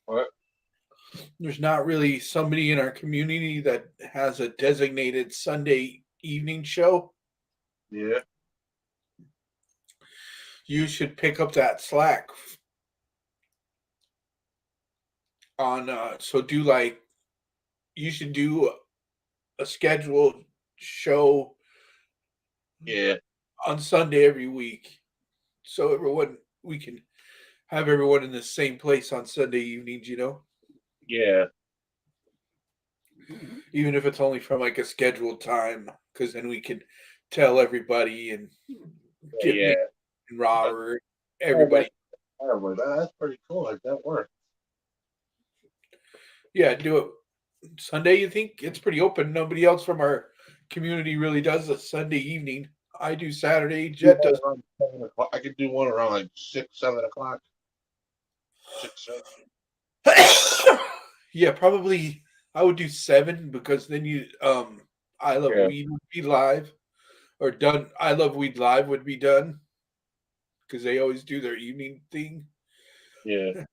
What? there's not really somebody in our community that has a designated Sunday evening show. Yeah. You should pick up that slack on so do like you should do a scheduled show Yeah. on Sunday every week. So everyone we can have everyone in the same place on Sunday evenings, you know? Yeah. Even if it's only from like a scheduled time, because then we can tell everybody and get Yeah. me and Robert, Oh, everybody. that's pretty cool. Like that works. Yeah, do it Sunday. You think it's pretty open? Nobody else from our community really does a Sunday evening. I do Saturday. Jet does. Around 7 o'clock. I could do one around like 6, 7 o'clock. 6, 7. Yeah, probably. I would do 7 because then you I Love Yeah. Weed would be live or done. I Love Weed live would be done because they always do their evening thing. Yeah.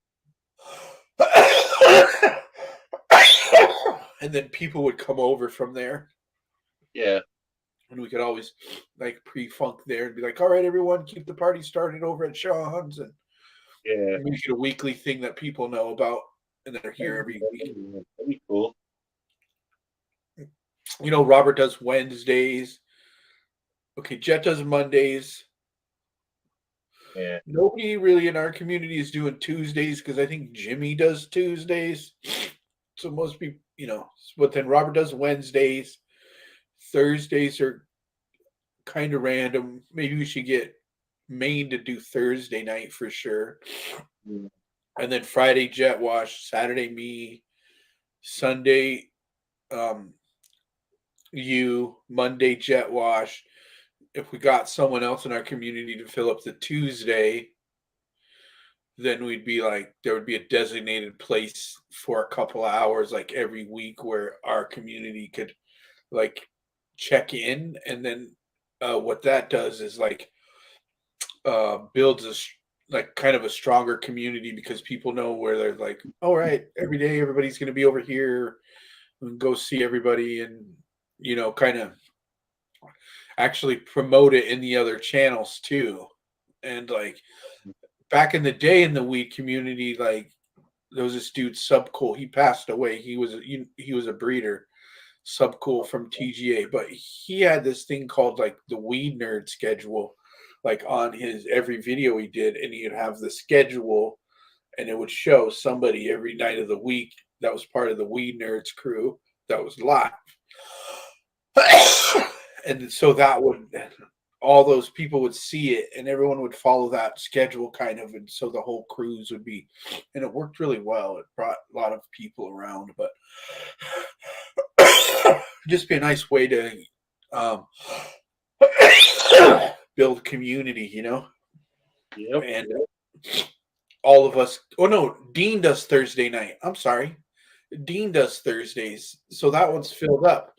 And then people would come over from there. Yeah. And we could always like pre-funk there and be like, all right, everyone, keep the party started over at Sean's and Yeah. make it a weekly thing that people know about and they're here every week. That'd be cool. You know, Robert does Wednesdays. Okay, Jet does Mondays. Yeah. Nobody really in our community is doing Tuesdays because I think Jimmy does Tuesdays. So most people, you know, but then Robert does Wednesdays. Thursdays are kind of random. Maybe we should get Maine to do Thursday night for sure. Yeah. And then Friday Jet Wash, Saturday me, Sunday you, Monday Jet Wash. If we got someone else in our community to fill up the Tuesday, then we'd be like there would be a designated place for a couple of hours like every week where our community could like check in and then what that does is like builds like kind of a stronger community because people know where they're like, all right, every day everybody's going to be over here and go see everybody and you know kind of actually promote it in the other channels too. And like back in the day in the weed community, like there was this dude Subcool. He passed away. He was a breeder, Subcool from TGA, but he had this thing called like the Weed Nerd schedule, like on his every video he did, and he'd have the schedule, and it would show somebody every night of the week that was part of the Weed Nerds crew that was live. And so that would all those people would see it and everyone would follow that schedule kind of and so the whole cruise would be and it worked really well. It brought a lot of people around, but just be a nice way to um, build community, you know. Yep. And all of us no, Dean does Thursday night. I'm sorry, Dean does Thursdays, so that one's filled up.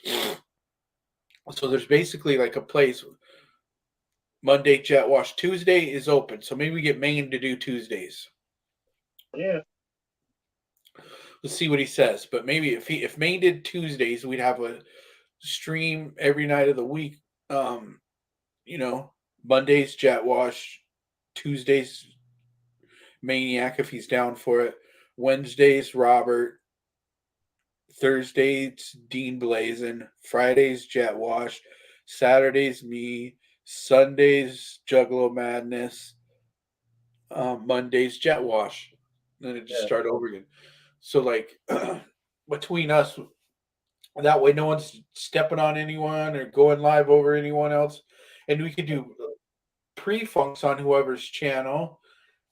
So there's basically like a place. Monday Jet Wash, Tuesday is open, so maybe we get Maine to do Tuesdays. Yeah. Let's see what he says. But maybe if Maine did Tuesdays, we'd have a stream every night of the week. You know, Mondays Jet Wash, Tuesdays Maniac if he's down for it. Wednesdays Robert, Thursdays Dean Blazin, Fridays Jet Wash, Saturdays me, Sundays Juggalo Madness, Mondays Jet Wash. Then it just Yeah. start over again. So like between us, that way no one's stepping on anyone or going live over anyone else, and we could do pre-funks on whoever's channel.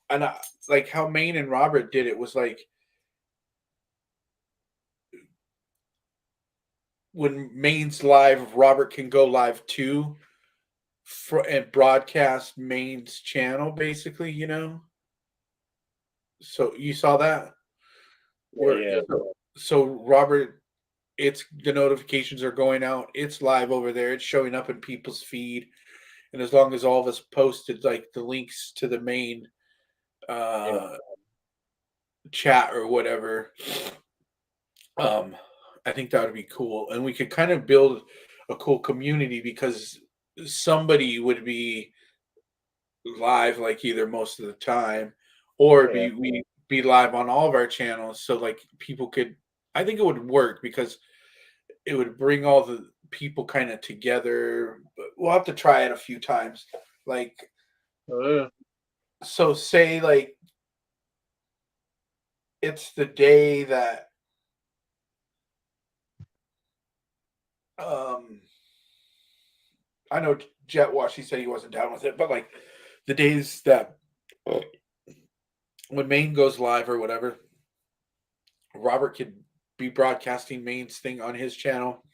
And like how Maine and Robert did it was like when Maine's live, Robert can go live too and broadcast Maine's channel, basically, you know. So you saw that? Yeah. So Robert, it's the notifications are going out. It's live over there. It's showing up in people's feed. And as long as all of us posted like the links to the main chat or whatever. I think that would be cool, and we could kind of build a cool community because somebody would be live like either most of the time or Yeah. we be live on all of our channels, so like people could. I think it would work because it would bring all the people kind of together, but we'll have to try it a few times. Like, Uh, so say like it's the day that um I know Jet Wash, he said he wasn't down with it, but like the days that when Maine goes live or whatever, Robert could be broadcasting Maine's thing on his channel.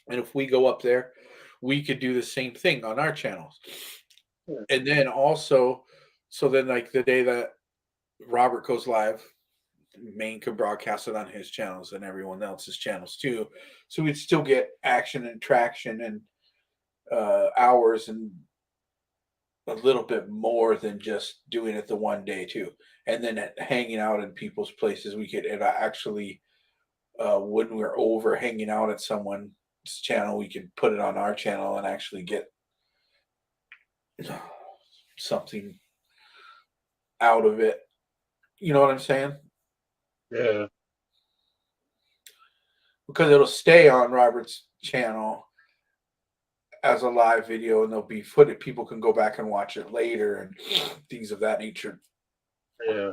And if we go up there, we could do the same thing on our channels. Yeah. And then also, so then like the day that Robert goes live, Maine could broadcast it on his channels and everyone else's channels too. So we'd still get action and traction and hours and a little bit more than just doing it the one day too. And then hanging out in people's places, we could actually when we're over hanging out at someone's channel, we could put it on our channel and actually get something out of it. You know what I'm saying? yeah. Because it'll stay on Robert's channel as a live video and there'll be footage. People can go back and watch it later and things of that nature. Yeah.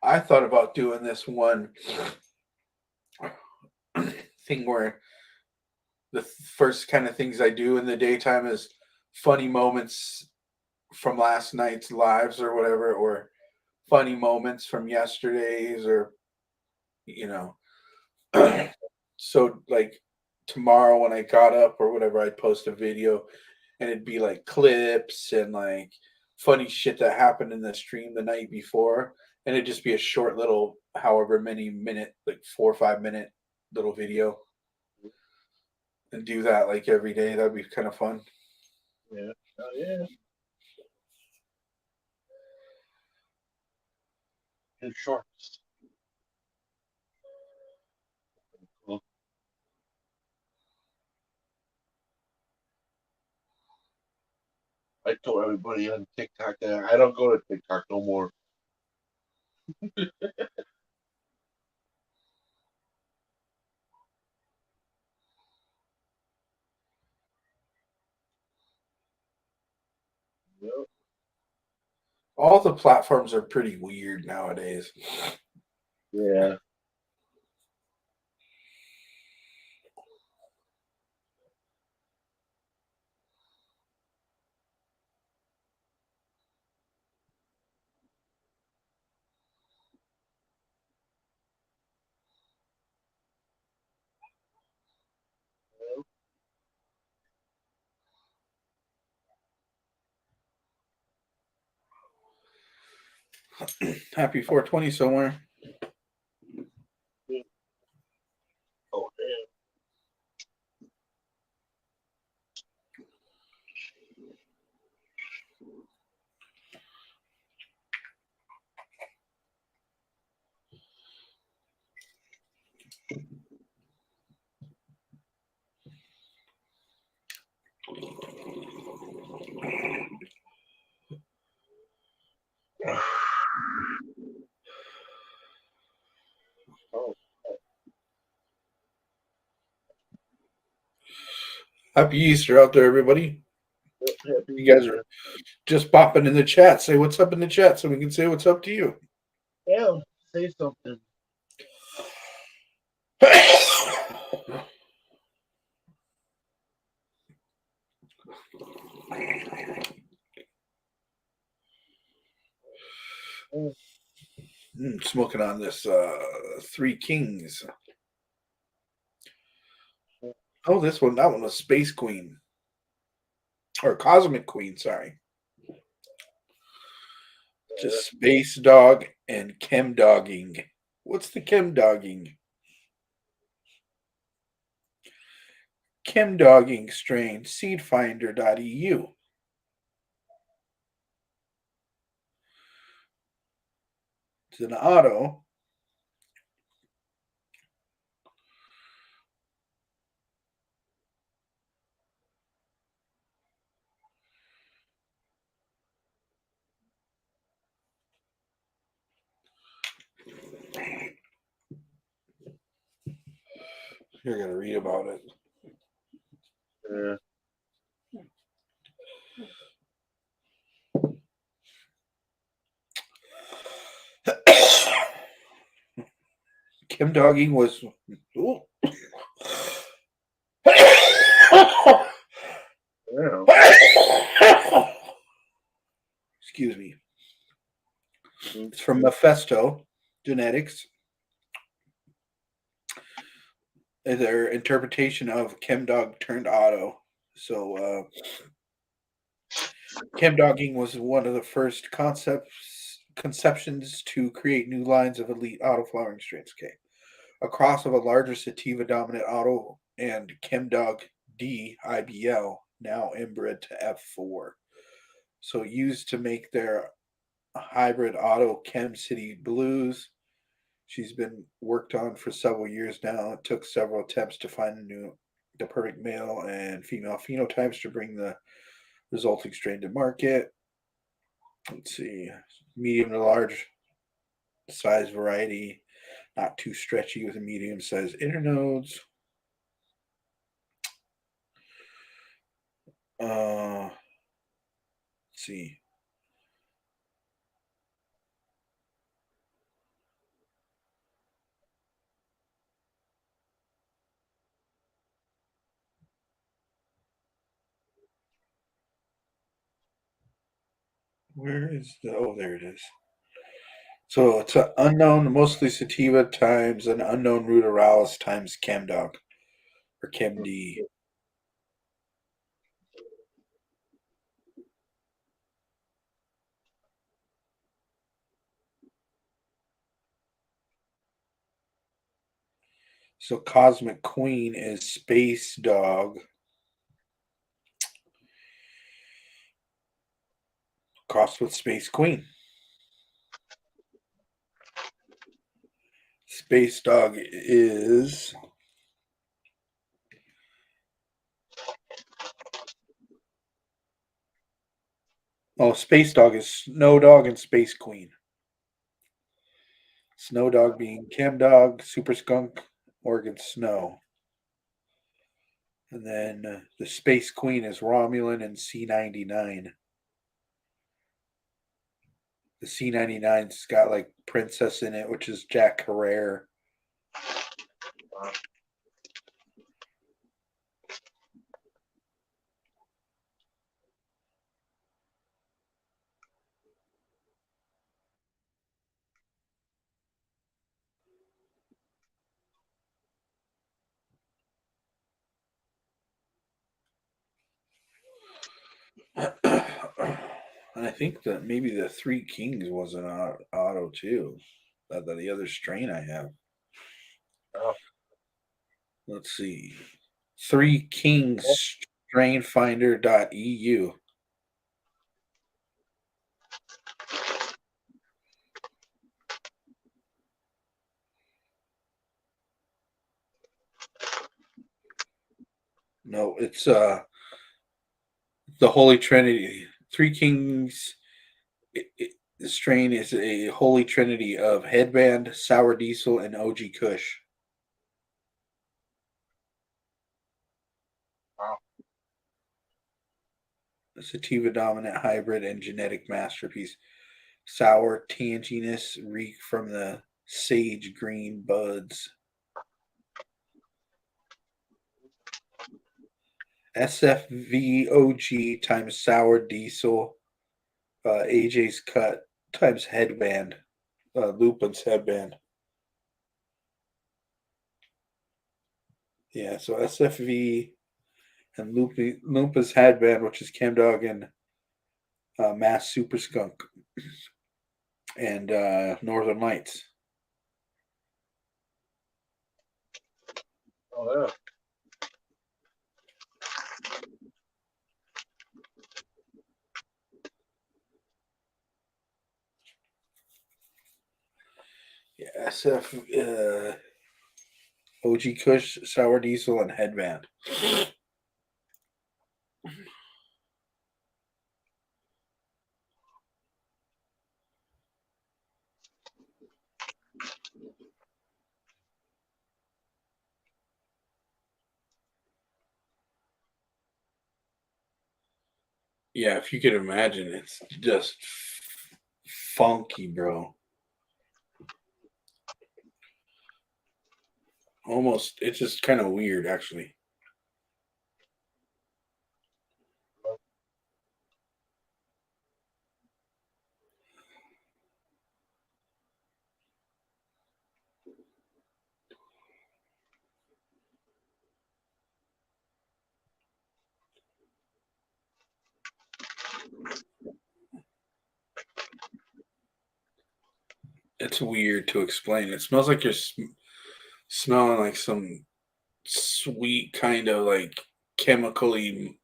I thought about doing this one thing where the first kind of things I do in the daytime is funny moments from last night's lives or whatever, or funny moments from yesterday's, or you know. So like tomorrow when I got up or whatever, I'd post a video and it'd be like clips and like funny shit that happened in the stream the night before. And it'd just be a short little, however many minute, like 4 or 5 minute little video. And do that like every day. That'd be kind of fun. Yeah. Oh, yeah. And shorts. Cool. I told everybody on TikTok that I don't go to TikTok no more. Yep. All the platforms are pretty weird nowadays. Yeah. Happy 420 somewhere. Oh, damn. Oh, Happy Easter out there, everybody. happy You guys are Easter. just popping in the chat. Say what's up in the chat so we can say what's up to you. Yeah, say something. Smoking on this Three Kings. Oh, that one was Space Queen. Or Cosmic Queen, sorry. Just Space Dog and Chem Dogging. What's the Chem Dogging? Chem Dogging strain seedfinder.eu. It's an auto. You're going to read about it. Yeah. Chem Dogging was. Ooh. Excuse me. It's from Mephisto Genetics. Their interpretation of ChemDog turned auto. So, ChemDogging was one of the first conceptions to create new lines of elite auto flowering strains. Okay. A cross of a larger sativa dominant auto and ChemDog D IBL, now inbred to F4. So used to make their hybrid auto Chem City Blues. She's been worked on for several years now. It took several attempts to find the perfect male and female phenotypes to bring the resulting strain to market. Let's see, medium to large size variety, not too stretchy with a medium sized internodes. Let's see. Where is the? Oh, there it is. So it's an unknown, mostly sativa times an unknown ruderalis times ChemDoc or ChemD. So Cosmic Queen is Space Dog. Crossed with Space Queen. Space Dog is. Oh, Space Dog is Snow Dog and Space Queen. Snow Dog being Chem Dog, Super Skunk, Oregon Snow. And then the Space Queen is Romulan and C99. The C99's got like Princess in it, which is Jack Herrera. And I think that maybe the Three Kings was an auto too. The other strain I have. Oh. Let's see. Three Kings strainfinder.eu. No, it's the Holy Trinity. Three Kings strain is a holy trinity of headband, sour diesel, and OG Kush. Wow. A sativa dominant hybrid and genetic masterpiece. Sour tanginess reek from the sage green buds. SFVOG times sour diesel. AJ's cut times headband. Lupin's headband. Yeah, so SFV and Loompa's Headband, which is Chem Dog and Mass Super Skunk and Northern Lights. Oh, yeah. Yeah, SF, OG Kush, Sour Diesel, and Headband. Yeah, if you could imagine, it's just funky, bro. Almost, it's just kind of weird, actually. It's weird to explain. It smells like you're smelling like some sweet kind of like chemically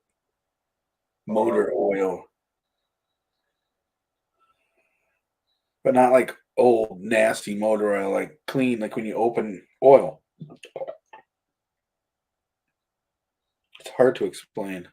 motor oil, but not like old nasty motor oil, like clean, like when you open oil. It's hard to explain.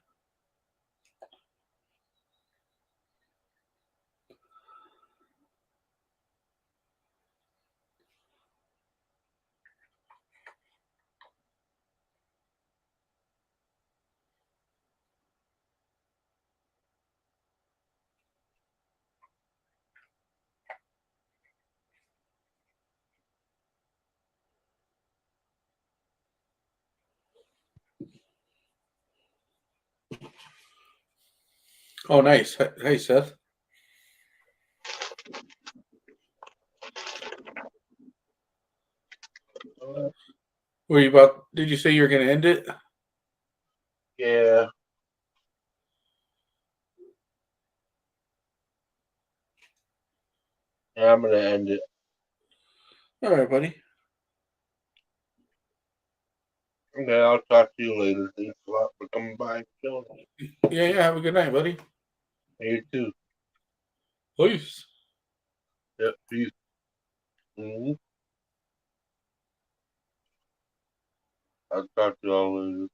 Oh, nice. Hey, Seth. Were you about? Did you say you were going to end it? Yeah. Yeah, I'm gonna end it. All right, buddy. Okay, I'll talk to you later. Thanks a lot for coming by and chilling. Yeah. Have a good night, buddy. You too. Peace. Yep, peace. Mm-hmm. I'll talk to you all later.